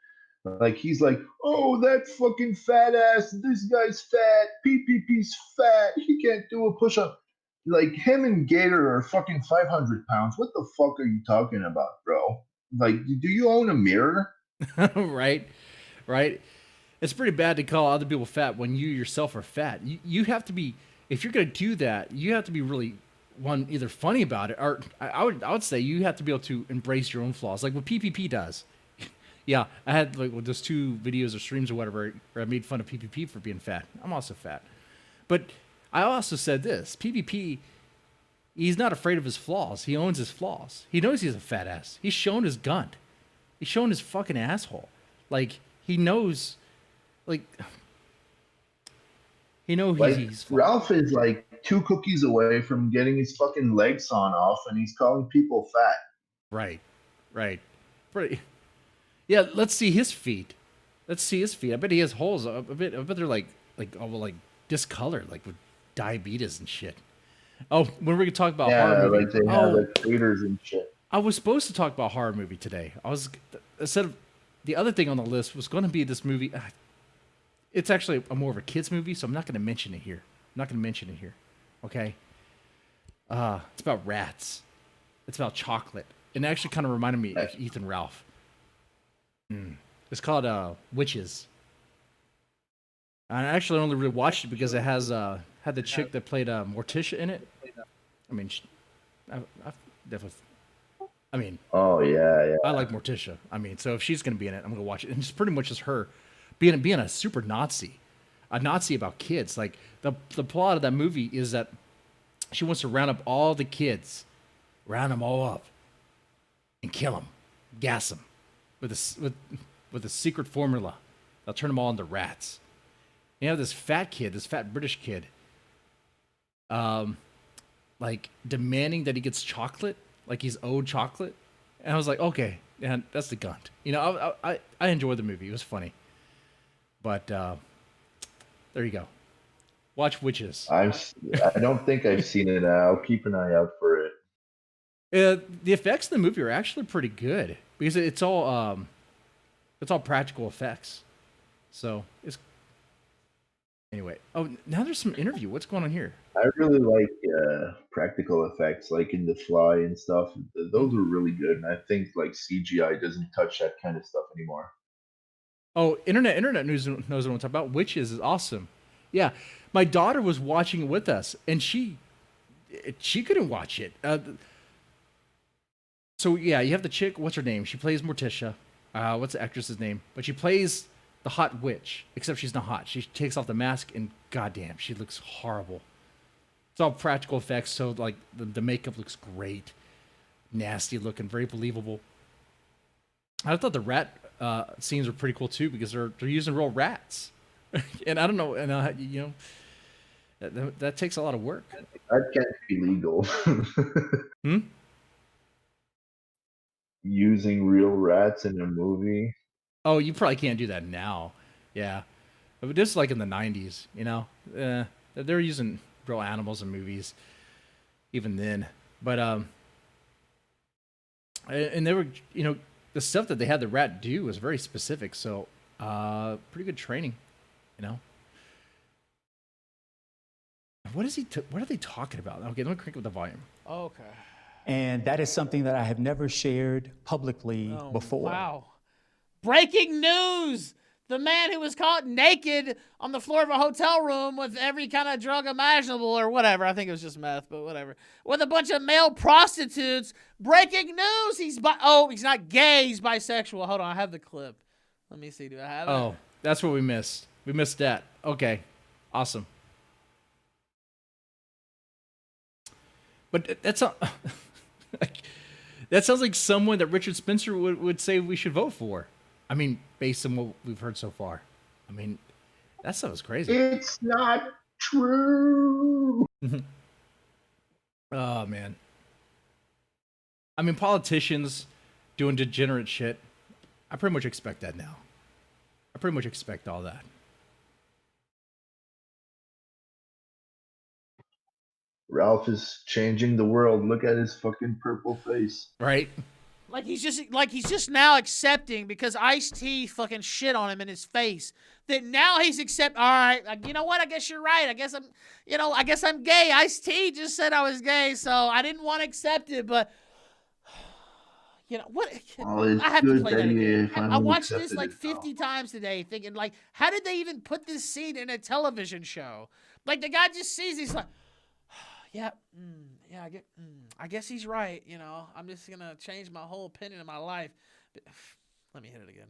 Like, he's like, "Oh, that fucking fat ass. This guy's fat. PPP's fat. He can't do a push up." Like, him and Gator are fucking 500 pounds. What the fuck are you talking about, bro? Like, do you own a mirror? right. It's pretty bad to call other people fat when you yourself are fat. You have to be, if you're gonna do that, you have to be really either funny about it, or I would say you have to be able to embrace your own flaws, like what PPP does. Yeah, I had like those 2 videos or streams or whatever where I made fun of PPP for being fat. I'm also fat. But I also said this, PPP, he's not afraid of his flaws. He owns his flaws. He knows he's a fat ass. He's shown his gunt. He's shown his fucking asshole. Like, he knows, like, Like, he's Ralph is like 2 cookies away from getting his fucking legs sawn off, and he's calling people fat. Right. Pretty. Yeah, let's see his feet. I bet he has holes. I bet they're like discolored, like with diabetes and shit. Oh, when we're gonna talk about horror movie, like they have like craters and shit. I was supposed to talk about horror movie today. Instead of the other thing on the list was going to be this movie. It's actually more of a kids movie, so I'm not going to mention it here. Okay. It's about rats. It's about chocolate. And it actually kind of reminded me of Ethan Ralph. It's called Witches. I actually only really watched it because it has had the chick that played Morticia in it. I mean, I definitely. I mean, oh yeah. I like Morticia. I mean, so if she's gonna be in it, I'm gonna watch it. And it's pretty much just her being a super Nazi, a Nazi about kids. Like the plot of that movie is that she wants to round up all the kids, round them all up, and kill them, gas them, with a secret formula. They'll turn them all into rats. You have this fat British kid, like demanding that he gets chocolate, like he's owed chocolate. And I was like, okay, and that's the gunt. You know, I enjoyed the movie. It was funny. But there you go. Watch Witches. I don't think I've seen it. I'll keep an eye out for it. The effects in the movie are actually pretty good because it's all practical effects. So it's anyway. Oh, now there's some interview. What's going on here? I really like practical effects, like in The Fly and stuff. Those are really good, and I think like CGI doesn't touch that kind of stuff anymore. Oh, internet news knows what I'm talking about. Witches is awesome. Yeah, my daughter was watching it with us, and she couldn't watch it. So yeah, you have the chick. What's her name? She plays Morticia. What's the actress's name? But she plays the hot witch, except she's not hot. She takes off the mask, and goddamn, she looks horrible. It's all practical effects, so like the makeup looks great, nasty looking, very believable. I thought the rat scenes were pretty cool too because they're using real rats, and I don't know, and you know, that takes a lot of work. That can't be legal. Using real rats in a movie. Oh, you probably can't do that now. Yeah, but this is like in the 90s, you know. They're using real animals in movies, even then. But and they were, you know, the stuff that they had the rat do was very specific. So, pretty good training, you know. What is what are they talking about? Okay, let me crank up the volume. Okay. And that is something that I have never shared publicly before. Wow. Breaking news! The man who was caught naked on the floor of a hotel room with every kind of drug imaginable or whatever. I think it was just meth, but whatever. With a bunch of male prostitutes. Breaking news! He's not gay. He's bisexual. Hold on, I have the clip. Let me see. Do I have it? Oh, that's what we missed. We missed that. Okay. Awesome. But that's not... that sounds like someone that Richard Spencer would say we should vote for. I mean, based on what we've heard so far. I mean, that sounds crazy. It's not true. Oh, man. I mean, politicians doing degenerate shit. I pretty much expect that now. I pretty much expect all that. Ralph is changing the world. Look at his fucking purple face. Right? Like he's just now accepting because Ice-T fucking shit on him in his face. That now he's all right, you know what? I guess you're right. I guess I'm gay. Ice-T just said I was gay, so I didn't want to accept it, but you know what? It's I have good to play that that he again. finally I watched this accepted like it. 50 times today, thinking like, how did they even put this scene in a television show? Like the guy just sees, he's like, I guess he's right. You know, I'm just gonna change my whole opinion of my life. Let me hit it again.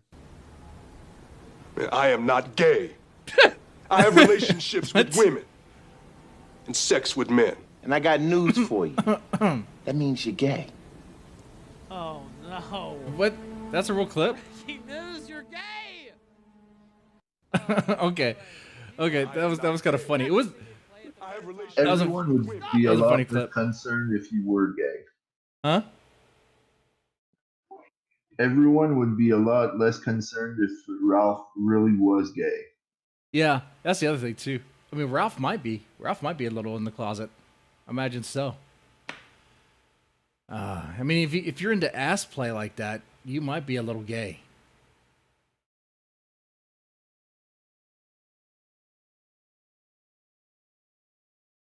I am not gay. I have relationships with women and sex with men. And I got news for you. That means you're gay. Oh no! What? That's a real clip? Breaking news! You're gay. Okay, that was kind of funny. It was. Everyone would be a that was a funny lot less clip. concerned if you were gay. Huh? Everyone would be a lot less concerned if Ralph really was gay. Yeah, that's the other thing too. I mean, Ralph might be a little in the closet. I imagine so. I mean, if you're into ass play like that, you might be a little gay.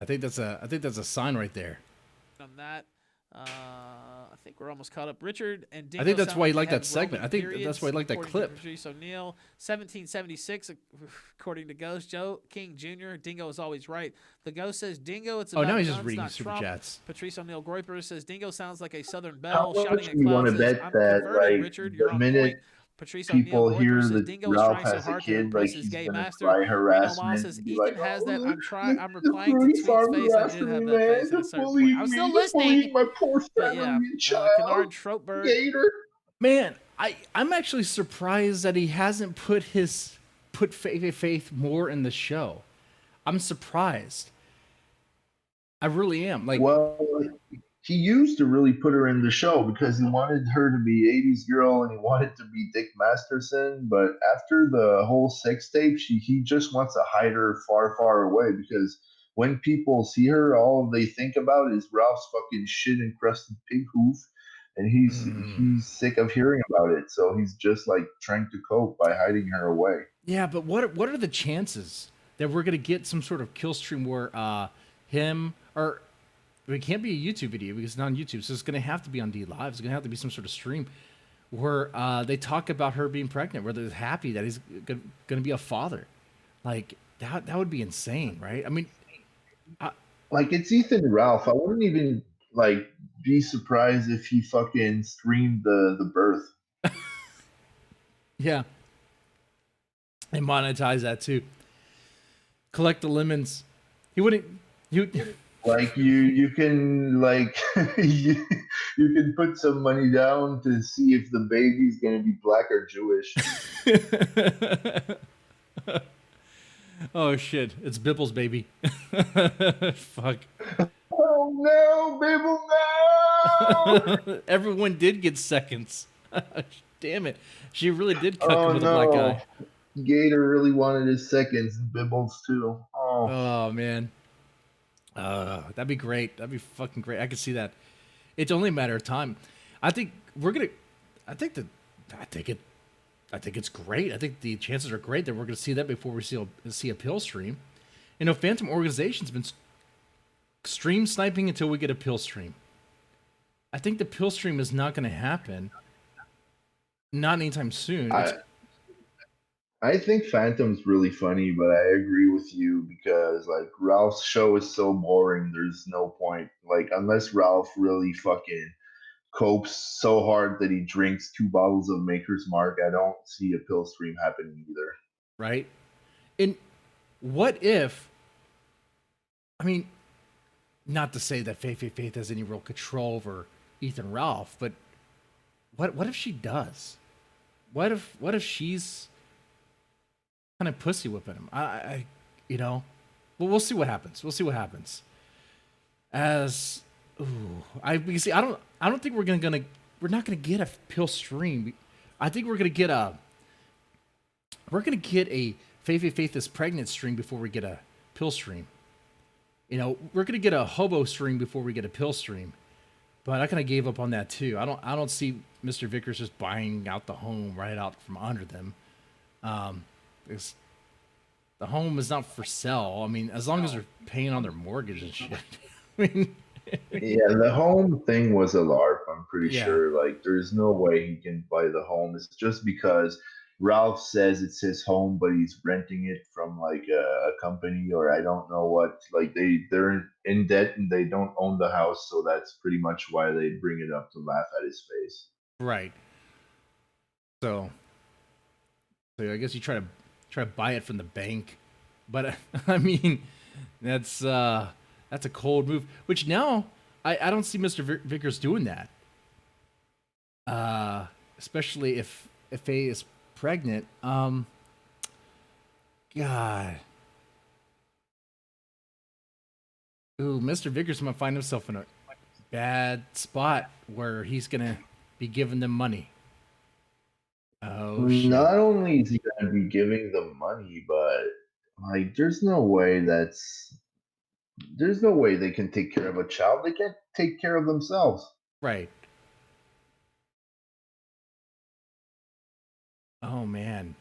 I think that's a sign right there. On that, I think we're almost caught up. Richard and Dingo. I think that's sound why he like liked they that have segment. I think roaming that's why he liked that periods, clip. according to Patrice O'Neill, 1776, according to Ghost Joe King Jr. Dingo is always right. The Ghost says Dingo. It's Oh, about now he's just guns, reading not super Trump. chats. Patrice O'Neill Groiper says Dingo sounds like a Southern How belle shouting much at do you want clouds. to Says bet I'm that, converted. like, Richard, you're the on minute point. Patrice O'Neill people Groiper hear says that Dingo is Ralph trying so has a hard to kid, like impress his he's gay gonna master. try Reno Miles harassment says and be Ethan like, has that. I'm the replying to police Tweet's are face. I after did have me, that man. face at a Don't certain point. believe I was me. still Don't believe listening. my poor But yeah, Salarian child. Kennard Schroepberg. Gator. Man, I'm actually surprised that he hasn't put Faith more in the show. I'm surprised. I really am. Like, well, he used to really put her in the show because he wanted her to be 80s girl and he wanted to be Dick Masterson. But after the whole sex tape, he just wants to hide her far, far away because when people see her, all they think about is Ralph's fucking shit encrusted pig hoof. And he's sick of hearing about it. So he's just like trying to cope by hiding her away. yeah, but what are the chances that we're gonna get some sort of kill stream where him or it can't be a YouTube video because it's not on YouTube, so it's gonna have to be on D Live. It's gonna have to be some sort of stream where they talk about her being pregnant, where they're happy that he's gonna be a father. Like that would be insane, right? I mean, like it's Ethan Ralph. I wouldn't even like be surprised if he fucking streamed the birth. yeah, and monetize that too. Collect the lemons. He wouldn't. Like you can like you can put some money down to see if the baby's gonna be black or Jewish. Oh shit! It's Bibble's baby. Fuck. Oh no, Bibble, no! Everyone did get seconds. Damn it! She really did cuck him with a black guy. Gator really wanted his seconds and Bibbles too. Oh man. That'd be great. That'd be fucking great. I could see that. It's only a matter of time. I think it's great. I think the chances are great that we're gonna see that before we see a pill stream. You know, Phantom Organization's been stream sniping until we get a pill stream. I think the pill stream is not gonna happen. Not anytime soon. I think Phantom's really funny, but I agree with you because like Ralph's show is so boring. There's no point. Like unless Ralph really fucking copes so hard that he drinks 2 bottles of Maker's Mark, I don't see a pill stream happening either. Right? And what if? I mean, not to say that Faith has any real control over Ethan Ralph, but what if she does? What if she's kind of pussy whipping him? I you know, well, we'll see what happens. We'll see what happens. As you see, I don't think we're not gonna get a pill stream. I think we're gonna get a Faith is pregnant stream before we get a pill stream. You know, we're gonna get a hobo stream before we get a pill stream. But I kind of gave up on that too. I don't see Mr. Vickers just buying out the home right out from under them. Because the home is not for sale. I mean, as long as they're paying on their mortgage and shit. I mean, yeah, the home thing was a LARP. I'm pretty Yeah. sure. Like, there's no way he can buy the home. It's just because Ralph says it's his home, but he's renting it from like a company or I don't know what. Like they're in debt and they don't own the house, so that's pretty much why they bring it up to laugh at his face. right. So I guess you try to buy it from the bank, but I mean, that's a cold move. Which now I don't see Mr. Vickers doing that. Especially if Faye is pregnant. God. Ooh, Mr. Vickers might find himself in a bad spot where he's gonna be giving them money. Oh shit. Not only is he gonna be giving them money, but like there's no way they can take care of a child. They can't take care of themselves. Right. Oh man.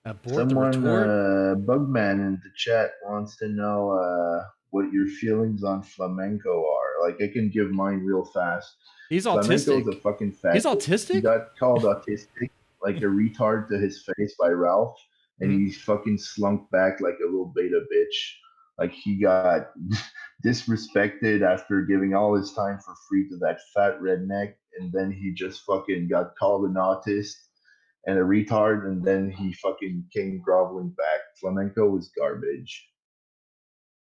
Abort the Someone, retort? Bugman in the chat wants to know what your feelings on flamenco are. Like, I can give mine real fast. He's Flamenco's autistic. a fucking fat. He's He autistic? got called autistic, like a retard to his face by Ralph, and he fucking slunk back like a little beta bitch. Like, he got disrespected after giving all his time for free to that fat redneck, and then he just fucking got called an autist and a retard, and then he fucking came groveling back. Flamenco was garbage.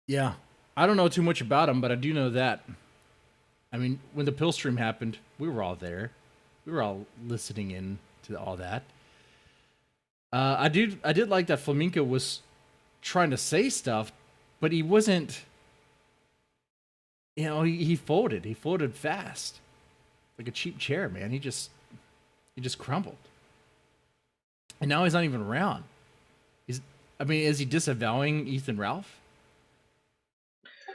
Yeah. I don't know too much about him, but I do know that. I mean, when the pill stream happened, we were all there. We were all listening in to all that. I did like that Flamenco was trying to say stuff, but he wasn't. You know, he folded. He folded fast, like a cheap chair, man. He just crumbled. And now he's not even around. Is he disavowing Ethan Ralph?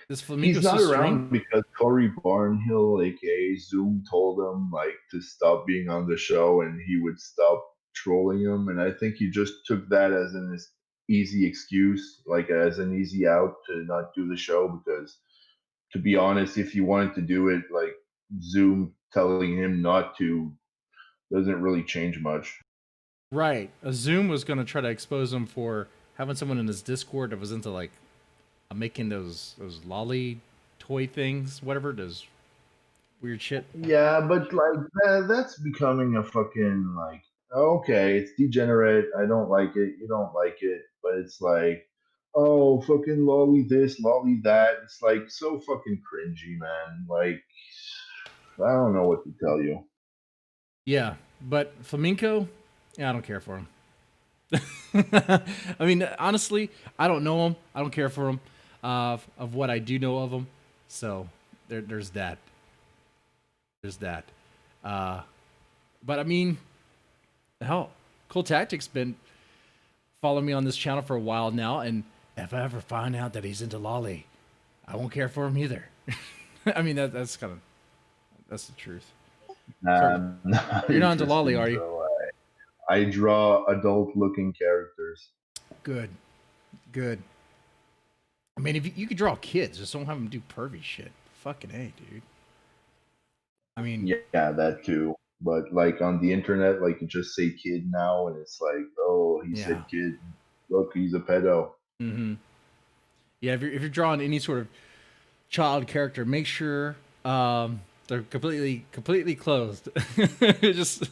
This Flamenco He's not so around strange? because Corey Barnhill, aka Zoom, told him like to stop being on the show, and he would stop trolling him. And I think he just took that as an easy excuse, like as an easy out to not do the show. Because, to be honest, if he wanted to do it, like Zoom telling him not to doesn't really change much. Right. A Zoom was going to try to expose him for having someone in his Discord that was into like making those lolly toy things, whatever, those weird shit. Yeah, but like that's becoming a fucking like okay, it's degenerate. I don't like it. You don't like it, but it's like oh fucking lolly this, lolly that. It's like so fucking cringy, man. Like I don't know what to tell you. Yeah, but Flamenco, yeah, I don't care for him. I mean, honestly, I don't know him. I don't care for him. Of what I do know of him, so there's that. There's that. But I mean, hell, Cool Tactic's been following me on this channel for a while now, and if I ever find out that he's into lolly, I won't care for him either. I mean, that's the truth. You're not into lolly, are you? So, I draw adult-looking characters. Good. I mean, if you could draw kids, just don't have them do pervy shit. Fucking A, dude. I mean, yeah, that too. But like on the internet, like you just say kid now, and it's like, oh, he said kid. Look, he's a pedo. Mm-hmm. Yeah, if you're drawing any sort of child character, make sure they're completely closed. Just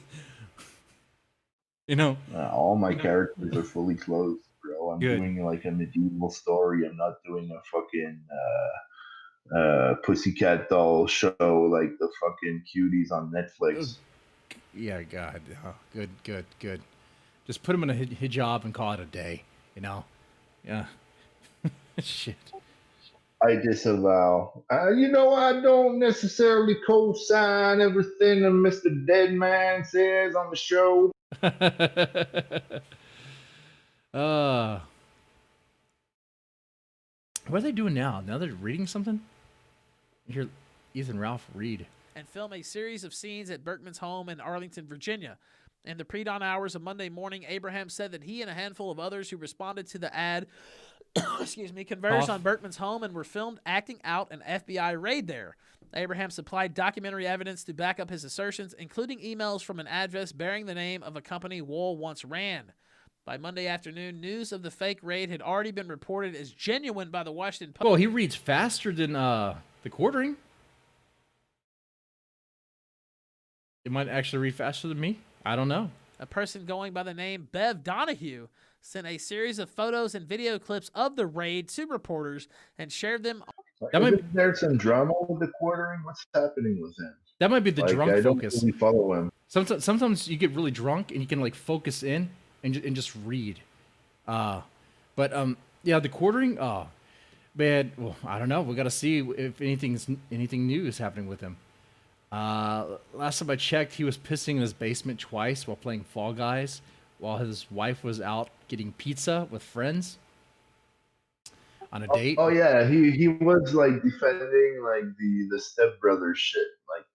all my characters are fully clothed, bro. I'm doing like a medieval story. I'm not doing a fucking pussycat doll show like the fucking cuties on Netflix. Yeah, God. Oh, good. Just put him in a hijab and call it a day, Yeah. Shit. I disavow. I don't necessarily co-sign everything that MrDeadman says on the show. What are they doing now? Now they're reading something? You hear Ethan Ralph read. And film a series of scenes at Berkman's home in Arlington, Virginia. In the pre-dawn hours of Monday morning, Abraham said that he and a handful of others who responded to the ad converged on Berkman's home and were filmed acting out an FBI raid there. Abraham supplied documentary evidence to back up his assertions, including emails from an address bearing the name of a company Wool once ran. By Monday afternoon, news of the fake raid had already been reported as genuine by the Washington Post. Well, he reads faster than the quartering. It might actually read faster than me. I don't know. A person going by the name Bev Donahue sent a series of photos and video clips of the raid to reporters and shared them. Isn't there some drama with the quartering? What's happening with him? That might be the drunk I don't focus. really follow him. Sometimes you get really drunk and you can like focus in and just read. Yeah, the quartering. Oh, man. Well, I don't know. We got to see if anything new is happening with him. Last time I checked, he was pissing in his basement twice while playing Fall Guys, while his wife was out getting pizza with friends on a date. Oh yeah, he was like defending like the stepbrother shit. Like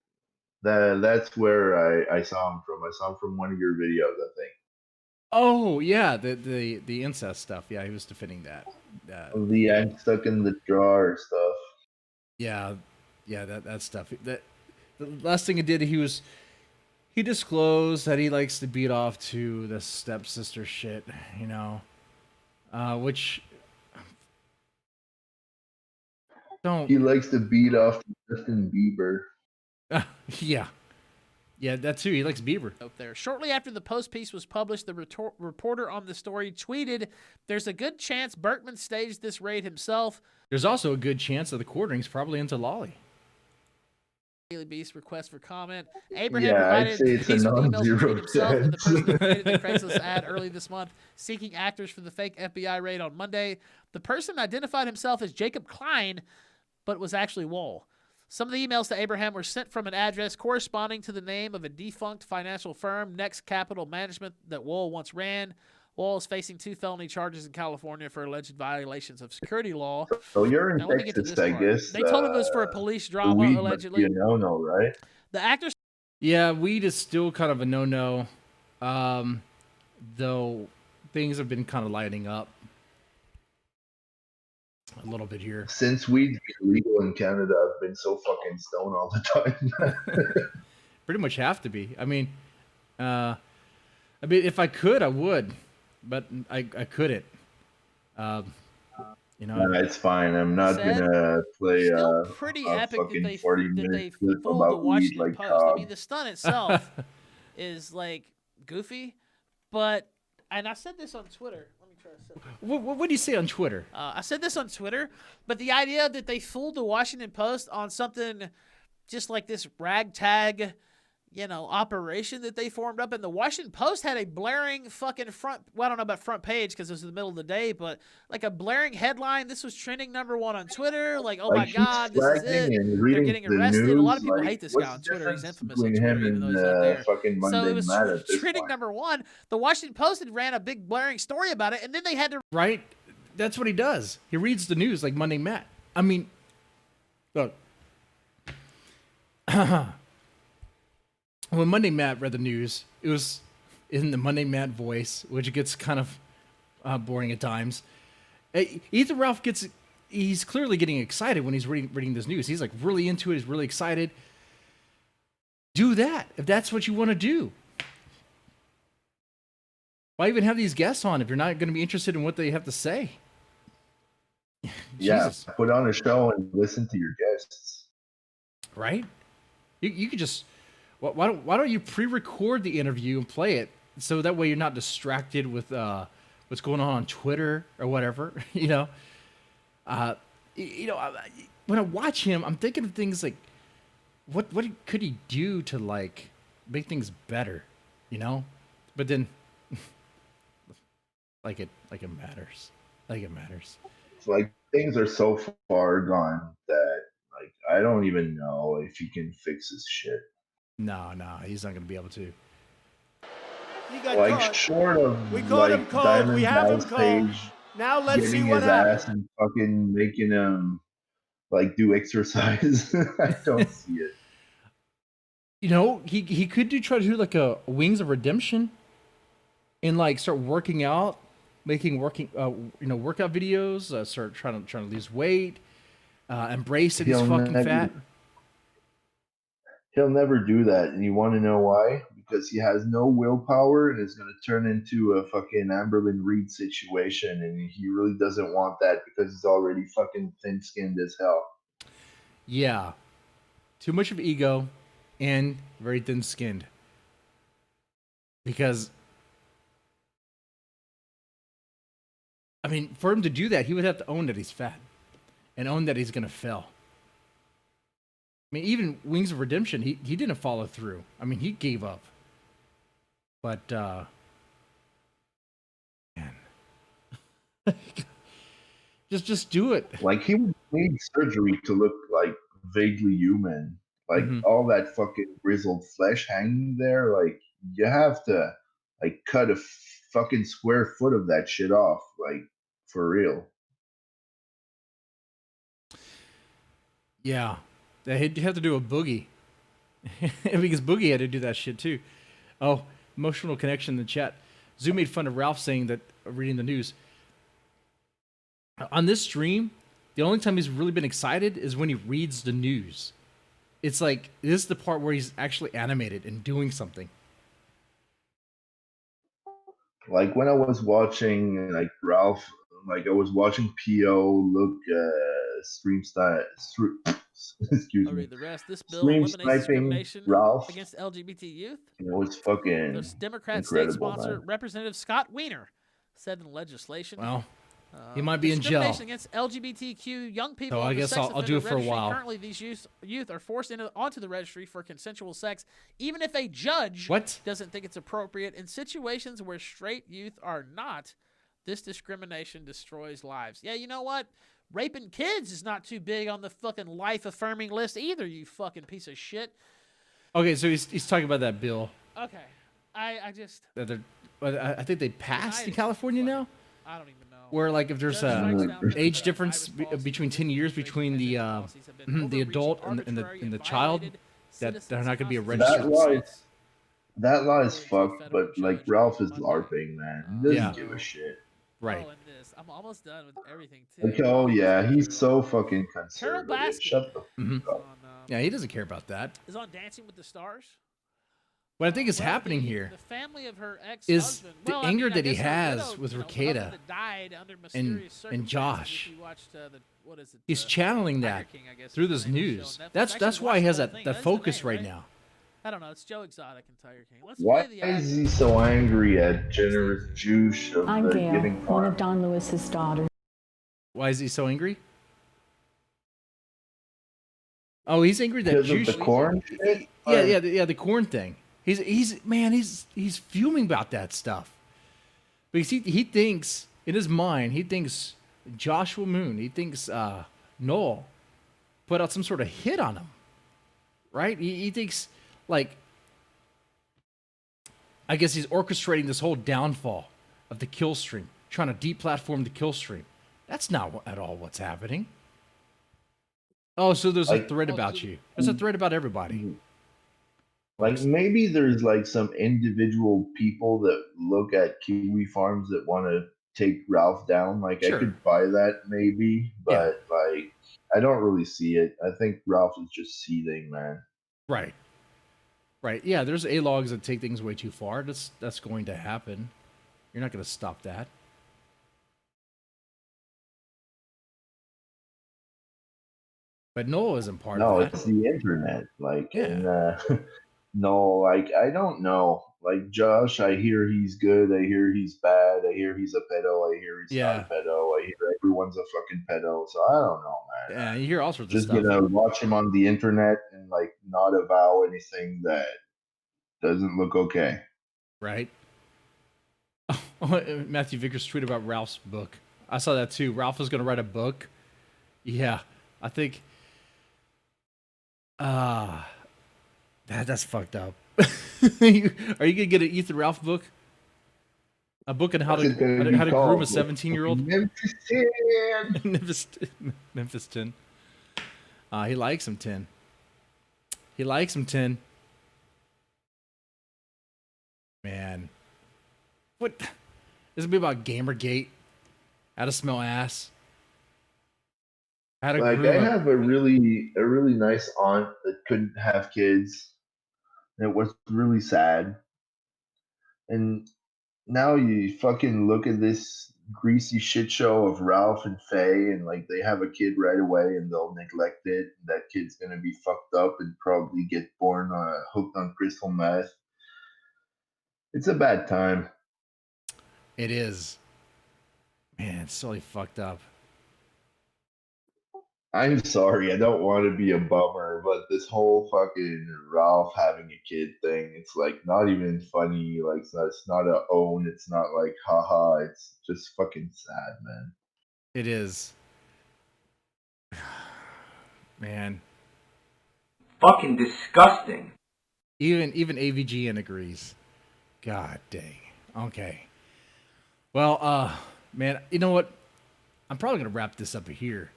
that's where I saw him from. I saw him from one of your videos, I think. Oh yeah, the incest stuff. Yeah, he was defending that. The I'm stuck in the drawer stuff. Yeah, that stuff. The last thing he did, he disclosed that he likes to beat off to the stepsister shit, which don't. He likes to beat off to Justin Bieber. Yeah, that too. He likes Bieber. Up there. Shortly after the Post piece was published, the reporter on the story tweeted, "There's a good chance Berkman staged this raid himself." There's also a good chance that the quartering's probably into Lolly. Daily Beast request for comment. Abraham provided I'd say it's a emails non-zero between himself and the person who created the chance. Craigslist ad early this month, seeking actors for the fake FBI raid on Monday. The person identified himself as Jacob Klein, but was actually Wohl. Some of the emails to Abraham were sent from an address corresponding to the name of a defunct financial firm, Next Capital Management, that Wohl once ran. Wohl is facing 2 felony charges in California for alleged violations of security law. So you're in Now, let me get to Texas, this I part. guess. They told him it was for a police The drama, weed allegedly. must be a no-no, right? The actor. Yeah, weed is still kind of a no-no, though things have been kind of lighting up a little bit here. Since weed's been legal in Canada, I've been so fucking stoned all the time. Pretty much have to be. I mean, if I could, I would, but I couldn't. It's fine. I'm not gonna play Pretty a epic fucking that they 40-minute clip fooled the about weed Washington like Post. Cobb. I mean, the stunt itself is like goofy, but and I said this on Twitter. Let me try to set What do you say on Twitter? I said this on Twitter, but the idea that they fooled the Washington Post on something just like this ragtag, operation that they formed up, and the Washington Post had a blaring fucking front. Well, I don't know about front page because it was in the middle of the day, but like a blaring headline. This was trending #1 on Twitter. Like, oh my God, this is it. They're getting arrested. A lot of people hate this guy on Twitter. He's infamous on Twitter, even though he's not there. So it was trending #1. The Washington Post had ran a big blaring story about it, and then they had to. Right? That's what he does. He reads the news like Monday Matt. I mean, look. When Monday Matt read the news, it was in the Monday Matt voice, which gets kind of boring at times. Ethan Ralph he's clearly getting excited when he's reading this news. He's like really into it. He's really excited. Do that if that's what you want to do. Why even have these guests on if you're not going to be interested in what they have to say? Yeah, Jesus. put on a show and listen to your guests. Right? You could just why don't you pre-record the interview and play it so that way you're not distracted with what's going on Twitter or whatever. When I watch him, I'm thinking of things like what could he do to like make things better, But then like it matters. Like it matters. It's like things are so far gone that like I don't even know if he can fix his shit. No, he's not gonna be able to. He got Like caught. short of We caught him like cold. Diamond We have him Dallas cold. Page Now let's see getting what his ass happens. and fucking making him like do exercise. I don't see it. He could try to do like a Wings of Redemption and like start working out, workout videos, start trying to lose weight, embrace that he's fucking fat. He'll never do that, and you want to know why? Because he has no willpower, and it's going to turn into a fucking Amberlyn Reed situation, and he really doesn't want that because he's already fucking thin-skinned as hell. Yeah, too much of ego, and very thin-skinned. Because, I mean, for him to do that, he would have to own that he's fat and own that he's going to fail. I mean, even Wings of Redemption, he didn't follow through. I mean, he gave up. But, man. just do it. Like, he would need surgery to look like vaguely human. Like all that fucking grizzled flesh hanging there, like you have to like cut a fucking square foot of that shit off, like for real. Yeah, he'd have to do a Boogie. Because Boogie had to do that shit too. Oh, emotional connection in the chat. Zoom made fun of Ralph saying that, reading the news. On this stream, the only time he's really been excited is when he reads the news. It's like, this is the part where he's actually animated and doing something. Like when I was watching like Ralph, like I was watching PO look stream style, excuse I'll me, read the rest. This bill stream eliminates sniping discrimination Ralph. against LGBT youth. You know, it's fucking There's Democrat state incredible, sponsor man. Representative Scott Wiener said in legislation. Well, he might be in jail. Discrimination against LGBTQ young people. So I on the guess sex I'll do it offender for a registry. while. Currently, these youth are forced onto the registry for consensual sex, even if a judge doesn't think it's appropriate. In situations where straight youth are not, this discrimination destroys lives. Yeah, you know what? Raping kids is not too big on the fucking life-affirming list either, you fucking piece of shit. Okay, so he's talking about that bill. Okay. I just... That I think they passed in California now? I don't even know. Where, like, if there's a age difference between 10 years between the adult and the child, that they're not going to be a registered. That law is fucked, but like Ralph is LARPing, man. He doesn't give a shit. Right. I'm almost done with everything, too. Like, oh yeah, he's so fucking conservative. Baskin. Shut the fuck up. Yeah, he doesn't care about that. Is on Dancing with the Stars. What I think is happening here is the anger that he has with Ricada and Josh. He's channeling that through this news. That's why he has that focus right now. I don't know. It's Joe Exotic and Tiger King. Why is he so angry at generous juice of I'm the Gail, giving one farm? of Don Lewis's daughters. Why is he so angry? Oh, he's angry that Because of juice. the corn shit? Yeah, the corn thing. He's fuming about that stuff. Because he thinks, in his mind, he thinks Joshua Moon, he thinks Noel put out some sort of hit on him. Right? He thinks, like, I guess he's orchestrating this whole downfall of the kill stream, trying to deplatform the kill stream. That's not at all what's happening. Oh, so there's a thread about you. There's a thread about everybody. Like maybe there's like some individual people that look at Kiwi farms that want to take Ralph down. Like Sure. I could buy that maybe, but like I don't really see it. I think Ralph is just seething, man. Right. Yeah, there's A-logs that take things way too far. That's going to happen. You're not going to stop that. But Noel isn't part No, of that. it's the internet. Like, and, no, like I don't know. Like Josh, I hear he's good. I hear he's bad. I hear he's a pedo. I hear he's not a pedo. I hear everyone's a fucking pedo. So I don't know, man. Yeah, you hear all sorts Just of stuff. gonna watch him on the internet and like not avow anything that doesn't look okay. Right. Matthew Vickers tweeted about Ralph's book. I saw that too. Ralph is going to write a book. Yeah, I think. That's fucked up. Are you gonna get an Ethan Ralph book? A book on how to groom a 17-year-old? Memphis 10. He likes him 10. He likes him 10. Man. What? This will be about Gamergate. How to smell ass. How to Like groom I have a really nice aunt that couldn't have kids. And it was really sad. And now you fucking look at this greasy shit show of Ralph and Faye, and like they have a kid right away, and they'll neglect it. And that kid's gonna be fucked up and probably get born hooked on crystal meth. It's a bad time. It is. Man, it's totally fucked up. I'm sorry, I don't want to be a bummer, but this whole fucking Ralph having a kid thing, it's like not even funny. Like it's not a own. It's not like haha. It's just fucking sad, man. It is. Man. Fucking disgusting. Even AVGN agrees. God dang. Okay. Well, man, you know what? I'm probably gonna wrap this up here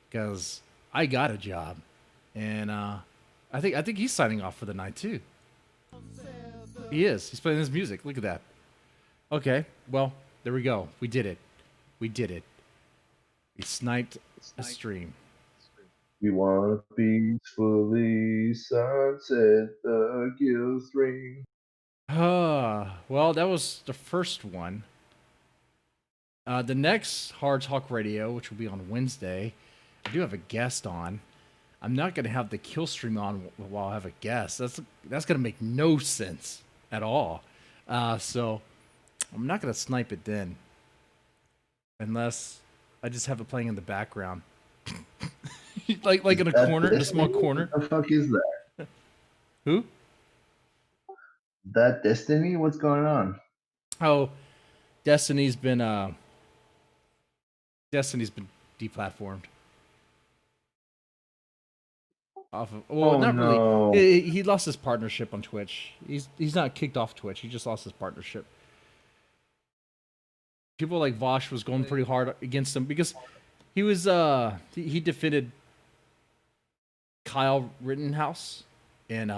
because I got a job, and I think he's signing off for the night too. He is. He's playing his music. Look at that. Okay. Well, there we go. We did it. We did it. We sniped a stream. We want to peacefully sunset the kill stream. Well, that was the first one. The next Hard Talk Radio, which will be on Wednesday, I do have a guest on. I'm not going to have the kill stream on while I have a guest. That's going to make no sense at all. So I'm not going to snipe it then, unless I just have it playing in the background, like in a corner, in a small corner. What the fuck is that? Who? That Destiny? What's going on? Oh, Destiny's been deplatformed. Off of, well, not no. really. He lost his partnership on Twitch. He's not kicked off Twitch. He just lost his partnership. People like Vosh was going pretty hard against him because he was he defended Kyle Rittenhouse, and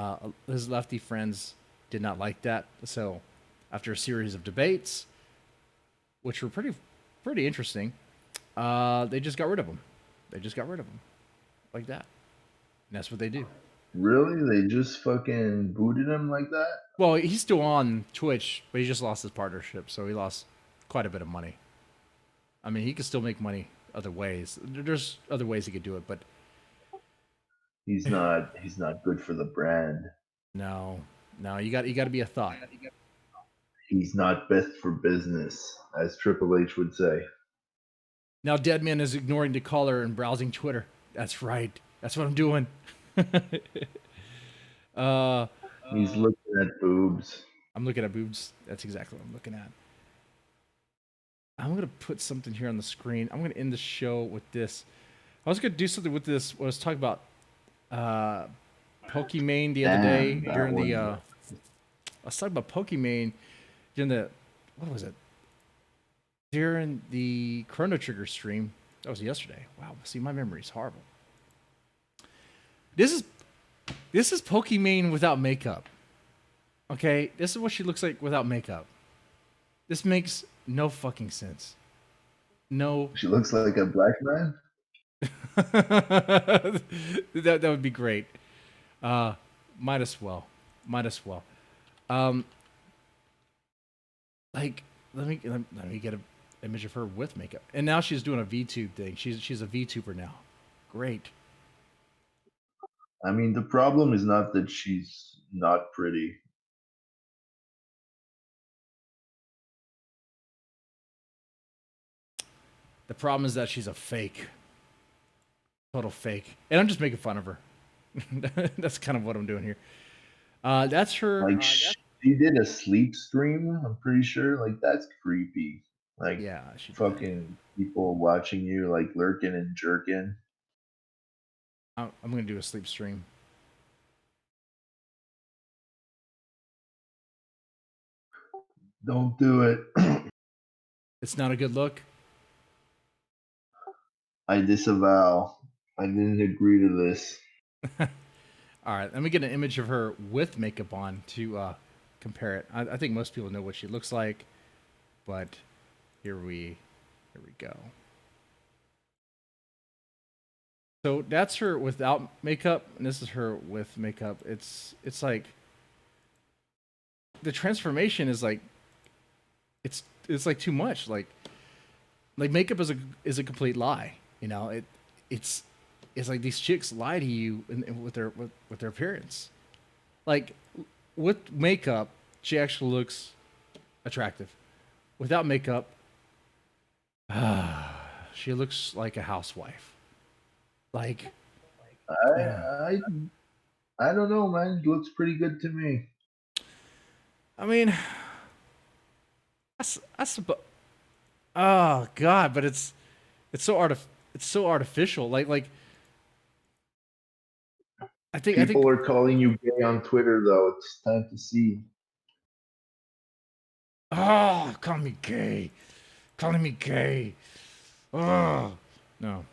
his lefty friends did not like that. So after a series of debates, which were pretty interesting, they just got rid of him. They just got rid of him like that. And that's what they do. Really? They just fucking booted him like that? Well, he's still on Twitch, but he just lost his partnership, so he lost quite a bit of money. I mean, he could still make money other ways. There's other ways he could do it, but he's not good for the brand. No, you got to be a thought. He's not best for business, as Triple H would say. Now, Deadman is ignoring the caller and browsing Twitter. That's right. That's what I'm doing. He's looking at boobs. I'm looking at boobs. That's exactly what I'm looking at. I'm going to put something here on the screen. I'm going to end the show with this. I was going to do something with this. I was talking about Pokimane the other day during the... I was talking about Pokimane during the... What was it? During the Chrono Trigger stream. That was yesterday. Wow. See, my memory is horrible. This is Pokimane without makeup. Okay? This is what she looks like without makeup. This makes no fucking sense. No. She looks like a black man? that would be great. Might as well. Like, let me get an image of her with makeup. And now she's doing a VTube thing. She's a VTuber now. Great. I mean, the problem is not that she's not pretty. The problem is that she's a fake. Total fake. And I'm just making fun of her. That's kind of what I'm doing here. That's her. Like, she did a sleep stream, I'm pretty sure. Like, that's creepy. Like, yeah, she fucking people watching you, like, lurking and jerking. I'm going to do a sleep stream. Don't do it. It's not a good look. I disavow. I didn't agree to this. All right, let me get an image of her with makeup on to compare it. I think most people know what she looks like, but here we go. So that's her without makeup, and this is her with makeup. It's like the transformation is like it's like too much. Like makeup is a complete lie. You know, it's like these chicks lie to you with their appearance. Like with makeup, she actually looks attractive. Without makeup, she looks like a housewife. Like, I don't know, man. It looks pretty good to me. I mean, that's oh god, but it's so artificial. Like I think People are calling you gay on Twitter, though. It's time to see. oh, call me gay, calling me gay. Oh no.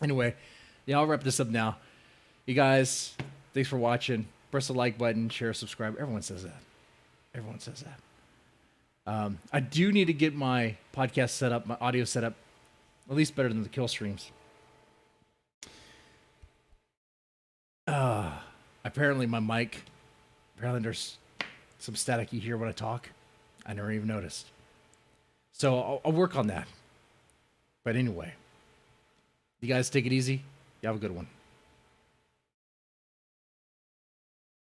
Anyway, yeah, I'll wrap this up now. You guys, thanks for watching. Press the like button, share, subscribe. Everyone says that. Everyone says that. I do need to get my podcast set up, my audio set up, at least better than the kill streams. Apparently my mic, apparently there's some static you hear when I talk. I never even noticed. So I'll work on that. But anyway, you guys take it easy. You have a good one.